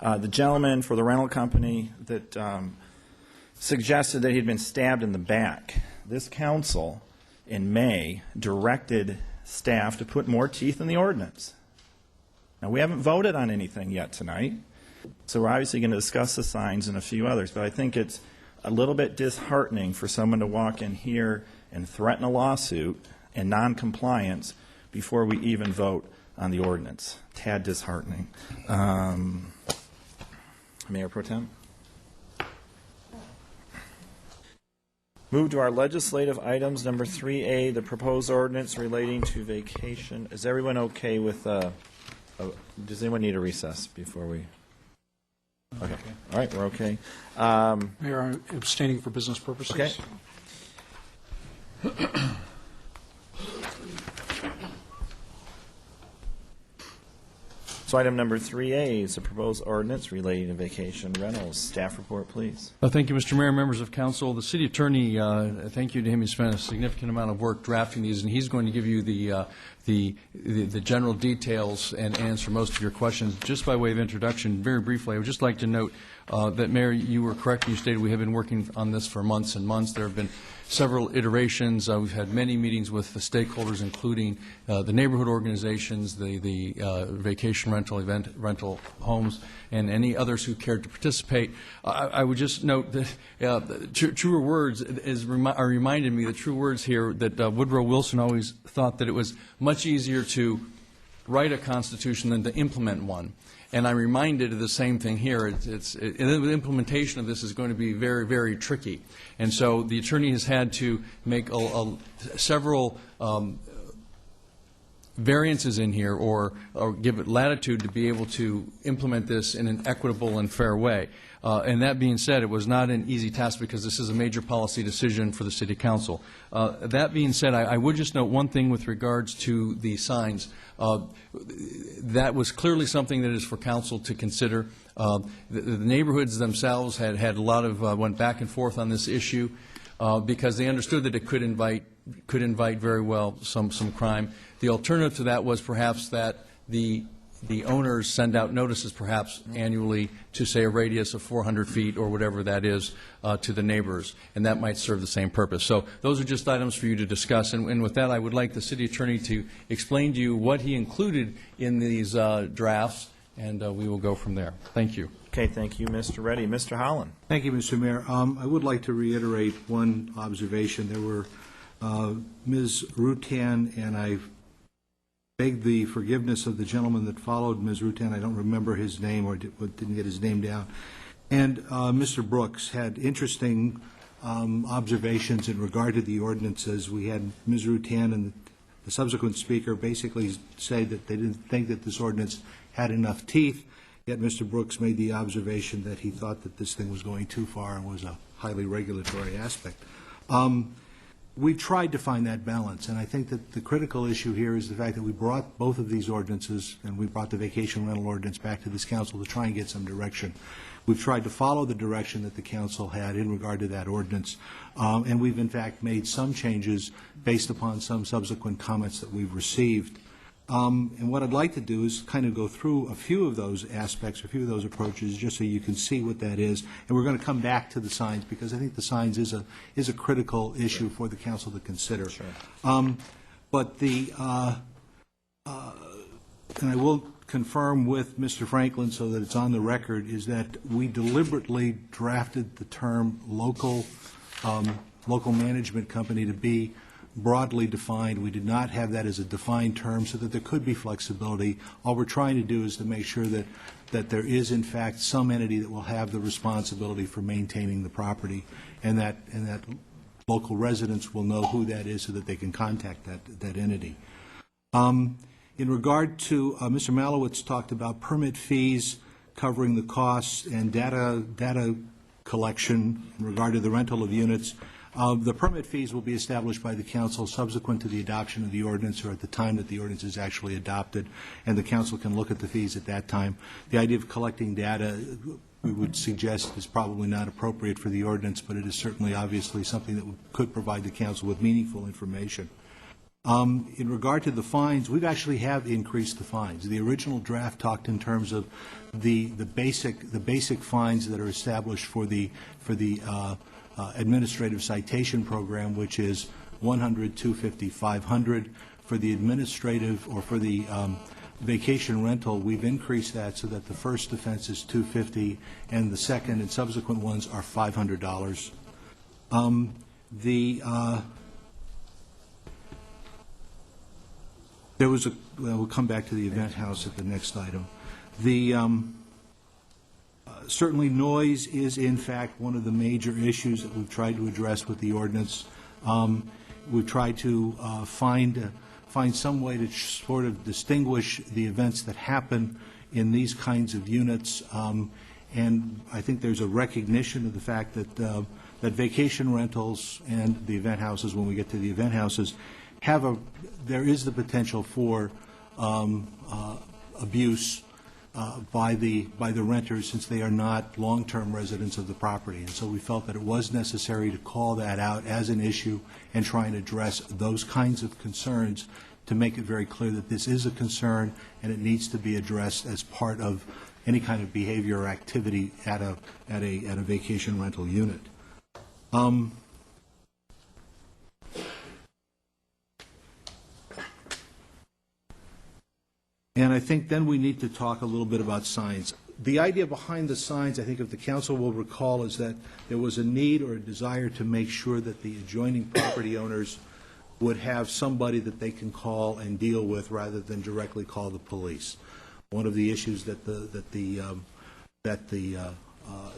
The gentleman for the rental company that suggested that he'd been stabbed in the back. This council in May directed staff to put more teeth in the ordinance. Now, we haven't voted on anything yet tonight, so we're obviously going to discuss the signs and a few others, but I think it's a little bit disheartening for someone to walk in here and threaten a lawsuit and noncompliance before we even vote on the ordinance. Tad disheartening. Mayor Pro Tem? Move to our legislative items, number 3A, the proposed ordinance relating to vacation. Is everyone okay with, does anyone need a recess before we? Okay. All right, we're okay. Mayor, I'm abstaining for business purposes. Okay. So item number 3A is a proposed ordinance relating to vacation rentals. Staff report, please. Thank you, Mr. Mayor, members of council. The city attorney, thank you to him. He spent a significant amount of work drafting these, and he's going to give you the general details and answer most of your questions. Just by way of introduction, very briefly, I would just like to note that, Mayor, you were correct. You stated we have been working on this for months and months. There have been several iterations. We've had many meetings with the stakeholders, including the neighborhood organizations, the vacation rental, event rental homes, and any others who cared to participate. I would just note that truer words are reminded me, the true words here, that Woodrow Wilson always thought that it was much easier to write a constitution than to implement one. And I'm reminded of the same thing here. The implementation of this is going to be very, very tricky. And so the attorney has had to make several variances in here or give it latitude to be able to implement this in an equitable and fair way. And that being said, it was not an easy task because this is a major policy decision for the City Council. That being said, I would just note one thing with regards to the signs. That was clearly something that is for Council to consider. The neighborhoods themselves had a lot of went back and forth on this issue because they understood that it could invite very well some crime. The alternative to that was perhaps that the owners send out notices perhaps annually to, say, a radius of 400 feet or whatever that is to the neighbors, and that might serve the same purpose. So those are just items for you to discuss. And with that, I would like the city attorney to explain to you what he included in these drafts, and we will go from there. Thank you. Okay, thank you, Mr. Reddy. Mr. Holland. Thank you, Mr. Mayor. I would like to reiterate one observation. There were Ms. Rutan, and I beg the forgiveness of the gentleman that followed Ms. Rutan. I don't remember his name or didn't get his name down. And Mr. Brooks had interesting observations in regard to the ordinances. We had Ms. Rutan and the subsequent speaker basically say that they didn't think that this ordinance had enough teeth, yet Mr. Brooks made the observation that he thought that this thing was going too far and was a highly regulatory aspect. We tried to find that balance, and I think that the critical issue here is the fact that we brought both of these ordinances, and we brought the vacation rental ordinance back to this council to try and get some direction. We've tried to follow the direction that the council had in regard to that ordinance, and we've in fact made some changes based upon some subsequent comments that we've received. And what I'd like to do is kind of go through a few of those aspects, a few of those approaches, just so you can see what that is. And we're going to come back to the signs because I think the signs is a critical issue for the council to consider. Sure. But and I will confirm with Mr. Franklin so that it's on the record, is that we deliberately drafted the term local management company to be broadly defined. We did not have that as a defined term so that there could be flexibility. All we're trying to do is to make sure that there is in fact some entity that will have the responsibility for maintaining the property, and that local residents will know who that is so that they can contact that entity. In regard to Mr. Malowitz talked about permit fees covering the costs and data collection in regard to the rental of units. The permit fees will be established by the council subsequent to the adoption of the ordinance or at the time that the ordinance is actually adopted, and the council can look at the fees at that time. The idea of collecting data, we would suggest, is probably not appropriate for the ordinance, but it is certainly obviously something that could provide the council with meaningful information. In regard to the fines, we've actually have increased the fines. The original draft talked in terms of the basic fines that are established for the administrative citation program, which is $100, $250, $500. For the administrative or for the vacation rental, we've increased that so that the first offense is $250 and the second and subsequent ones are $500. We'll come back to the event house at the next item. Certainly noise is in fact one of the major issues that we've tried to address with the ordinance. We've tried to find some way to sort of distinguish the events that happen in these kinds of units, and I think there's a recognition of the fact that vacation rentals and the event houses, when we get to the event houses, there is the potential for abuse by the renters, since they are not long-term residents of the property. And so we felt that it was necessary to call that out as an issue and try and address those kinds of concerns to make it very clear that this is a concern and it needs to be addressed as part of any kind of behavior or activity at a vacation rental unit. And I think then we need to talk a little bit about signs. The idea behind the signs, I think if the council will recall, is that there was a need or a desire to make sure that the adjoining property owners would have somebody that they can call and deal with rather than directly call the police. One of the issues that the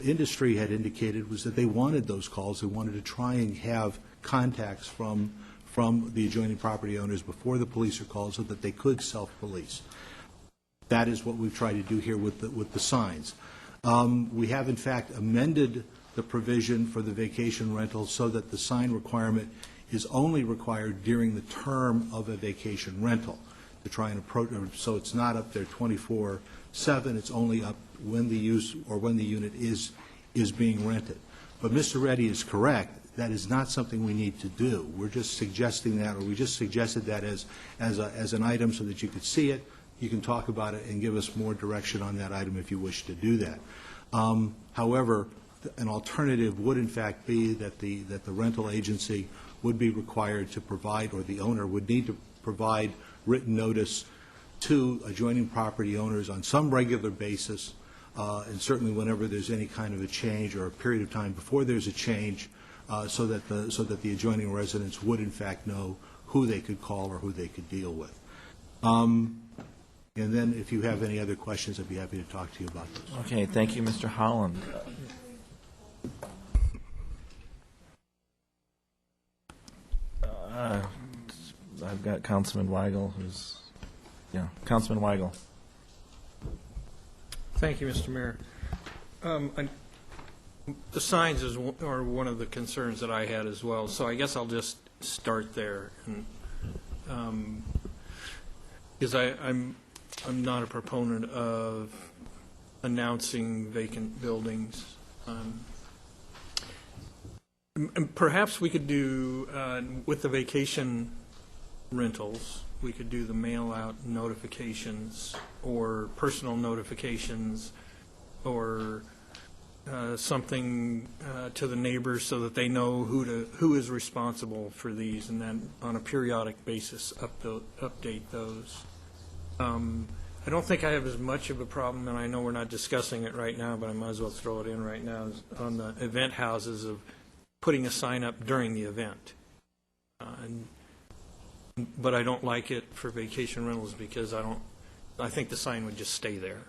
industry had indicated was that they wanted those calls. They wanted to try and have contacts from the adjoining property owners before the police are called so that they could self-police. That is what we've tried to do here with the signs. We have, in fact, amended the provision for the vacation rental so that the sign requirement is only required during the term of a vacation rental, to try and approach, so it's not up there 24/7. It's only up when the use or when the unit is being rented. But Mr. Reddy is correct. That is not something we need to do. We're just suggesting that, or we just suggested that as an item so that you could see it. You can talk about it and give us more direction on that item if you wish to do that. However, an alternative would in fact be that the rental agency would be required to provide, or the owner would need to provide, written notice to adjoining property owners on some regular basis, and certainly whenever there's any kind of a change or a period of time before there's a change, so that the adjoining residents would in fact know who they could call or who they could deal with. And then if you have any other questions, I'd be happy to talk to you about this. Okay, thank you, Mr. Holland. I've got Councilman Weigel, Councilman Weigel. Thank you, Mr. Mayor. The signs are one of the concerns that I had as well, so I guess I'll just start there. Because I'm not a proponent of announcing vacant buildings. And perhaps we could do, with the vacation rentals, we could do the mail-out notifications or personal notifications or something to the neighbors so that they know who is responsible for these, and then on a periodic basis update those. I don't think I have as much of a problem, and I know we're not discussing it right now, but I might as well throw it in right now, on the event houses of putting a sign up during the event. But I don't like it for vacation rentals because I think the sign would just stay there.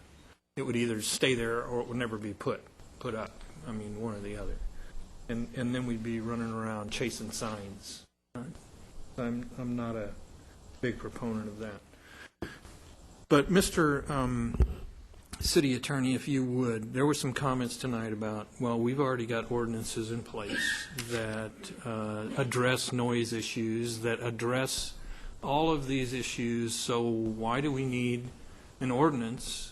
It would either stay there or it would never be put up. I mean, one or the other. And then we'd be running around chasing signs. I'm not a big proponent of that. But Mr. City Attorney, if you would, there were some comments tonight about, well, we've already got ordinances in place that address noise issues, that address all of these issues, so why do we need an ordinance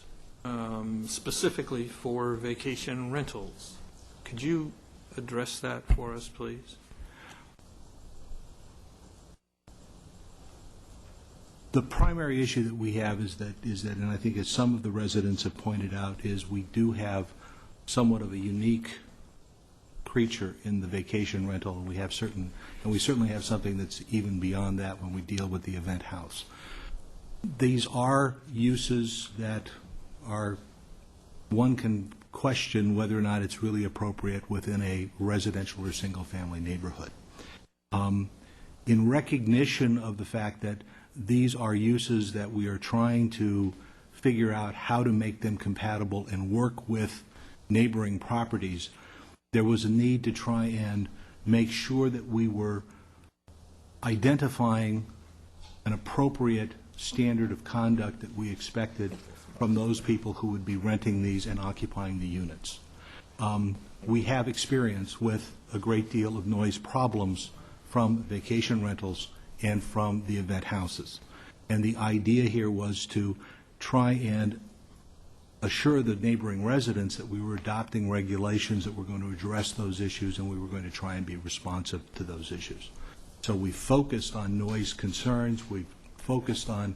specifically for vacation rentals? Could you address that for us, please? The primary issue that we have is that, and I think as some of the residents have pointed out, is we do have somewhat of a unique creature in the vacation rental, and we certainly have something that's even beyond that when we deal with the event house. These are uses that are, one can question whether or not it's really appropriate within a residential or single-family neighborhood. In recognition of the fact that these are uses that we are trying to figure out how to make them compatible and work with neighboring properties, there was a need to try and make sure that we were identifying an appropriate standard of conduct that we expected from those people who would be renting these and occupying the units. We have experience with a great deal of noise problems from vacation rentals and from the event houses. And the idea here was to try and assure the neighboring residents that we were adopting regulations that were going to address those issues, and we were going to try and be responsive to those issues. So we focused on noise concerns, we focused on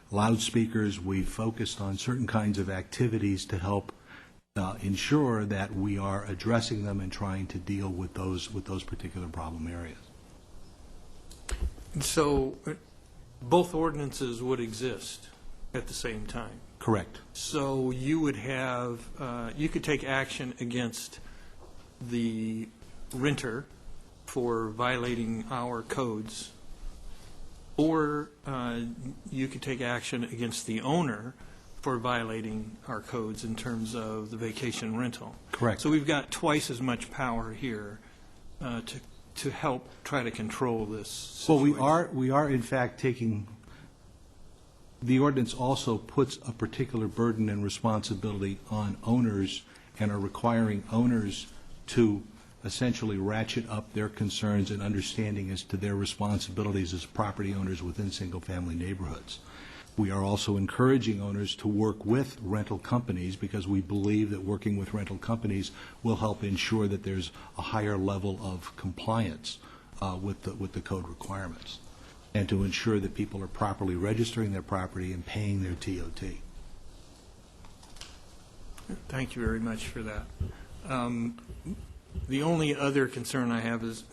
loudspeakers, we focused on certain kinds of activities to help ensure that we are addressing them and trying to deal with those particular problem areas. So both ordinances would exist at the same time? Correct. So you would have, you could take action against the renter for violating our codes, or you could take action against the owner for violating our codes in terms of the vacation rental. Correct. So we've got twice as much power here to help try to control this situation. Well, we are in fact taking, the ordinance also puts a particular burden and responsibility on owners and are requiring owners to essentially ratchet up their concerns and understanding as to their responsibilities as property owners within single-family neighborhoods. We are also encouraging owners to work with rental companies because we believe that working with rental companies will help ensure that there's a higher level of compliance with the code requirements, and to ensure that people are properly registering their property and paying their TOT. Thank you very much for that. The only other concern I have is,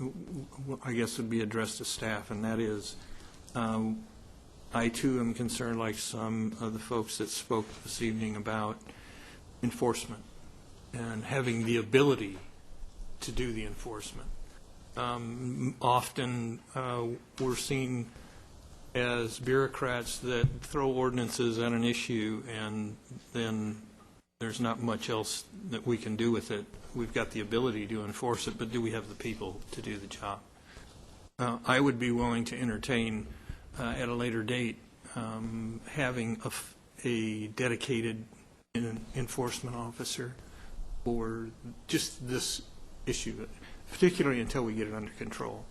I guess, would be addressed to staff, and that is, I too am concerned, like some of the folks that spoke this evening, about enforcement and having the ability to do the enforcement. Often we're seen as bureaucrats that throw ordinances at an issue and then there's not much else that we can do with it. We've got the ability to enforce it, but do we have the people to do the job? I would be willing to entertain at a later date having a dedicated enforcement officer for just this issue, particularly until we get it under control.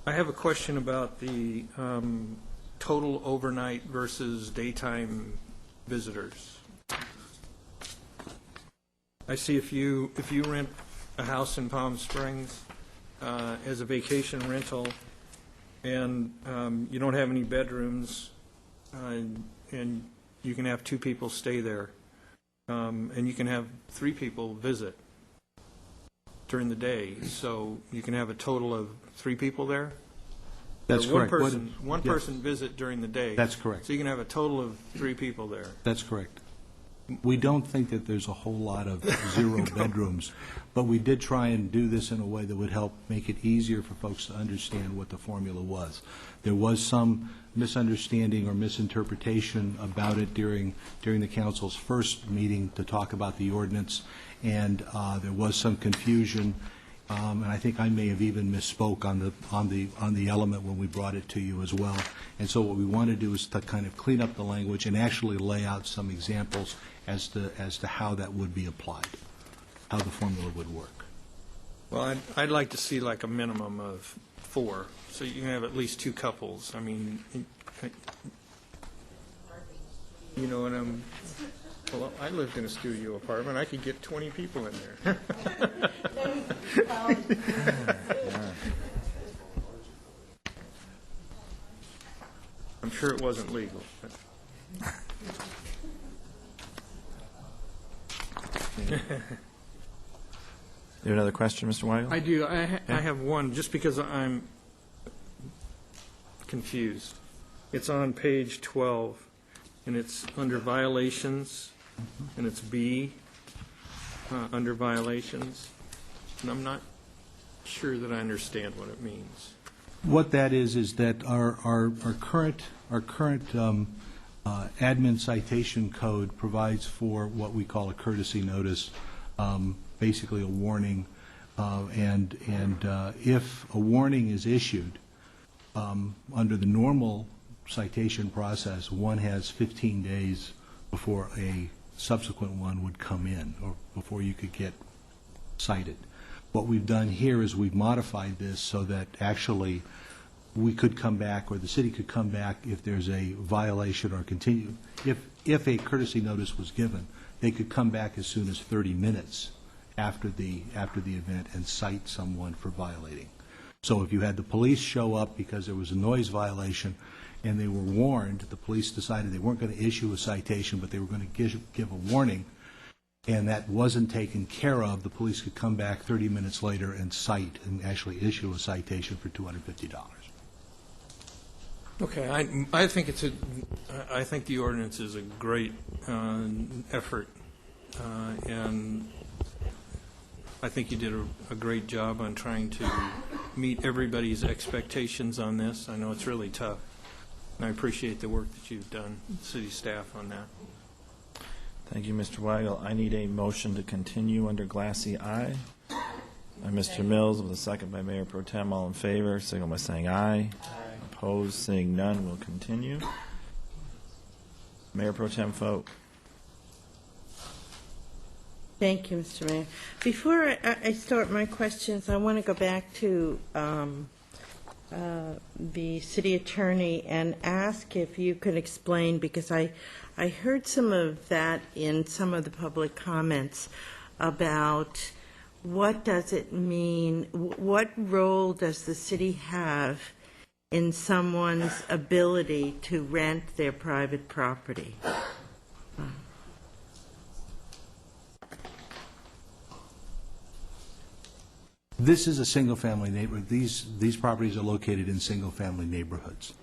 I have a question about the total overnight versus daytime visitors. I see if you rent a house in Palm Springs as a vacation rental and you don't have any bedrooms and you can have 2 people stay there and you can have 3 people visit during the day, so you can have a total of 3 people there? That's correct. One person visit during the day. That's correct. So you can have a total of 3 people there. That's correct. We don't think that there's a whole lot of zero bedrooms, but we did try and do this in a way that would help make it easier for folks to understand what the formula was. There was some misunderstanding or misinterpretation about it during the council's first meeting to talk about the ordinance, and there was some confusion. And I think I may have even misspoke on the element when we brought it to you as well. And so what we want to do is to kind of clean up the language and actually lay out some examples as to how that would be applied, how the formula would work. Well, I'd like to see like a minimum of 4, so you can have at least 2 couples. I mean, you know, and well, I lived in a studio apartment. I could get 20 people in there. I'm sure it wasn't legal. But. You have another question, Mr. Weigel? I do. I have one, just because I'm confused. It's on page 12, and it's under violations, and it's B, under violations, and I'm not sure that I understand what it means. What that is that our current admin citation code provides for what we call a courtesy notice, basically a warning, and if a warning is issued under the normal citation process, one has 15 days before a subsequent one would come in, or before you could get cited. What we've done here is we've modified this so that actually we could come back, or the city could come back if there's a violation or continue. If a courtesy notice was given, they could come back as soon as 30 minutes after the event and cite someone for violating. So if you had the police show up because there was a noise violation and they were warned, the police decided they weren't going to issue a citation, but they were going to give a warning, and that wasn't taken care of, the police could come back 30 minutes later and cite and actually issue a citation for $250. Okay, I think I think the ordinance is a great effort, and I think you did a great job on trying to meet everybody's expectations on this. I know it's really tough, and I appreciate the work that you've done, city staff, on that. Thank you, Mr. Weigel. I need a motion to continue under glassy eye. By Mr. Mills, with a second by Mayor Pro Tem. All in favor, signal by saying aye. Aye. Opposed, seeing none, will continue. Mayor Pro Tem vote. Thank you, Mr. Mayor. Before I start my questions, I want to go back to the city attorney and ask if you could explain, because I heard some of that in some of the public comments about what does it mean, what role does the city have in someone's ability to rent their private property? This is a single-family neighborhood. These properties are located in single-family neighborhoods.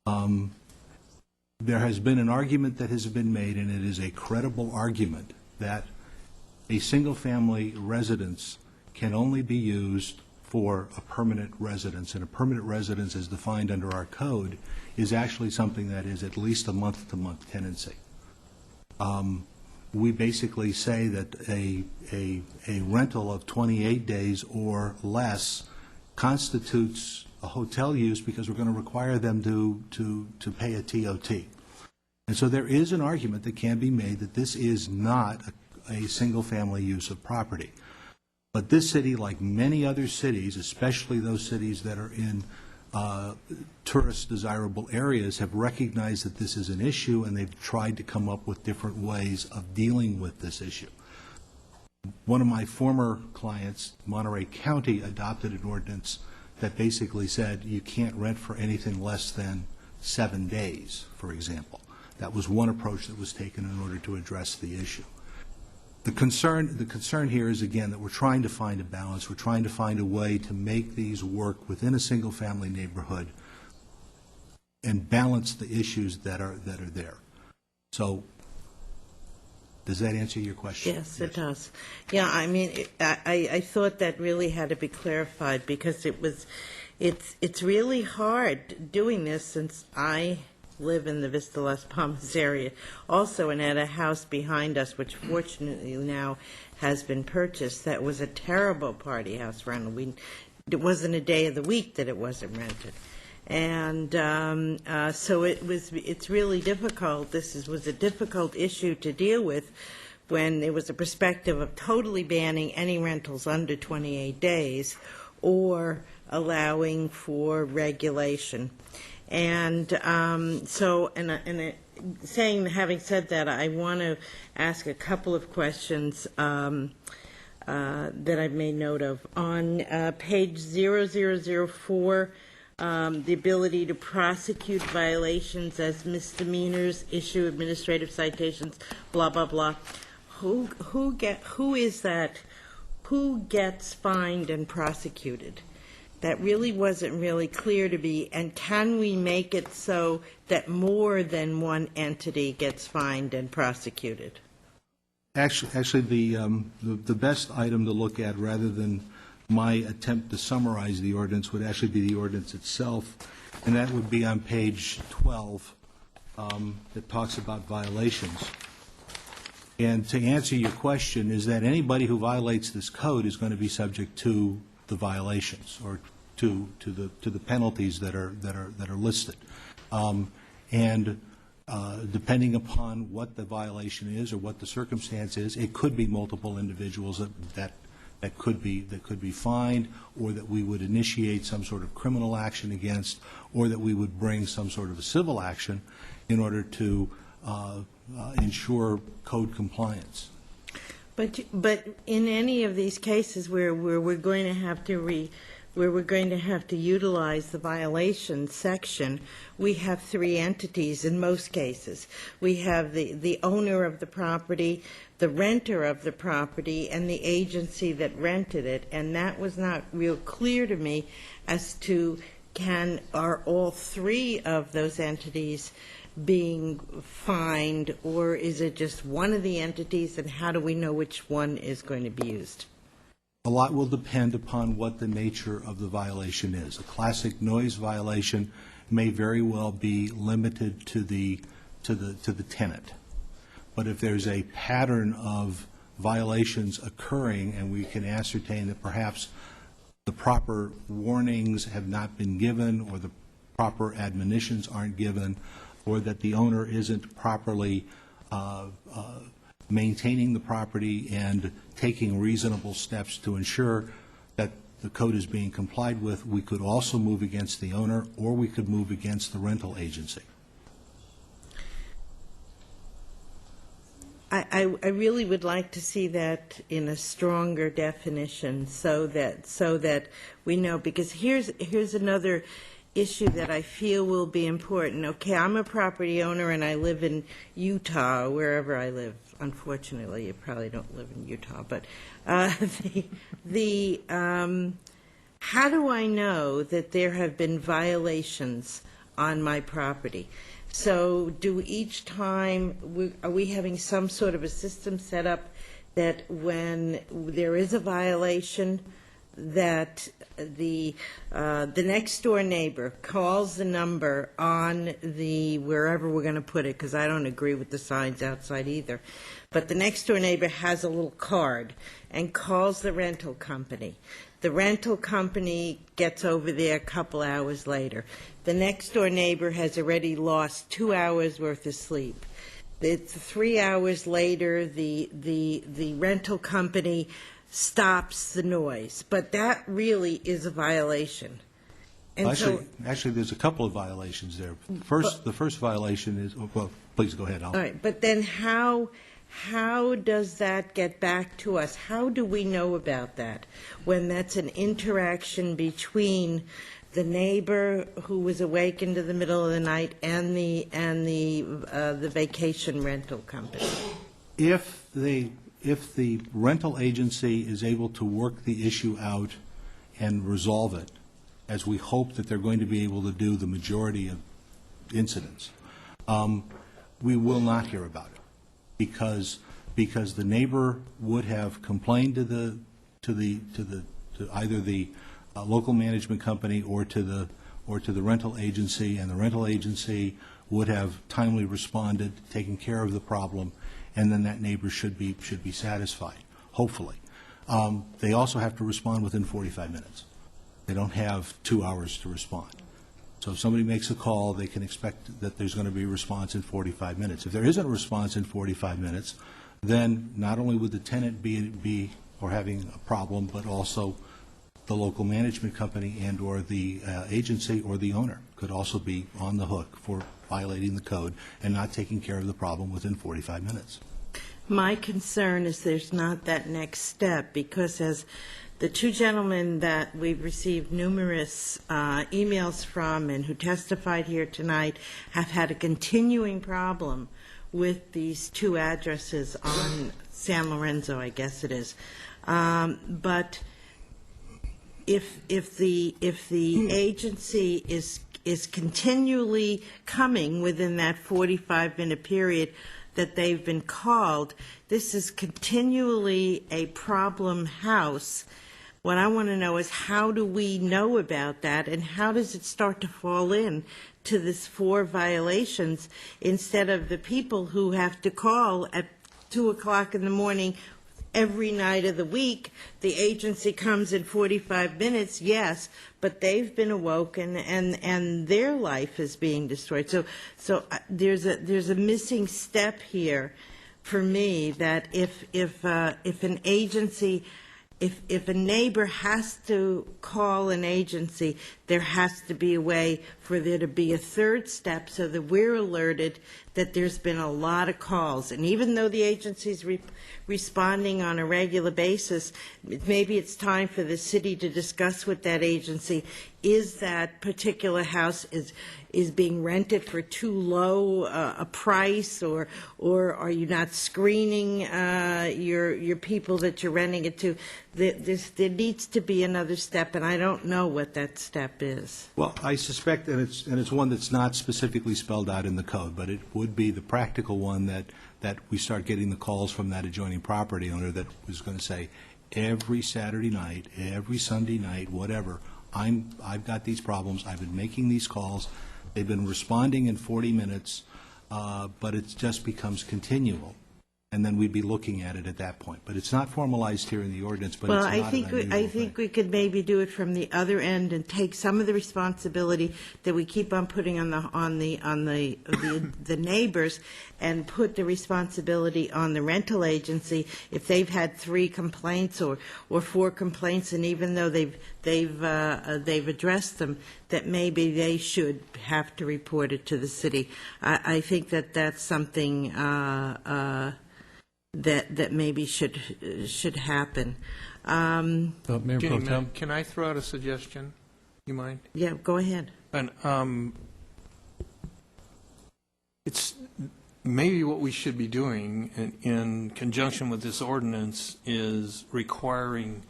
There has been an argument that has been made, and it is a credible argument, that a single-family residence can only be used for a permanent residence, and a permanent residence, as defined under our code, is actually something that is at least a month-to-month tenancy. We basically say that a rental of 28 days or less constitutes a hotel use because we're going to require them to pay a TOT. And so there is an argument that can be made that this is not a single-family use of property. But this city, like many other cities, especially those cities that are in tourist desirable areas, have recognized that this is an issue, and they've tried to come up with different ways of dealing with this issue. One of my former clients, Monterey County, adopted an ordinance that basically said you can't rent for anything less than 7 days, for example. That was one approach that was taken in order to address the issue. The concern here is, again, that we're trying to find a balance. We're trying to find a way to make these work within a single-family neighborhood and balance the issues that are there. So Does that answer your question? Yes, it does. Yeah, I mean, I thought that really had to be clarified because it's really hard doing this since I live in the Vista Las Palmas area also, and at a house behind us, which fortunately now has been purchased, that was a terrible party house rental. It wasn't a day of the week that it wasn't rented. And so it's really difficult. This was a difficult issue to deal with when there was a perspective of totally banning any rentals under 28 days or allowing for regulation. And having said that, I want to ask a couple of questions that I've made note of. On page 0004, the ability to prosecute violations as misdemeanors, issue administrative citations, blah, blah, blah. Who is that? Who gets fined and prosecuted? That really wasn't really clear to me. And can we make it so that more than one entity gets fined and prosecuted? Actually, the best item to look at, rather than my attempt to summarize the ordinance, would actually be the ordinance itself, and that would be on page 12 that talks about violations. And to answer your question, is that anybody who violates this code is going to be subject to the violations or to the penalties that are listed. Depending upon what the violation is or what the circumstance is, it could be multiple individuals that could be fined, or that we would initiate some sort of criminal action against, or that we would bring some sort of a civil action in order to ensure code compliance. But in any of these cases where we're going to have to utilize the violation section, we have three entities in most cases. We have the owner of the property, the renter of the property, and the agency that rented it. And that was not real clear to me as to are all three of those entities being fined, or is it just one of the entities, and how do we know which one is going to be used? A lot will depend upon what the nature of the violation is. A classic noise violation may very well be limited to the tenant. But if there's a pattern of violations occurring and we can ascertain that perhaps the proper warnings have not been given, or the proper admonitions aren't given, or that the owner isn't properly maintaining the property and taking reasonable steps to ensure that the code is being complied with, we could also move against the owner, or we could move against the rental agency. I really would like to see that in a stronger definition, so that we know, because here's another issue that I feel will be important. Okay, I'm a property owner and I live in Utah, wherever I live. Unfortunately, you probably don't live in Utah, but how do I know that there have been violations on my property? So do each time, are we having some sort of a system set up that when there is a violation, that the next door neighbor calls the number on the, wherever we're going to put it, because I don't agree with the signs outside either, but the next door neighbor has a little card and calls the rental company. The rental company gets over there a couple hours later. The next door neighbor has already lost 2 hours worth of sleep. It's 3 hours later, the rental company stops the noise, but that really is a violation. And actually, there's a couple of violations there. The first violation is, well, please go ahead. All right, but then how does that get back to us? How do we know about that when that's an interaction between the neighbor who was awakened in the middle of the night and the vacation rental company? If the rental agency is able to work the issue out and resolve it, as we hope that they're going to be able to do the majority of incidents, we will not hear about it, because because the neighbor would have complained to either the local management company or to the rental agency, and the rental agency would have timely responded, taken care of the problem, and then that neighbor should be satisfied, hopefully. They also have to respond within 45 minutes. They don't have 2 hours to respond. So if somebody makes a call, they can expect that there's going to be a response in 45 minutes. If there isn't a response in 45 minutes, then not only would the tenant be having a problem, but also the local management company and or the agency or the owner could also be on the hook for violating the code and not taking care of the problem within 45 minutes. My concern is there's not that next step, because as the two gentlemen that we've received numerous emails from and who testified here tonight have had a continuing problem with these two addresses on San Lorenzo, I guess it is. But if the agency is continually coming within that 45-minute period that they've been called, this is continually a problem house. What I want to know is, how do we know about that, and how does it start to fall in to this 4 violations instead of the people who have to call at 2 o'clock in the morning every night of the week? The agency comes in 45 minutes, yes, but they've been awoken and their life is being destroyed. So there's a missing step here for me, that if an agency, if a neighbor has to call an agency, there has to be a way for there to be a third step so that we're alerted that there's been a lot of calls. And even though the agency's responding on a regular basis, maybe it's time for the city to discuss with that agency, is that particular house is being rented for too low a price, or are you not screening your people that you're renting it to? There needs to be another step, and I don't know what that step is. Well, I suspect, and it's one that's not specifically spelled out in the code, but it would be the practical one that we start getting the calls from that adjoining property owner that was going to say, every Saturday night, every Sunday night, whatever, I've got these problems, I've been making these calls, they've been responding in 40 minutes, but it just becomes continual. And then we'd be looking at it at that point. But it's not formalized here in the ordinance, but well, it's not an unusual I think we could maybe do it from the other end and take some of the responsibility that we keep on putting on the neighbors, and put the responsibility on the rental agency if they've had 3 complaints or 4 complaints, and even though they've addressed them, that maybe they should have to report it to the city. I think that's something that maybe should happen. Mayor Pro Tem? Can I throw out a suggestion? You mind? Yeah, go ahead. And it's maybe what we should be doing in conjunction with this ordinance is requiring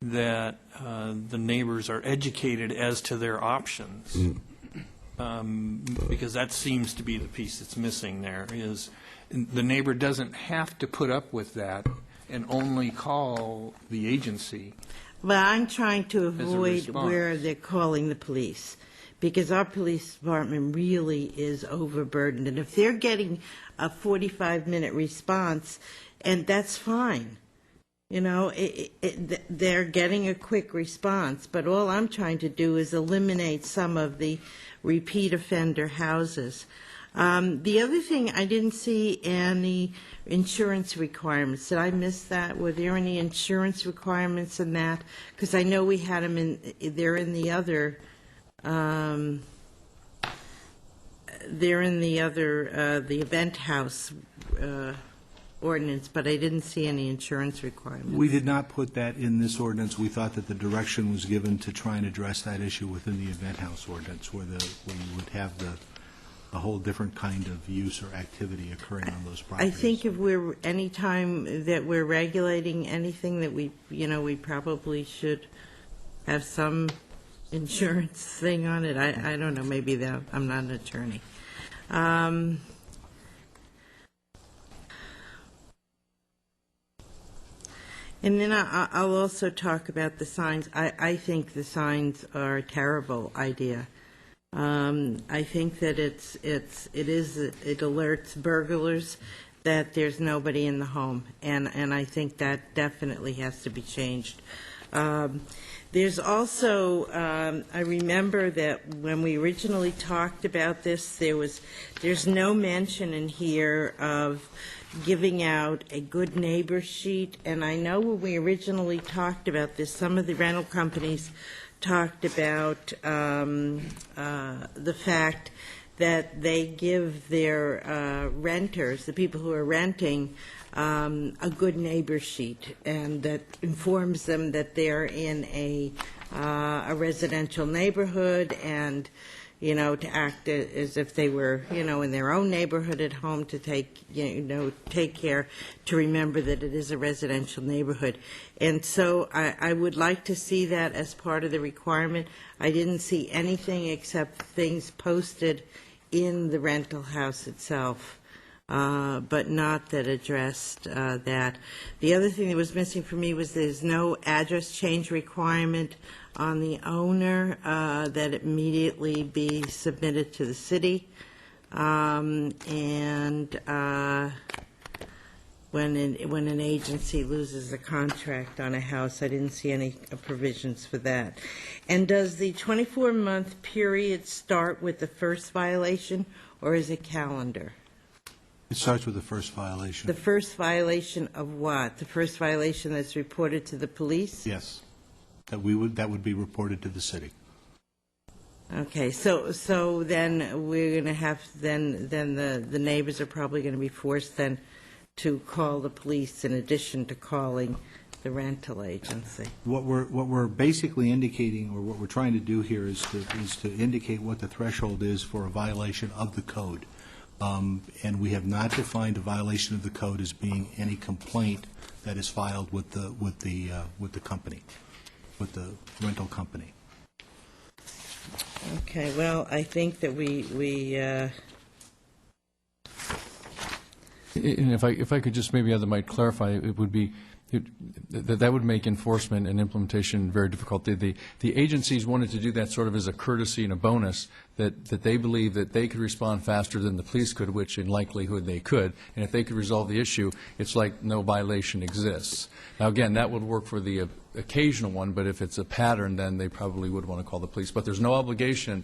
that the neighbors are educated as to their options. Because that seems to be the piece that's missing there, is the neighbor doesn't have to put up with that and only call the agency. But I'm trying to avoid where they're calling the police, because our police department really is overburdened. And if they're getting a 45-minute response, and that's fine. You know, they're getting a quick response, but all I'm trying to do is eliminate some of the repeat offender houses. The other thing, I didn't see any insurance requirements. Did I miss that? Were there any insurance requirements in that? Because I know we had them they're in the other, the event house ordinance, but I didn't see any insurance requirements. We did not put that in this ordinance. We thought that the direction was given to try and address that issue within the event house ordinance, where you would have a whole different kind of use or activity occurring on those properties. I think if any time that we're regulating anything, that we probably should have some insurance thing on it. I don't know, maybe that, I'm not an attorney. And then I'll also talk about the signs. I think the signs are a terrible idea. I think that it alerts burglars that there's nobody in the home, and I think that definitely has to be changed. There's also, I remember that when we originally talked about this, there's no mention in here of giving out a good neighbor sheet, and I know when we originally talked about this, some of the rental companies talked about the fact that they give their renters, the people who are renting, a good neighbor sheet, and that informs them that they're in a residential neighborhood, and to act as if they were in their own neighborhood at home, to take care to remember that it is a residential neighborhood. And so I would like to see that as part of the requirement. I didn't see anything except things posted in the rental house itself, but not that addressed that. The other thing that was missing for me was there's no address change requirement on the owner, that it immediately be submitted to the city. And when an agency loses a contract on a house, I didn't see any provisions for that. And does the 24-month period start with the first violation, or is it calendar? It starts with the first violation. The first violation of what? The first violation that's reported to the police? Yes. That would be reported to the city. Okay, so then we're going to have, then the neighbors are probably going to be forced then to call the police in addition to calling the rental agency. What we're basically indicating, or what we're trying to do here, is to indicate what the threshold is for a violation of the code. And we have not defined a violation of the code as being any complaint that is filed with the company, with the rental company. Okay, well, I think that we And if I could just maybe might clarify, it would be that would make enforcement and implementation very difficult. The agencies wanted to do that sort of as a courtesy and a bonus, that they believe that they could respond faster than the police could, which in likelihood they could. And if they could resolve the issue, it's like no violation exists. Now, again, that would work for the occasional one, but if it's a pattern, then they probably would want to call the police. But there's no obligation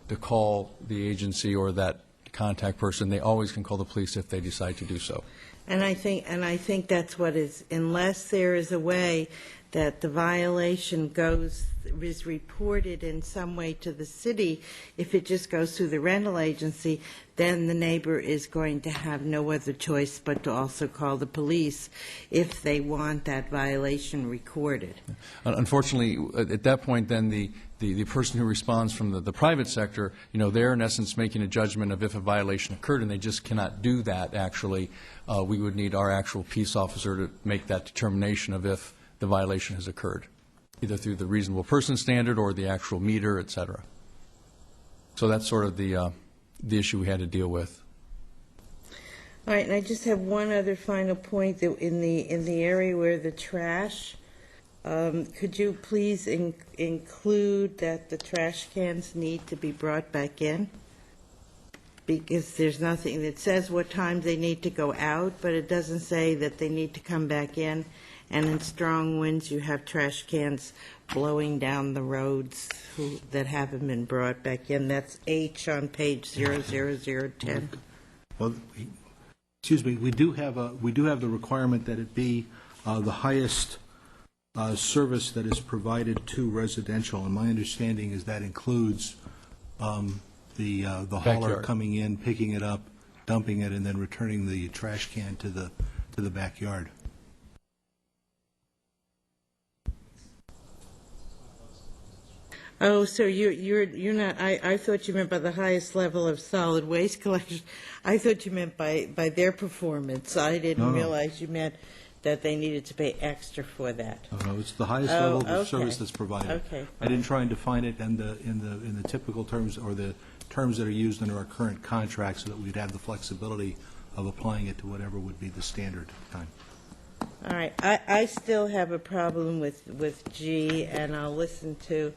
to call the agency or that contact person. They always can call the police if they decide to do so. And I think that's what is, unless there is a way that the violation is reported in some way to the city, if it just goes through the rental agency, then the neighbor is going to have no other choice but to also call the police if they want that violation recorded. Unfortunately, at that point, then the person who responds from the private sector, they're in essence making a judgment of if a violation occurred, and they just cannot do that, actually. We would need our actual peace officer to make that determination of if the violation has occurred, either through the reasonable person standard or the actual meter, et cetera. So that's sort of the issue we had to deal with. All right, and I just have one other final point, that in the area where the trash, could you please include that the trash cans need to be brought back in? Because there's nothing that says what time they need to go out, but it doesn't say that they need to come back in. And in strong winds, you have trash cans blowing down the roads that haven't been brought back in. That's H on page 00010. Well, excuse me, we do have the requirement that it be the highest service that is provided to residential, and my understanding is that includes the hauler Backyard. coming in, picking it up, dumping it, and then returning the trash can to the backyard. Oh, so you're not, I thought you meant by the highest level of solid waste collection. I thought you meant by their performance. I didn't realize you meant that they needed to pay extra for that. No, it's the highest level of service that's provided. Okay. I didn't try and define it in the typical terms, or the terms that are used under our current contract, so that we'd have the flexibility of applying it to whatever would be the standard time. All right, I still have a problem with G, and I'll listen to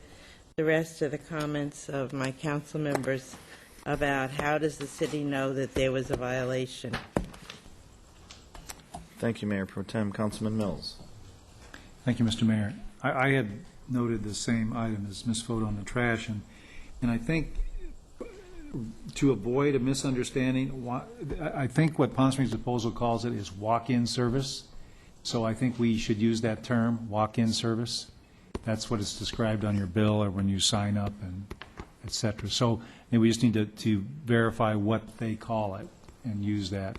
the rest of the comments of my council members about how does the city know that there was a violation. Thank you, Mayor Pro Tem. Councilman Mills. Thank you, Mr. Mayor. I had noted the same item as misvote on the trash, and I think to avoid a misunderstanding, I think what Palm Springs proposal calls it is walk-in service. So I think we should use that term, walk-in service. That's what is described on your bill or when you sign up, and et cetera. So we just need to verify what they call it and use that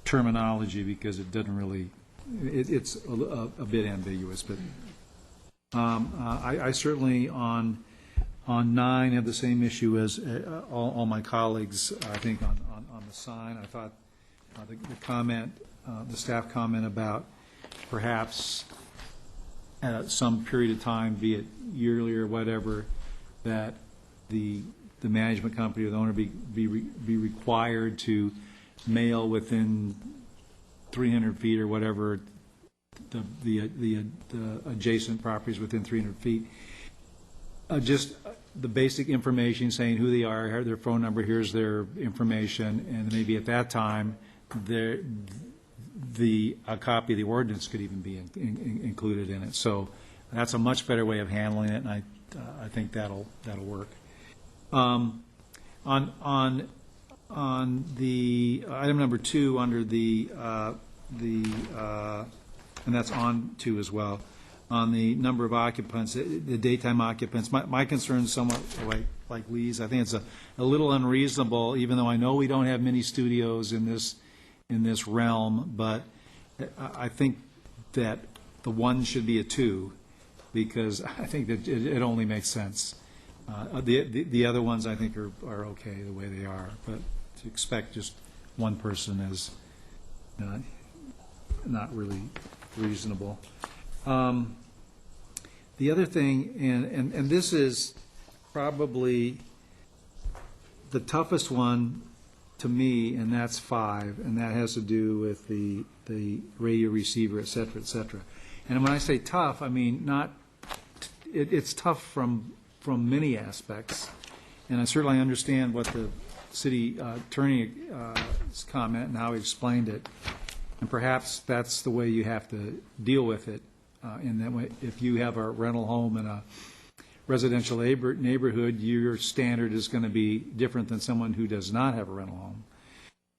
terminology, because it doesn't really, it's a bit ambiguous. But I certainly on 9 have the same issue as all my colleagues. I think on the sign, I thought the comment, the staff comment about perhaps at some period of time, be it yearly or whatever, that the management company or the owner be required to mail within 300 feet or whatever, the adjacent properties within 300 feet. Just the basic information saying who they are, their phone number, here's their information, and maybe at that time a copy of the ordinance could even be included in it. So that's a much better way of handling it, and I think that'll work. On the item number 2 under the and that's on 2 as well, on the number of occupants, the daytime occupants, my concern is somewhat like Lee's. I think it's a little unreasonable, even though I know we don't have many studios in this realm, but I think that the 1 should be a 2, because I think that it only makes sense. The other ones I think are okay the way they are, but to expect just 1 person is not really reasonable. The other thing, and this is probably the toughest one to me, and that's 5, and that has to do with the radio receiver, et cetera, et cetera. And when I say tough, I mean it's tough from many aspects, and I certainly understand what the city attorney's comment and how he explained it, and perhaps that's the way you have to deal with it. In that way, if you have a rental home in a residential neighborhood, your standard is going to be different than someone who does not have a rental home,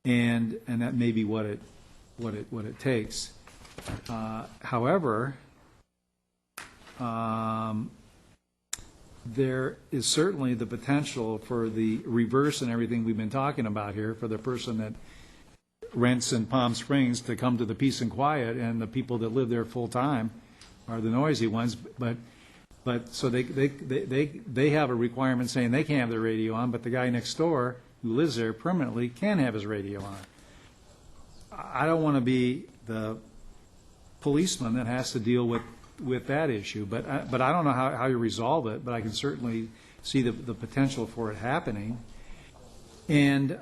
and that may be what it takes. However, there is certainly the potential for the reverse and everything we've been talking about here, for the person that rents in Palm Springs to come to the peace and quiet, and the people that live there full time are the noisy ones. But so they have a requirement saying they can't have their radio on, but the guy next door who lives there permanently can have his radio on. I don't want to be the policeman that has to deal with that issue, but I don't know how you resolve it, but I can certainly see the potential for it happening. And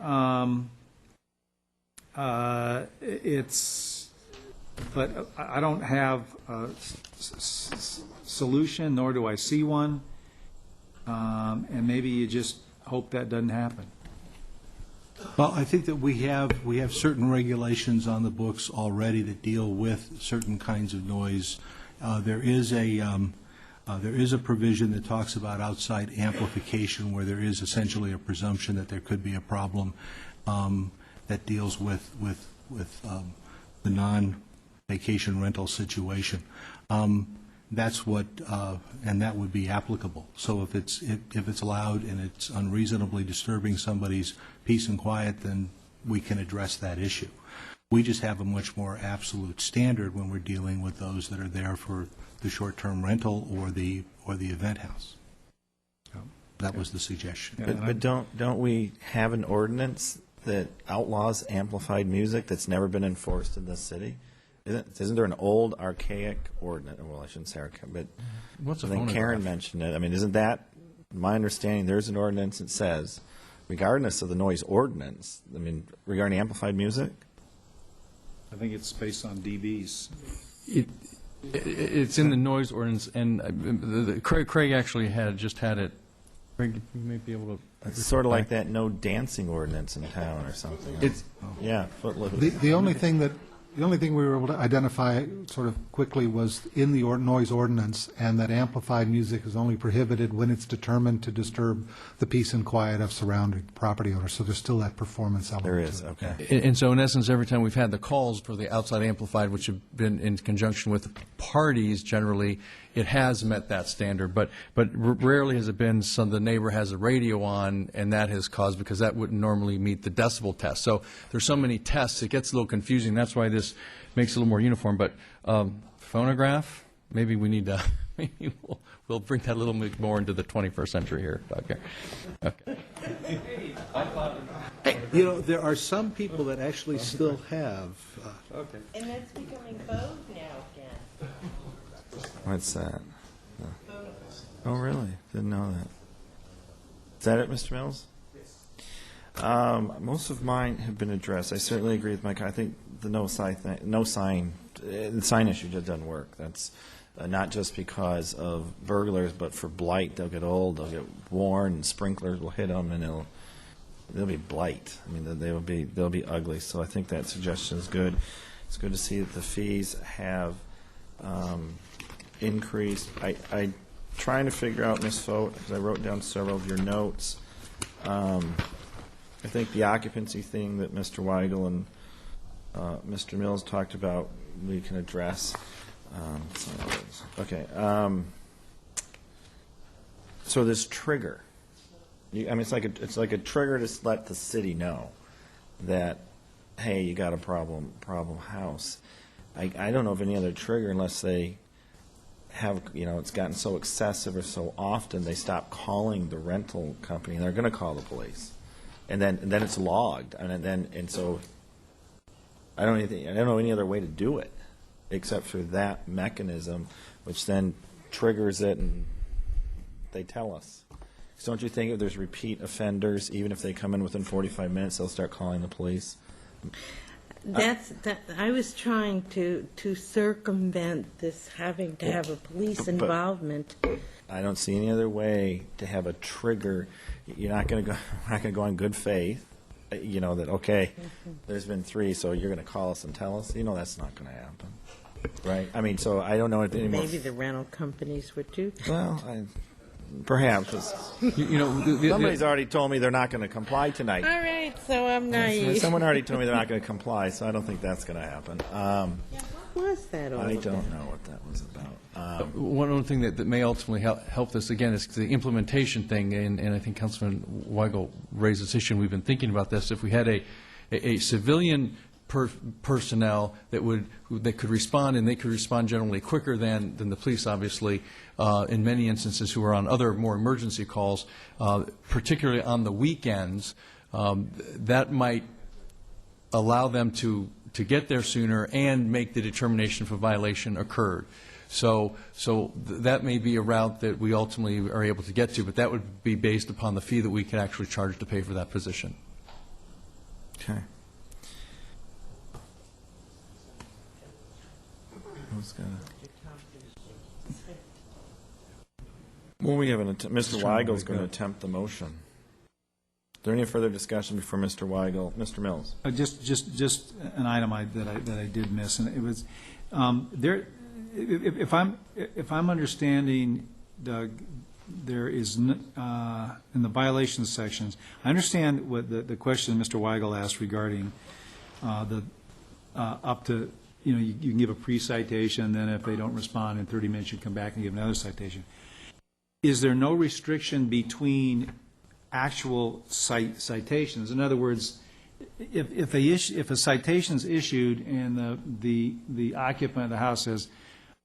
but I don't have a solution, nor do I see one, and maybe you just hope that doesn't happen. Well, I think that we have certain regulations on the books already that deal with certain kinds of noise. There is a provision that talks about outside amplification, where there is essentially a presumption that there could be a problem that deals with the non-vacation rental situation. That's what, and that would be applicable. So if it's allowed and it's unreasonably disturbing somebody's peace and quiet, then we can address that issue. We just have a much more absolute standard when we're dealing with those that are there for the short-term rental or the event house. So that was the suggestion. But don't we have an ordinance that outlaws amplified music that's never been enforced in this city? Isn't there an old archaic ordinance? Well, I shouldn't say archaic, but I think Karen mentioned it. I mean, isn't that my understanding? There's an ordinance that says, regardless of the noise ordinance, I mean, regarding amplified music? I think it's based on dBs. It's in the noise ordinance, and Craig actually just had it. Craig, you may be able to. It's sort of like that no dancing ordinance in town or something. Yeah, footloose. The only thing we were able to identify sort of quickly was in the noise ordinance, and that amplified music is only prohibited when it's determined to disturb the peace and quiet of surrounding property owners. So there's still that performance element. There is, to it. okay. And so, in essence, every time we've had the calls for the outside amplified, which have been in conjunction with parties, generally, it has met that standard. But rarely has it been the neighbor has a radio on, and that has caused, because that wouldn't normally meet the decibel test. So there's so many tests, it gets a little confusing. That's why this makes it a little more uniform. But phonograph, maybe we need to, maybe we'll bring that a little bit more into the 21st century here, Doug. Okay. You know, there are some people that actually still have. And that's becoming vogue now again. What's that? Oh, really? Didn't know that. Is that it, Mr. Mills? Most of mine have been addressed. I certainly agree with Mike. I think the the sign issue just doesn't work. That's not just because of burglars, but for blight. They'll get old, they'll get worn, and sprinklers will hit them, and they'll be blight. I mean, they'll be ugly. So I think that suggestion is good. It's good to see that the fees have increased. I trying to figure out, Ms. Fote, because I wrote down several of your notes. I think the occupancy thing that Mr. Weigel and Mr. Mills talked about, we can address. Okay. So this trigger, I mean, it's like a trigger to let the city know that, hey, you got a problem house. I don't know of any other trigger unless they have, it's gotten so excessive or so often they stop calling the rental company and they're going to call the police, and then it's logged, and so I don't know any other way to do it except for that mechanism, which then triggers it and they tell us. So don't you think if there's repeat offenders, even if they come in within 45 minutes, they'll start calling the police? I was trying to circumvent this having to have a police involvement. I don't see any other way to have a trigger. You're not going to go on good faith. That okay, there's been 3, so you're going to call us and tell us. That's not going to happen, right? I mean, so I don't know if anymore. Maybe the rental companies would too. Well, perhaps. Somebody's already told me they're not going to comply tonight. All right, so I'm naive. Someone already told me they're not going to comply, so I don't think that's going to happen. What was that all I about? don't know what that was about. One other thing that may ultimately help this, again, is the implementation thing, and I think Councilman Weigel raised this issue, and we've been thinking about this. If we had a civilian personnel that could respond, and they could respond generally quicker than the police, obviously, in many instances, who are on other more emergency calls, particularly on the weekends, that might allow them to get there sooner and make the determination if a violation occurred. So that may be a route that we ultimately are able to get to, but that would be based upon the fee that we can actually charge to pay for that position. Okay. Well, we have Mr. Weigel's going to attempt the motion. Is there any further discussion before Mr. Weigel? Mr. Mills? Just an item that I did miss, and it was there. If I'm understanding, Doug, there is in the violations sections. I understand what the question Mr. Weigel asked regarding the up to. You can give a pre-citation, then if they don't respond in 30 minutes, you come back and give another citation. Is there no restriction between actual citations? In other words, if a citation is issued and the occupant of the house says,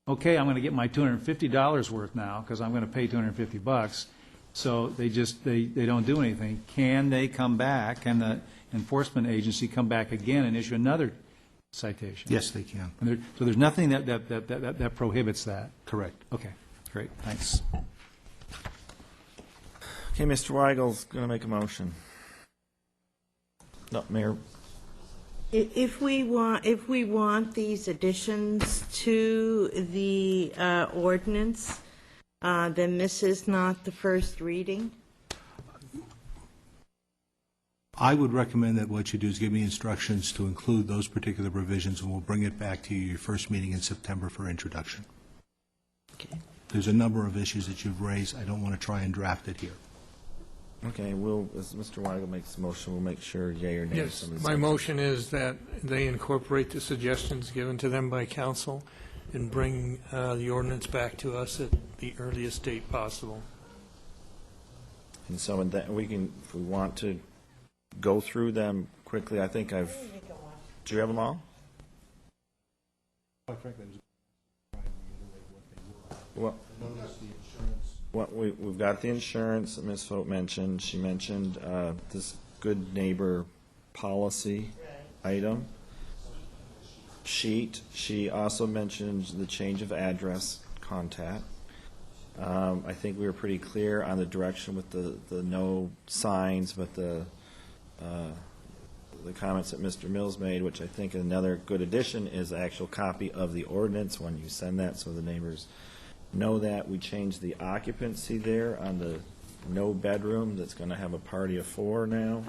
okay, I'm going to get my $250 worth now because I'm going to pay $250, so they don't do anything, can they come back and the enforcement agency come back again and issue another citation? Yes, they can. So there's nothing that prohibits that? Correct. Okay, great, thanks. Okay, Mr. Weigel's going to make a motion. No, Mayor. If we want these additions to the ordinance, then this is not the first reading? I would recommend that what you do is give me instructions to include those particular provisions, and we'll bring it back to you your first meeting in September for introduction. Okay. There's a number of issues that you've raised. I don't want to try and draft it here. Okay, as Mr. Weigel makes the motion, we'll make sure yea or nay. Yes, my motion is that they incorporate the suggestions given to them by council and bring the ordinance back to us at the earliest date possible. And so we can, if we want to go through them quickly, I think do you have them all? Well, we've got the insurance that Ms. Foat mentioned. She mentioned this good neighbor policy item sheet. She also mentioned the change of address contact. I think we were pretty clear on the direction with the no signs, but the comments that Mr. Mills made, which I think another good addition is the actual copy of the ordinance when you send that so the neighbors know that. We changed the occupancy there on the no bedroom that's going to have a party of 4 now.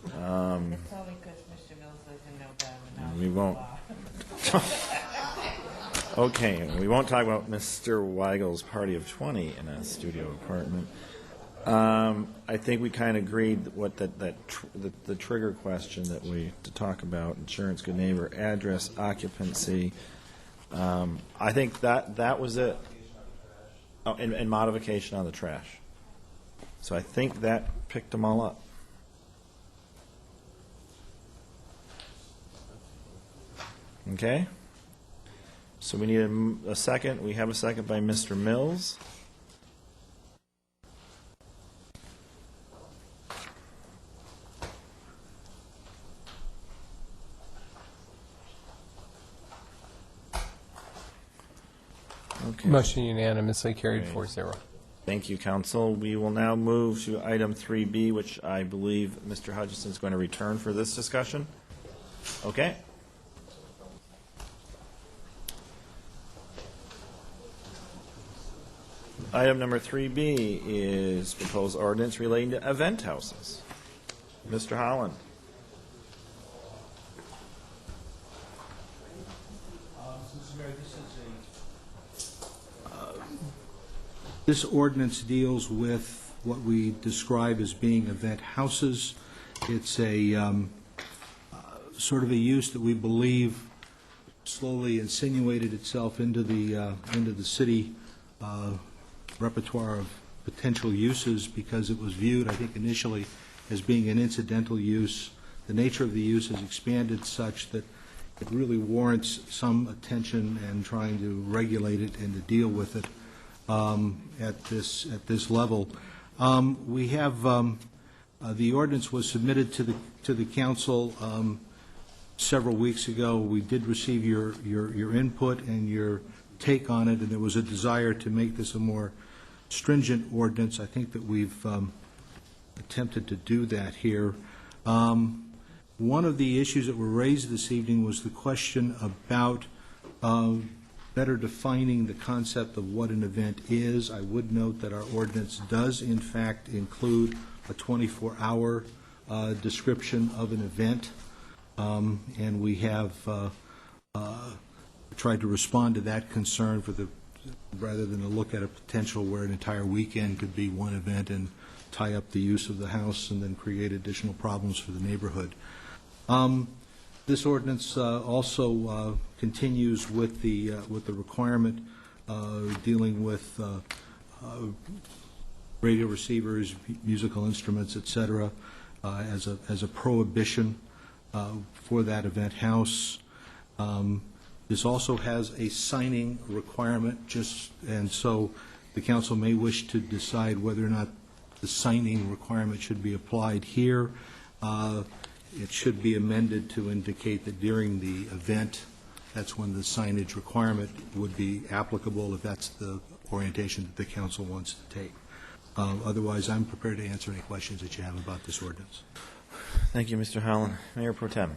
It's only because Mr. Mills lives in no bedroom. We won't. Okay, we won't talk about Mr. Weigel's party of 20 in a studio apartment. I think we kind of agreed what the trigger question that to talk about: insurance, good neighbor, address, occupancy. I think that was it. Oh, and modification on the trash. So I think that picked them all up. Okay. So we need a second. We have a second by Mr. Mills. Okay. Motion unanimously carried 4-0. Thank you, Council. We will now move to item 3B, which I believe Mr. Hutchinson is going to return for this discussion. Okay. Item number 3B is proposed ordinance relating to event houses. Mr. Holland. This ordinance deals with what we describe as being event houses. It's a sort of a use that we believe slowly insinuated itself into the city repertoire of potential uses because it was viewed, I think, initially as being an incidental use. The nature of the use has expanded such that it really warrants some attention and trying to regulate it and to deal with it at this level. We have the ordinance was submitted to the council several weeks ago. We did receive your input and your take on it, and there was a desire to make this a more stringent ordinance. I think that we've attempted to do that here. One of the issues that were raised this evening was the question about better defining the concept of what an event is. I would note that our ordinance does, in fact, include a 24-hour description of an event, and we have tried to respond to that concern rather than to look at a potential where an entire weekend could be one event and tie up the use of the house and then create additional problems for the neighborhood. This ordinance also continues with the requirement dealing with radio receivers, musical instruments, etc., as a prohibition for that event house. This also has a signing requirement, and so the council may wish to decide whether or not the signing requirement should be applied here. It should be amended to indicate that during the event, that's when the signage requirement would be applicable if that's the orientation that the council wants to take. Otherwise, I'm prepared to answer any questions that you have about this ordinance. Thank you, Mr. Holland. Mayor Pro Tem.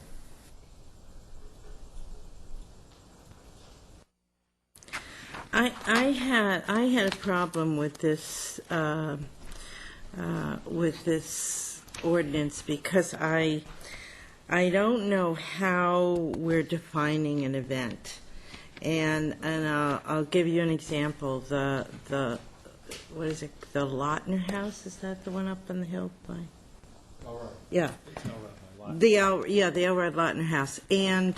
I had a problem with this ordinance because I don't know how we're defining an event, and I'll give you an example. The what is it? The Lautner House, is that the one up on the hill by? Yeah. The Elrod Lautner House, and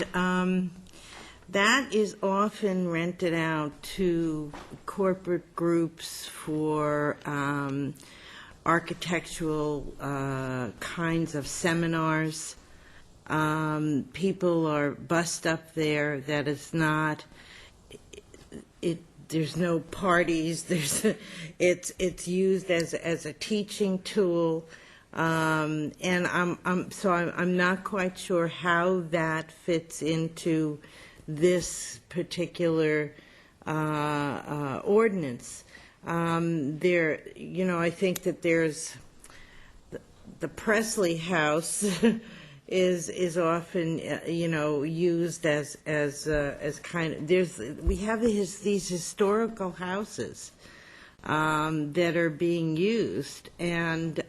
that is often rented out to corporate groups for architectural kinds of seminars. People are bussed up there. That is not. There's no parties. It's used as a teaching tool. And I'm not quite sure how that fits into this particular ordinance. I think that there's the Presley House is often used as kind of we have these historical houses that are being used, and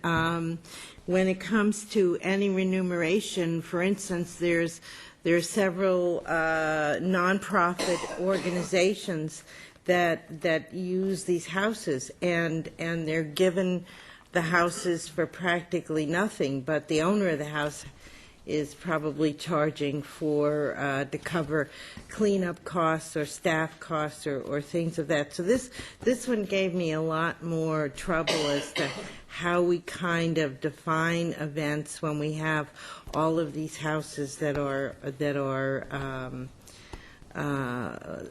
when it comes to any remuneration, for instance, there's several nonprofit organizations that use these houses, and they're given the houses for practically nothing, but the owner of the house is probably charging for to cover cleanup costs or staff costs or things of that. So this one gave me a lot more trouble as to how we kind of define events when we have all of these houses that are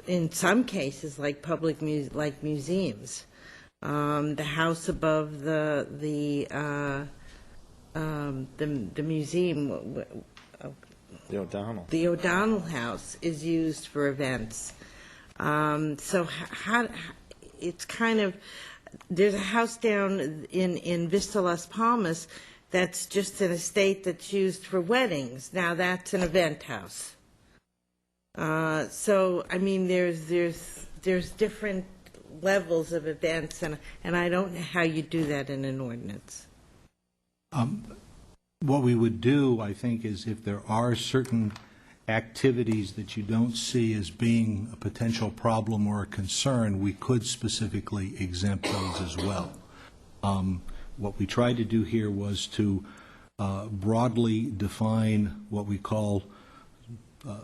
in some cases like public like museums. The house above the museum, the O'Donnell House, is used for events. So it's kind of, there's a house down in Vista Las Palmas that's just an estate that's used for weddings. Now that's an event house. So I mean, there's different levels of events, and I don't know how you do that in an ordinance. What we would do, I think, is if there are certain activities that you don't see as being a potential problem or a concern, we could specifically exempt those as well. What we tried to do here was to broadly define what we call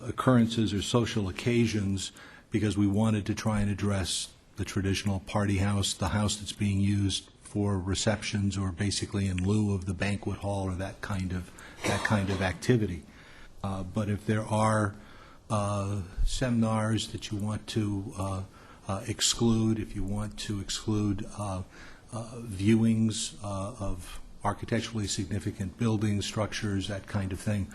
occurrences or social occasions, because we wanted to try and address the traditional party house, the house that's being used for receptions or basically in lieu of the banquet hall or that kind of activity. But if there are seminars that you want to exclude, if you want to exclude viewings of architecturally significant buildings, structures, that kind of thing,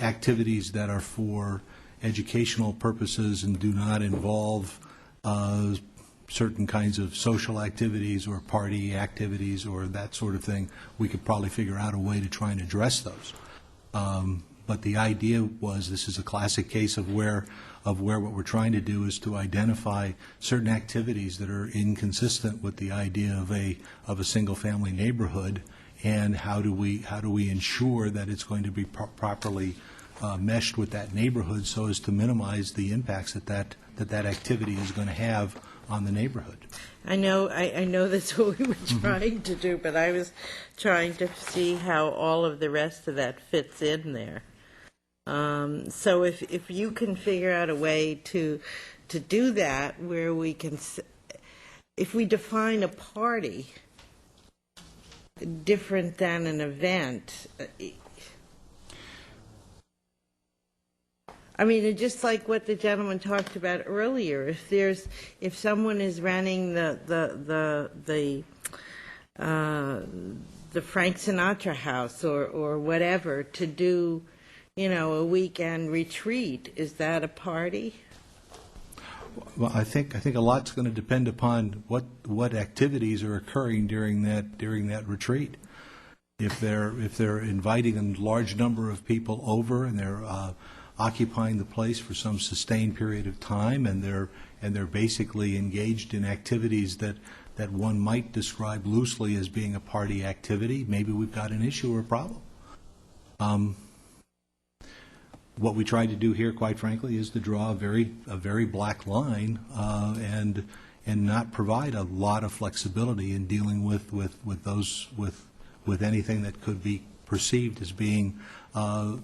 activities that are for educational purposes and do not involve certain kinds of social activities or party activities or that sort of thing, we could probably figure out a way to try and address those. But the idea was, this is a classic case of where what we're trying to do is to identify certain activities that are inconsistent with the idea of a single-family neighborhood, and how do we ensure that it's going to be properly meshed with that neighborhood so as to minimize the impacts that activity is going to have on the neighborhood. I know that's what we were trying to do, but I was trying to see how all of the rest of that fits in there. So if you can figure out a way to do that, where we can, if we define a party different than an event, I mean, just like what the gentleman talked about earlier, if someone is renting the Frank Sinatra house or whatever to do, a weekend retreat, is that a party? Well, I think a lot's going to depend upon what activities are occurring during that retreat. If they're inviting a large number of people over and they're occupying the place for some sustained period of time, and they're basically engaged in activities that one might describe loosely as being a party activity, maybe we've got an issue or a problem. What we tried to do here, quite frankly, is to draw a very black line and not provide a lot of flexibility in dealing with anything that could be perceived as being a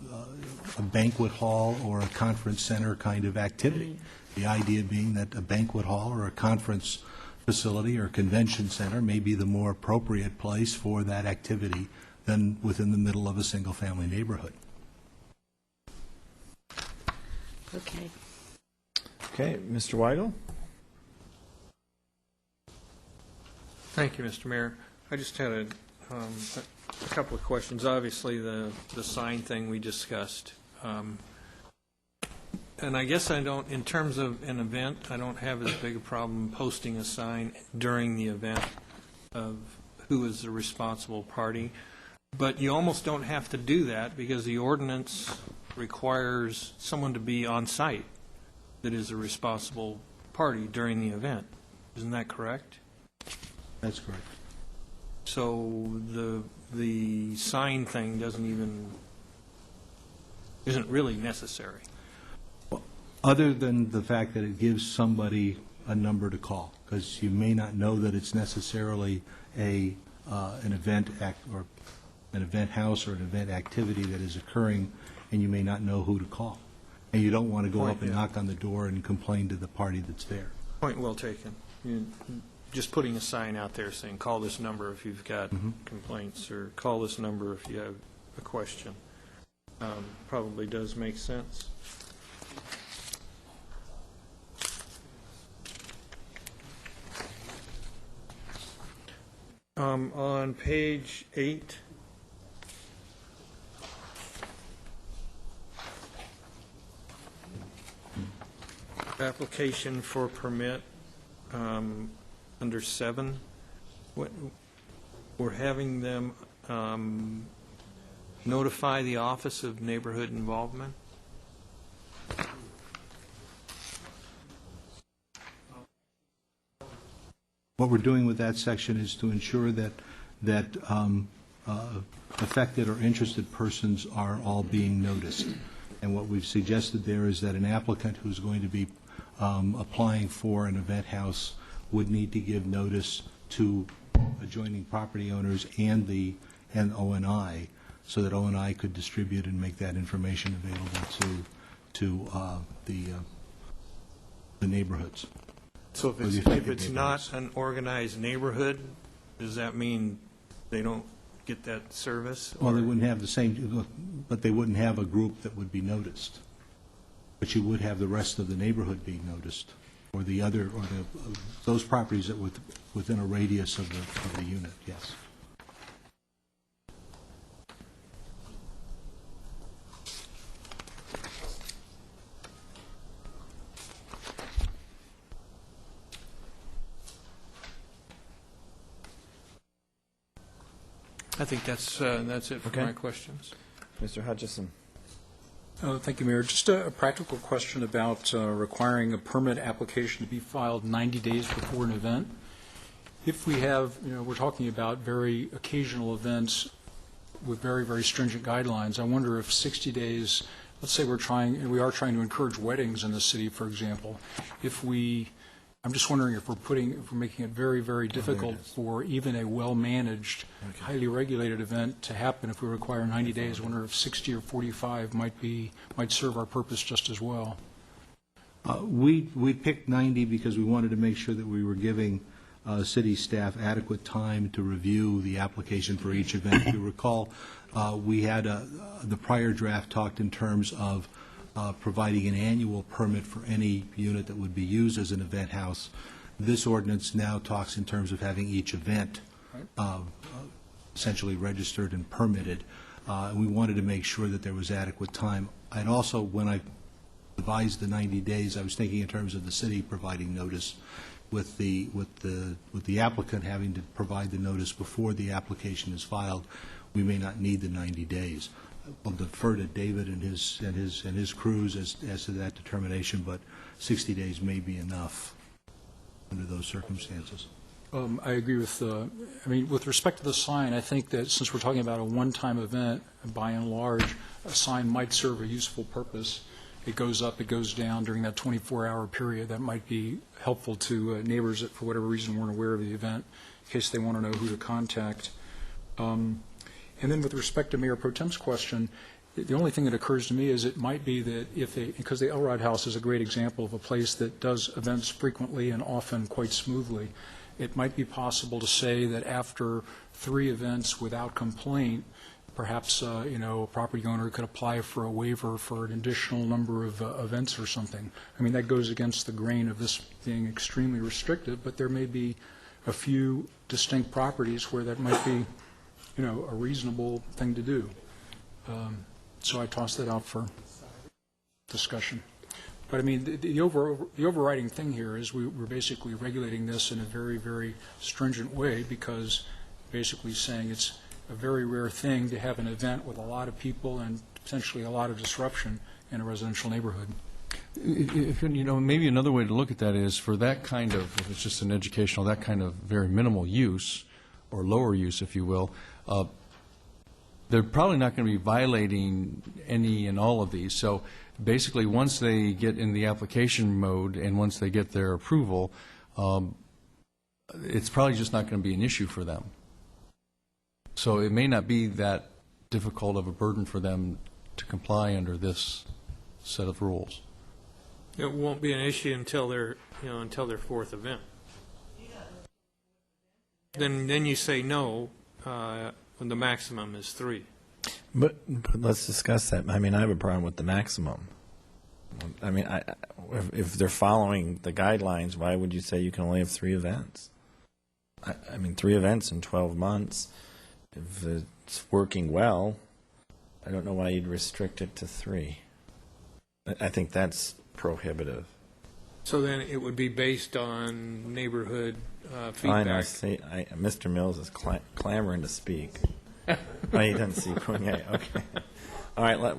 banquet hall or a conference center kind of activity. The idea being that a banquet hall or a conference facility or convention center may be the more appropriate place for that activity than within the middle of a single-family neighborhood. Okay. Okay, Mr. Weigel? Thank you, Mr. Mayor. I just had a couple of questions. Obviously, the sign thing we discussed. And I guess I don't, in terms of an event, I don't have as big a problem posting a sign during the event of who is the responsible party. But you almost don't have to do that because the ordinance requires someone to be on site that is a responsible party during the event. Isn't that correct? That's correct. So the sign thing isn't really necessary. Other than the fact that it gives somebody a number to call, because you may not know that it's necessarily an event or an event house or an event activity that is occurring, and you may not know who to call. And you don't want to go up and knock on the door and complain to the party that's there. Point well taken. Just putting a sign out there saying, call this number if you've got complaints, or call this number if you have a question, probably does make sense. On page 8, application for permit, under 7, we're having them notify the Office of Neighborhood Involvement. What we're doing with that section is to ensure that affected or interested persons are all being noticed. And what we've suggested there is that an applicant who's going to be applying for an event house would need to give notice to adjoining property owners and ONI, so that ONI could distribute and make that information available to the neighborhoods. So if it's not an organized neighborhood, does that mean they don't get that service? Well, they wouldn't have the same, but they wouldn't have a group that would be noticed. But you would have the rest of the neighborhood being noticed, or those properties that within a radius of the unit. Yes. I think that's it for my questions. Mr. Hutchison. Thank you, Mayor. Just a practical question about requiring a permit application to be filed 90 days before an event. If we have, we're talking about very occasional events with very, very stringent guidelines, I wonder if 60 days, let's say we are trying to encourage weddings in the city, for example. I'm just wondering if we're making it very, very difficult for even a well-managed, highly regulated event to happen. If we require 90 days, I wonder if 60 or 45 might serve our purpose just as well. We picked 90 because we wanted to make sure that we were giving city staff adequate time to review the application for each event. If you recall, we had the prior draft talked in terms of providing an annual permit for any unit that would be used as an event house. This ordinance now talks in terms of having each event essentially registered and permitted. And we wanted to make sure that there was adequate time. I'd also, when I devised the 90 days, I was thinking in terms of the city providing notice, with the applicant having to provide the notice before the application is filed. We may not need the 90 days. I'll defer to David and his crews as to that determination, but 60 days may be enough under those circumstances. I agree with, with respect to the sign, I think that since we're talking about a one-time event, by and large, a sign might serve a useful purpose. It goes up, it goes down during that 24-hour period. That might be helpful to neighbors that, for whatever reason, weren't aware of the event, in case they want to know who to contact. And then with respect to Mayor Pro Tem's question, the only thing that occurs to me is it might be that because the Elrod House is a great example of a place that does events frequently and often quite smoothly, it might be possible to say that after 3 events without complaint, perhaps a property owner could apply for a waiver for an additional number of events or something. I mean, that goes against the grain of this being extremely restrictive, but there may be a few distinct properties where that might be a reasonable thing to do. So I tossed that out for discussion. But I mean, the overriding thing here is we're basically regulating this in a very, very stringent way, because basically saying it's a very rare thing to have an event with a lot of people and potentially a lot of disruption in a residential neighborhood. Maybe another way to look at that is for that kind of, if it's just an educational, that kind of very minimal use, or lower use, if you will, they're probably not going to be violating any and all of these. So basically, once they get in the application mode and once they get their approval, it's probably just not going to be an issue for them. So it may not be that difficult of a burden for them to comply under this set of rules. It won't be an issue until their 4th event. Then you say no when the maximum is 3. But let's discuss that. I mean, I have a problem with the maximum. I mean, if they're following the guidelines, why would you say you can only have 3 events? I mean, 3 events in 12 months. If it's working well, I don't know why you'd restrict it to 3. I think that's prohibitive. So then it would be based on neighborhood feedback. I see. Mr. Mills is clamoring to speak. Oh, he doesn't see Pougnet. Okay. All right. I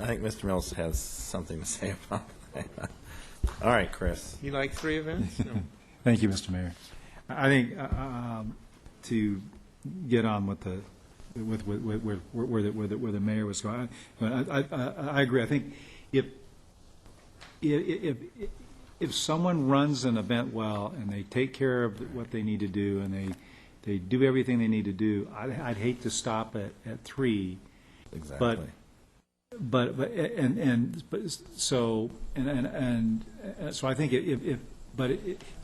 think Mr. Mills has something to say about that. All right, Chris. You like 3 events? No. Thank you, Mr. Mayor. I think to get on with where the mayor was going, I agree. I think if someone runs an event well and they take care of what they need to do and they do everything they need to do, I'd hate to stop at 3. Exactly. So I think it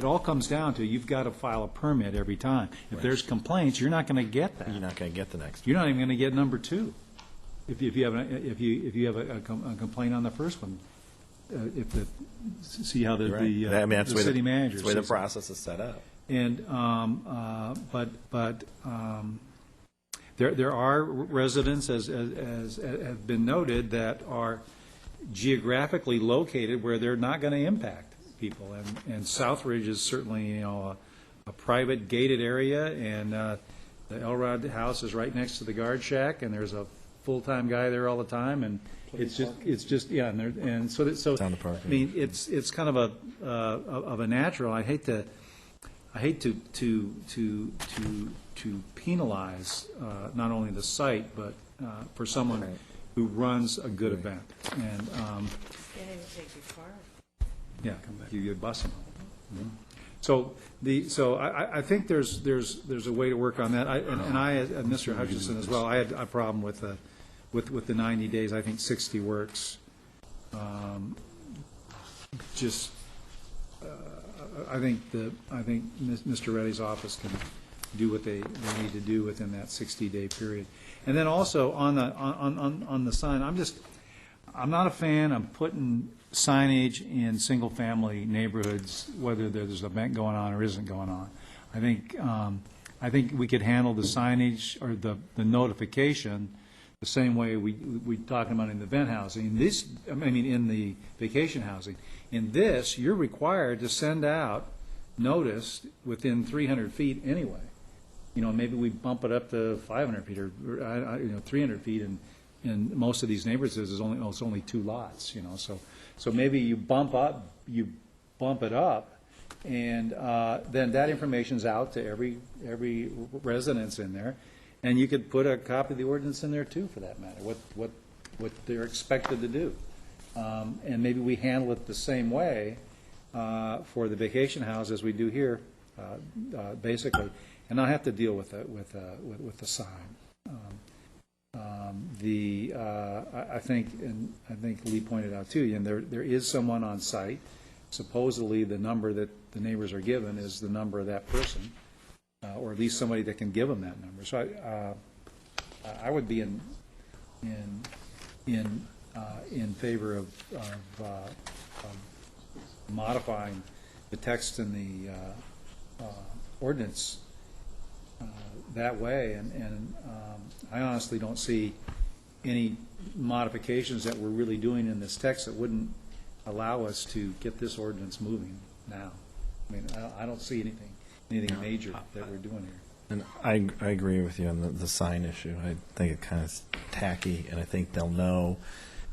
all comes down to you've got to file a permit every time. If there's complaints, you're not going to get that. You're not going to get the next one. You're not even going to get number 2 if you have a complaint on the first one. See how the city manager. That's the way the process is set up. And there are residents, as have been noted, that are geographically located where they're not going to impact people. And Southridge is certainly a private gated area, and the Elrod House is right next to the guard shack, and there's a full-time guy there all the time, and it's just yeah, and so I mean it's kind of a natural. I hate to penalize not only the site but for someone who runs a good event. And yeah, you get busing. Mm-hmm. So I think there's a way to work on that. And I, Mr. Hutchinson as well, I had a problem with the 90 days. I think 60 works. I think Mr. Reddy's office can do what they need to do within that 60-day period. And then also on the sign, I'm not a fan of putting signage in single-family neighborhoods, whether there's an event going on or isn't going on. I think we could handle the signage or the notification the same way we talking about in the event housing. In the vacation housing. In this, you're required to send out notice within 300 feet anyway. Maybe we bump it up to 500 feet or 300 feet, and in most of these neighborhoods, it's only 2 lots, you know, so maybe you bump it up, and then that information's out to every residence in there, and you could put a copy of the ordinance in there too, for that matter, what they're expected to do. And maybe we handle it the same way for the vacation house as we do here, basically, and not have to deal with the sign. I think Lee pointed out too, and there is someone on site. Supposedly, the number that the neighbors are given is the number of that person, or at least somebody that can give them that number. So I would be in favor of modifying the text in the ordinance that way, and I honestly don't see any modifications that we're really doing in this text that wouldn't allow us to get this ordinance moving now. I mean, I don't see anything major that we're doing here. And I agree with you on the sign issue. I think it kind of tacky, and I think they'll know.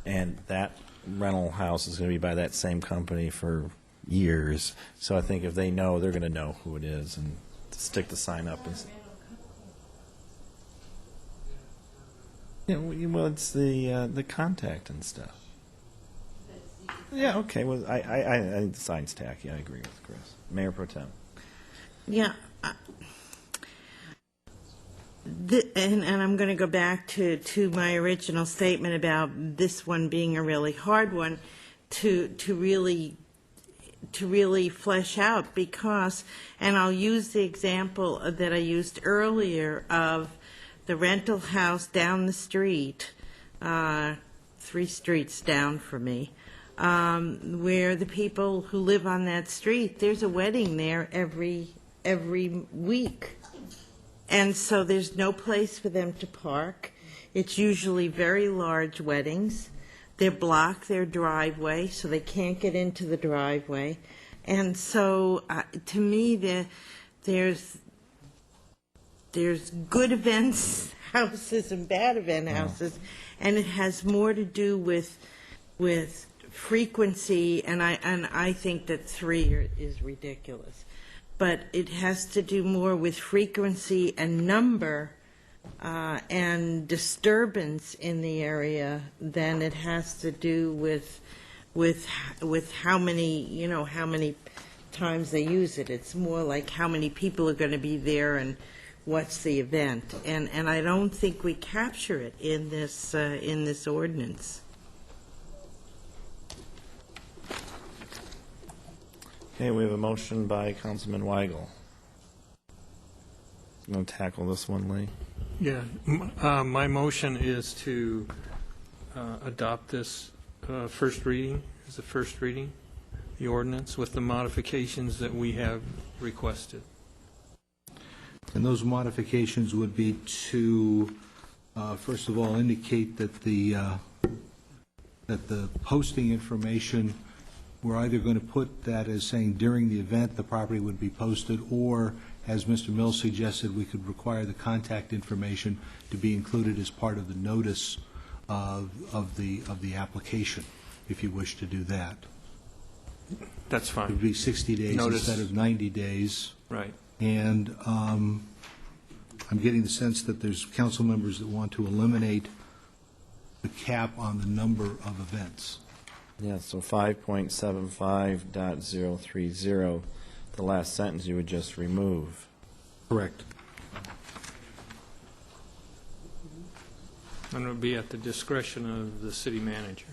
And that rental house is going to be by that same company for years. So I think if they know, they're going to know who it is and stick the sign up. And, well, it's the contact and stuff. Yeah, okay. Well, I think the sign's tacky. I agree with Chris. Mayor Pro Tem. Yeah. And I'm going to go back to my original statement about this one being a really hard one to really flesh out, because, and I'll use the example that I used earlier of the rental house down the street, 3 streets down from me, where the people who live on that street, there's a wedding there every week. And so there's no place for them to park. It's usually very large weddings. They block their driveway, so they can't get into the driveway. And so, to me, there's good events houses and bad event houses, and it has more to do with frequency. And I think that 3 is ridiculous. But it has to do more with frequency and number and disturbance in the area than it has to do with how many, how many times they use it. It's more like how many people are going to be there and what's the event. And I don't think we capture it in this ordinance. Okay, we have a motion by Councilman Weigel. You want to tackle this one, Lee? Yeah, my motion is to adopt this first reading, as the first reading, the ordinance with the modifications that we have requested. And those modifications would be to, first of all, indicate that the posting information, we're either going to put that as saying during the event the property would be posted, or, as Mr. Mills suggested, we could require the contact information to be included as part of the notice of the application, if you wish to do that. That's fine. It would be 60 days Notice. instead of 90 days. Right. And I'm getting the sense that there's council members that want to eliminate the cap on the number of events. Yeah, so 5.75.030, the last sentence you would just remove. Correct. And it would be at the discretion of the city manager.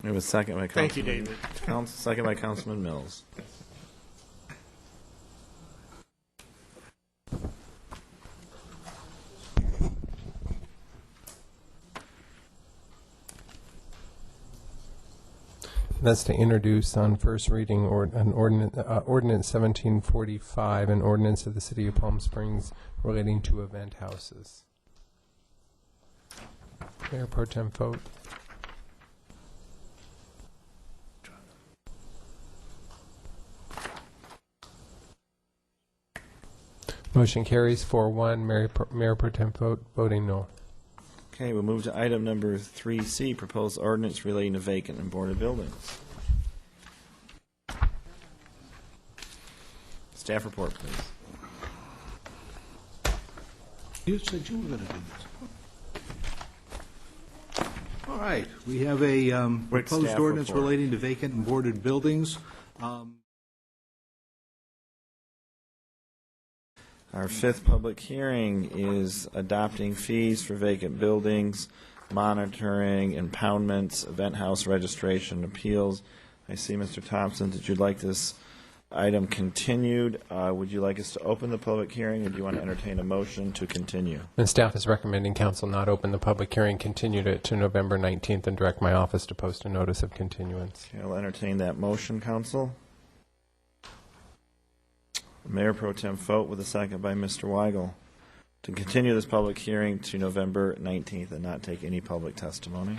We have a second by Thank you, Councilman. David. Second by Councilman Mills. That's to introduce on first reading ordinance 1745, an ordinance of the City of Palm Springs relating to event houses. Mayor Pro Tem vote. Motion carries 4-1. Mayor Pro Tem voting no. Okay, we'll move to item number 3C, proposed ordinance relating to vacant and boarded buildings. Staff report, please. You said you were going to do this. All right, we have a proposed staff ordinance report. relating to vacant and boarded buildings. Our fifth public hearing is adopting fees for vacant buildings, monitoring, impoundments, event house registration, appeals. I see, Mr. Thompson, that you'd like this item continued. Would you like us to open the public hearing, or do you want to entertain a motion to continue? And staff is recommending council not open the public hearing, continue it to November 19th, and direct my office to post a notice of continuance. Okay, I'll entertain that motion, council. Mayor Pro Tem vote with a second by Mr. Weigel to continue this public hearing to November 19th and not take any public testimony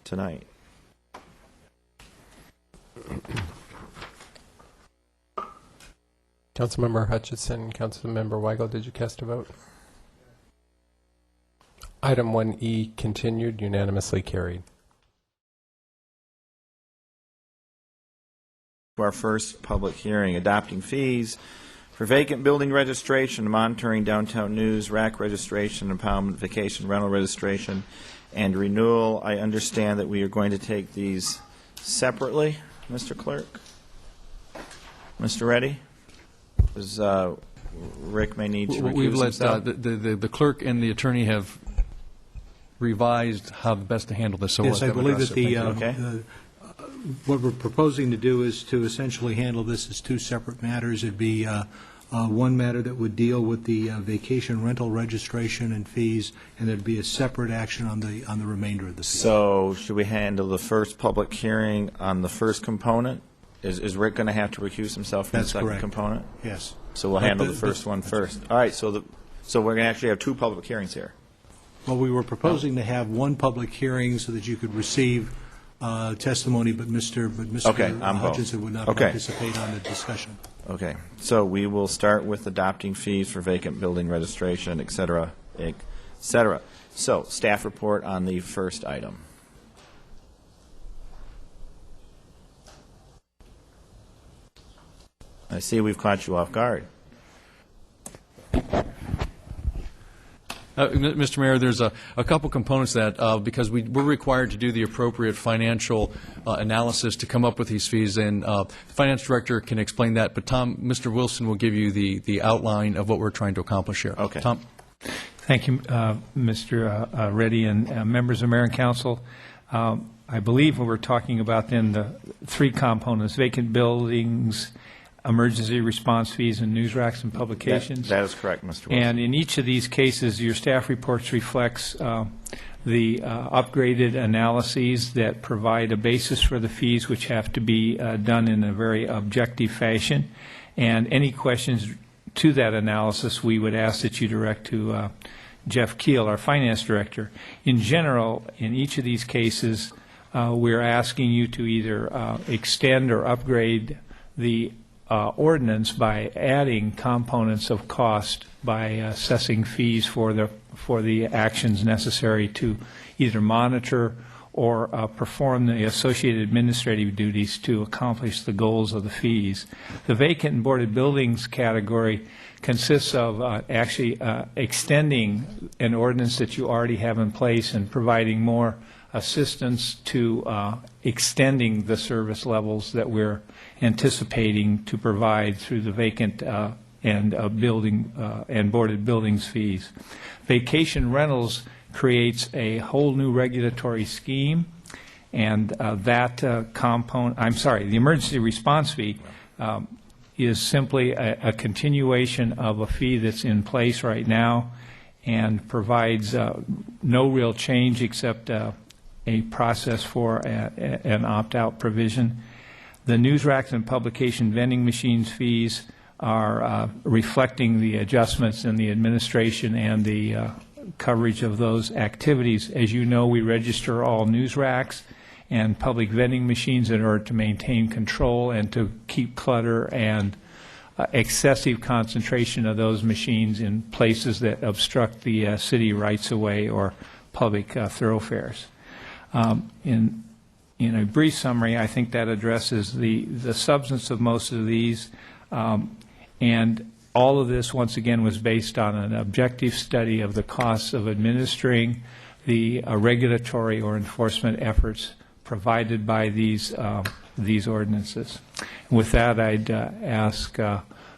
tonight. Councilmember Hutchison, Councilmember Weigel, did you cast a vote? Item 1E continued, unanimously carried. Our first public hearing, adopting fees for vacant building registration, monitoring downtown news, rack registration, impoundment, vacation rental registration, and renewal. I understand that we are going to take these separately, Mr. Clerk. Mr. Reddy? Because Rick may need to recuse We've let himself. the clerk and the attorney have revised how best to handle this. So Yes, we'll I let them believe address that it. Thank you. what we're proposing to do is to essentially handle this as two separate matters. It'd be one matter that would deal with the vacation rental registration and fees, and there'd be a separate action on the remainder of the fees. So should we handle the first public hearing on the first component? Is Rick going to have to recuse himself from That's the second correct. component? Yes. So we'll handle the first one first. All right, so we're going to actually have two public hearings here. Well, we were proposing to have one public hearing so that you could receive testimony, but Mr. Okay, on both. Hutchinson would not Okay. participate on the discussion. Okay, so we will start with adopting fees for vacant building registration, et cetera, et cetera. So, staff report on the first item. I see we've caught you off guard. Mr. Mayor, there's a couple components that, because we're required to do the appropriate financial analysis to come up with these fees, and the finance director can explain that, but Mr. Wilson will give you the outline of what we're trying to accomplish here. Okay. Tom? Thank you, Mr. Reddy, and members of Mayor and Council. I believe what we're talking about then, the three components: vacant buildings, emergency response fees, and news racks and publications. That is correct, Mr. Wilson. And in each of these cases, your staff reports reflects the upgraded analyses that provide a basis for the fees, which have to be done in a very objective fashion. And any questions to that analysis, we would ask that you direct to Jeff Keel, our finance director. In general, in each of these cases, we're asking you to either extend or upgrade the ordinance by adding components of cost by assessing fees for the actions necessary to either monitor or perform the associated administrative duties to accomplish the goals of the fees. The vacant and boarded buildings category consists of actually extending an ordinance that you already have in place and providing more assistance to extending the service levels that we're anticipating to provide through the vacant and building and boarded buildings fees. Vacation rentals creates a whole new regulatory scheme, and the emergency response fee is simply a continuation of a fee that's in place right now and provides no real change except a process for an opt-out provision. The news racks and publication vending machines fees are reflecting the adjustments in the administration and the coverage of those activities. As you know, we register all news racks and public vending machines in order to maintain control and to keep clutter and excessive concentration of those machines in places that obstruct the city rights-of-way or public thoroughfares. In a brief summary, I think that addresses the substance of most of these, and all of this, once again, was based on an objective study of the costs of administering the regulatory or enforcement efforts provided by these ordinances. With that, I'd ask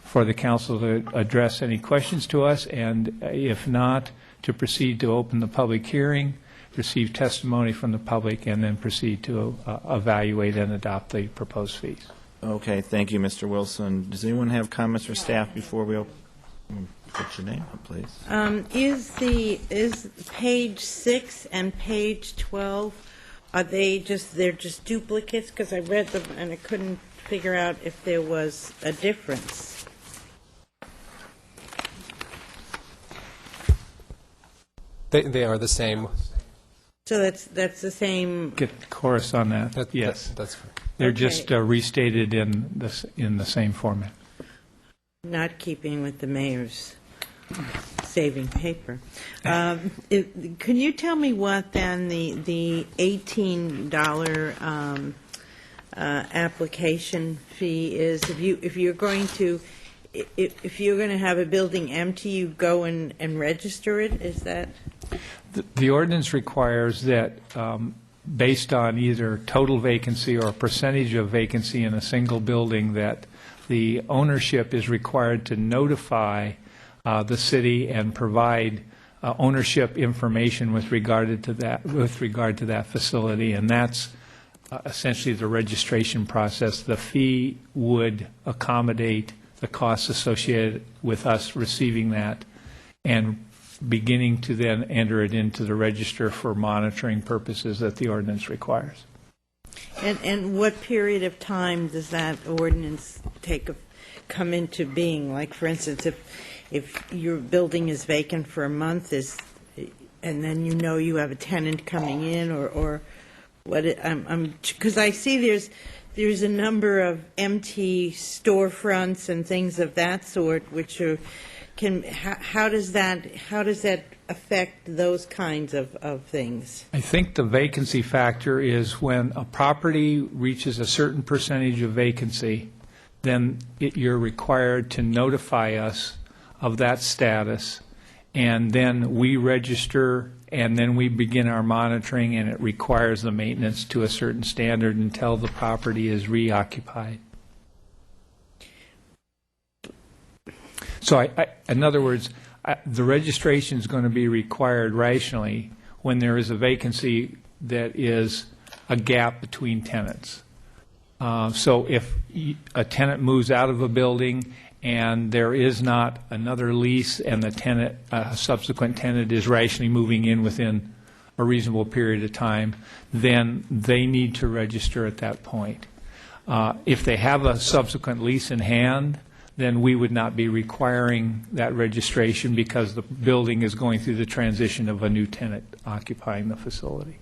for the council to address any questions to us, and if not, to proceed to open the public hearing, receive testimony from the public, and then proceed to evaluate and adopt the proposed fees. Okay, thank you, Mr. Wilson. Does anyone have comments or staff before we open? Put your name up, please. Is page 6 and page 12, they're just duplicates? Because I read them and I couldn't figure out if there was a difference. They are the same. So that's the same. Get the chorus on that. Yes, that's correct. They're Okay. just restated in the same format. Not keeping with the mayor's saving paper. Can you tell me what then the $18 application fee is? If you're going to have a building empty, you go and register it. Is that? The ordinance requires that, based on either total vacancy or a percentage of vacancy in a single building, that the ownership is required to notify the city and provide ownership information with regard to that facility, and that's essentially the registration process. The fee would accommodate the costs associated with us receiving that and beginning to then enter it into the register for monitoring purposes that the ordinance requires. And what period of time does that ordinance come into being? Like, for instance, if your building is vacant for a month, and then you have a tenant coming in, or what? Because I see there's a number of empty storefronts and things of that sort, which are. How does that affect those kinds of things? I think the vacancy factor is when a property reaches a certain percentage of vacancy, then you're required to notify us of that status, and then we register, and then we begin our monitoring, and it requires the maintenance to a certain standard until the property is reoccupied. So, in other words, the registration is going to be required rationally when there is a vacancy that is a gap between tenants. So if a tenant moves out of a building and there is not another lease and the tenant, a subsequent tenant is rationally moving in within a reasonable period of time, then they need to register at that point. If they have a subsequent lease in hand, then we would not be requiring that registration because the building is going through the transition of a new tenant occupying the facility.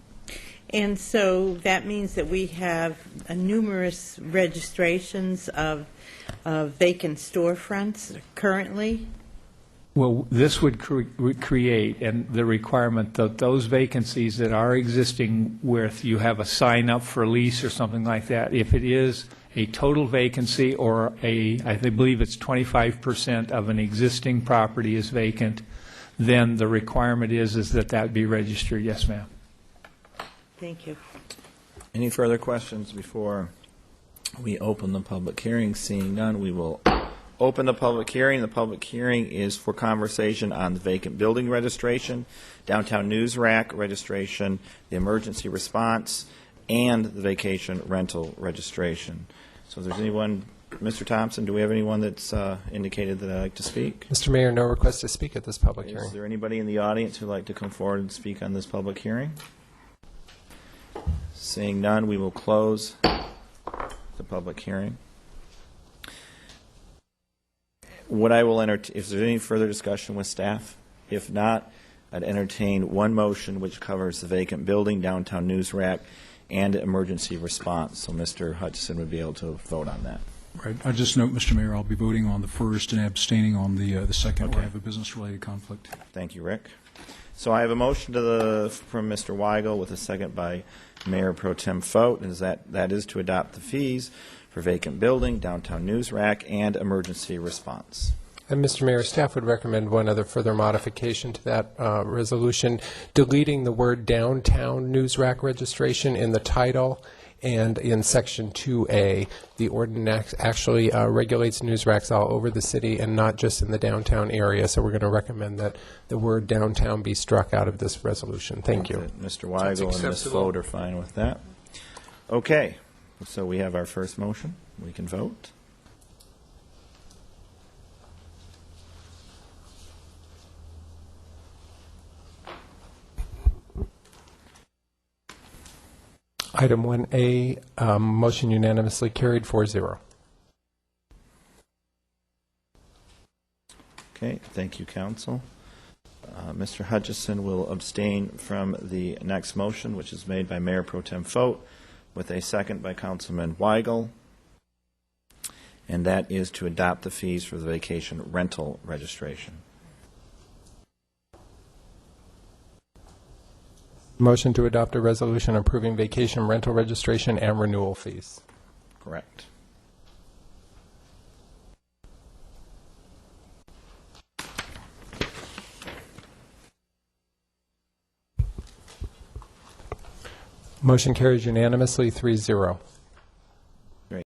And so that means that we have numerous registrations of vacant storefronts currently? Well, this would create and the requirement that those vacancies that are existing where you have a sign up for a lease or something like that, if it is a total vacancy or I believe it's 25% of an existing property is vacant, then the requirement is that be registered. Yes, ma'am. Thank you. Any further questions before we open the public hearing? Seeing none, we will open the public hearing. The public hearing is for conversation on the vacant building registration, downtown news rack registration, the emergency response, and the vacation rental registration. So if there's anyone, Mr. Thompson, do we have anyone that's indicated that I'd like to speak? Mr. Mayor, no request to speak at this public hearing. Is there anybody in the audience who'd like to come forward and speak on this public hearing? Seeing none, we will close the public hearing. What I will if there's any further discussion with staff, if not, I'd entertain one motion which covers the vacant building, downtown news rack, and emergency response. So Mr. Hutchison would be able to vote on that. Right. I just note, Mr. Mayor, I'll be voting on the first and abstaining on the second, where I have a business-related conflict. Thank you, Rick. So I have a motion from Mr. Weigel with a second by Mayor Pro Tem Fote, and that is to adopt the fees for vacant building, downtown news rack, and emergency response. And Mr. Mayor, staff would recommend one other further modification to that resolution, deleting the word downtown news rack registration in the title and in Section 2A. The ordinance actually regulates news racks all over the city and not just in the downtown area, so we're going to recommend that the word downtown be struck out of this resolution. Thank you. Mr. Weigel and Ms. Fote are fine with that. Okay, so we have our first motion. We can vote. Item 1A, motion unanimously carried 4-0. Okay, thank you, Council. Mr. Hutchison will abstain from the next motion, which is made by Mayor Pro Tem Fote, with a second by Councilman Weigel, and that is to adopt the fees for the vacation rental registration. Motion to adopt a resolution approving vacation rental registration and renewal fees. Correct. Motion carries unanimously 3-0.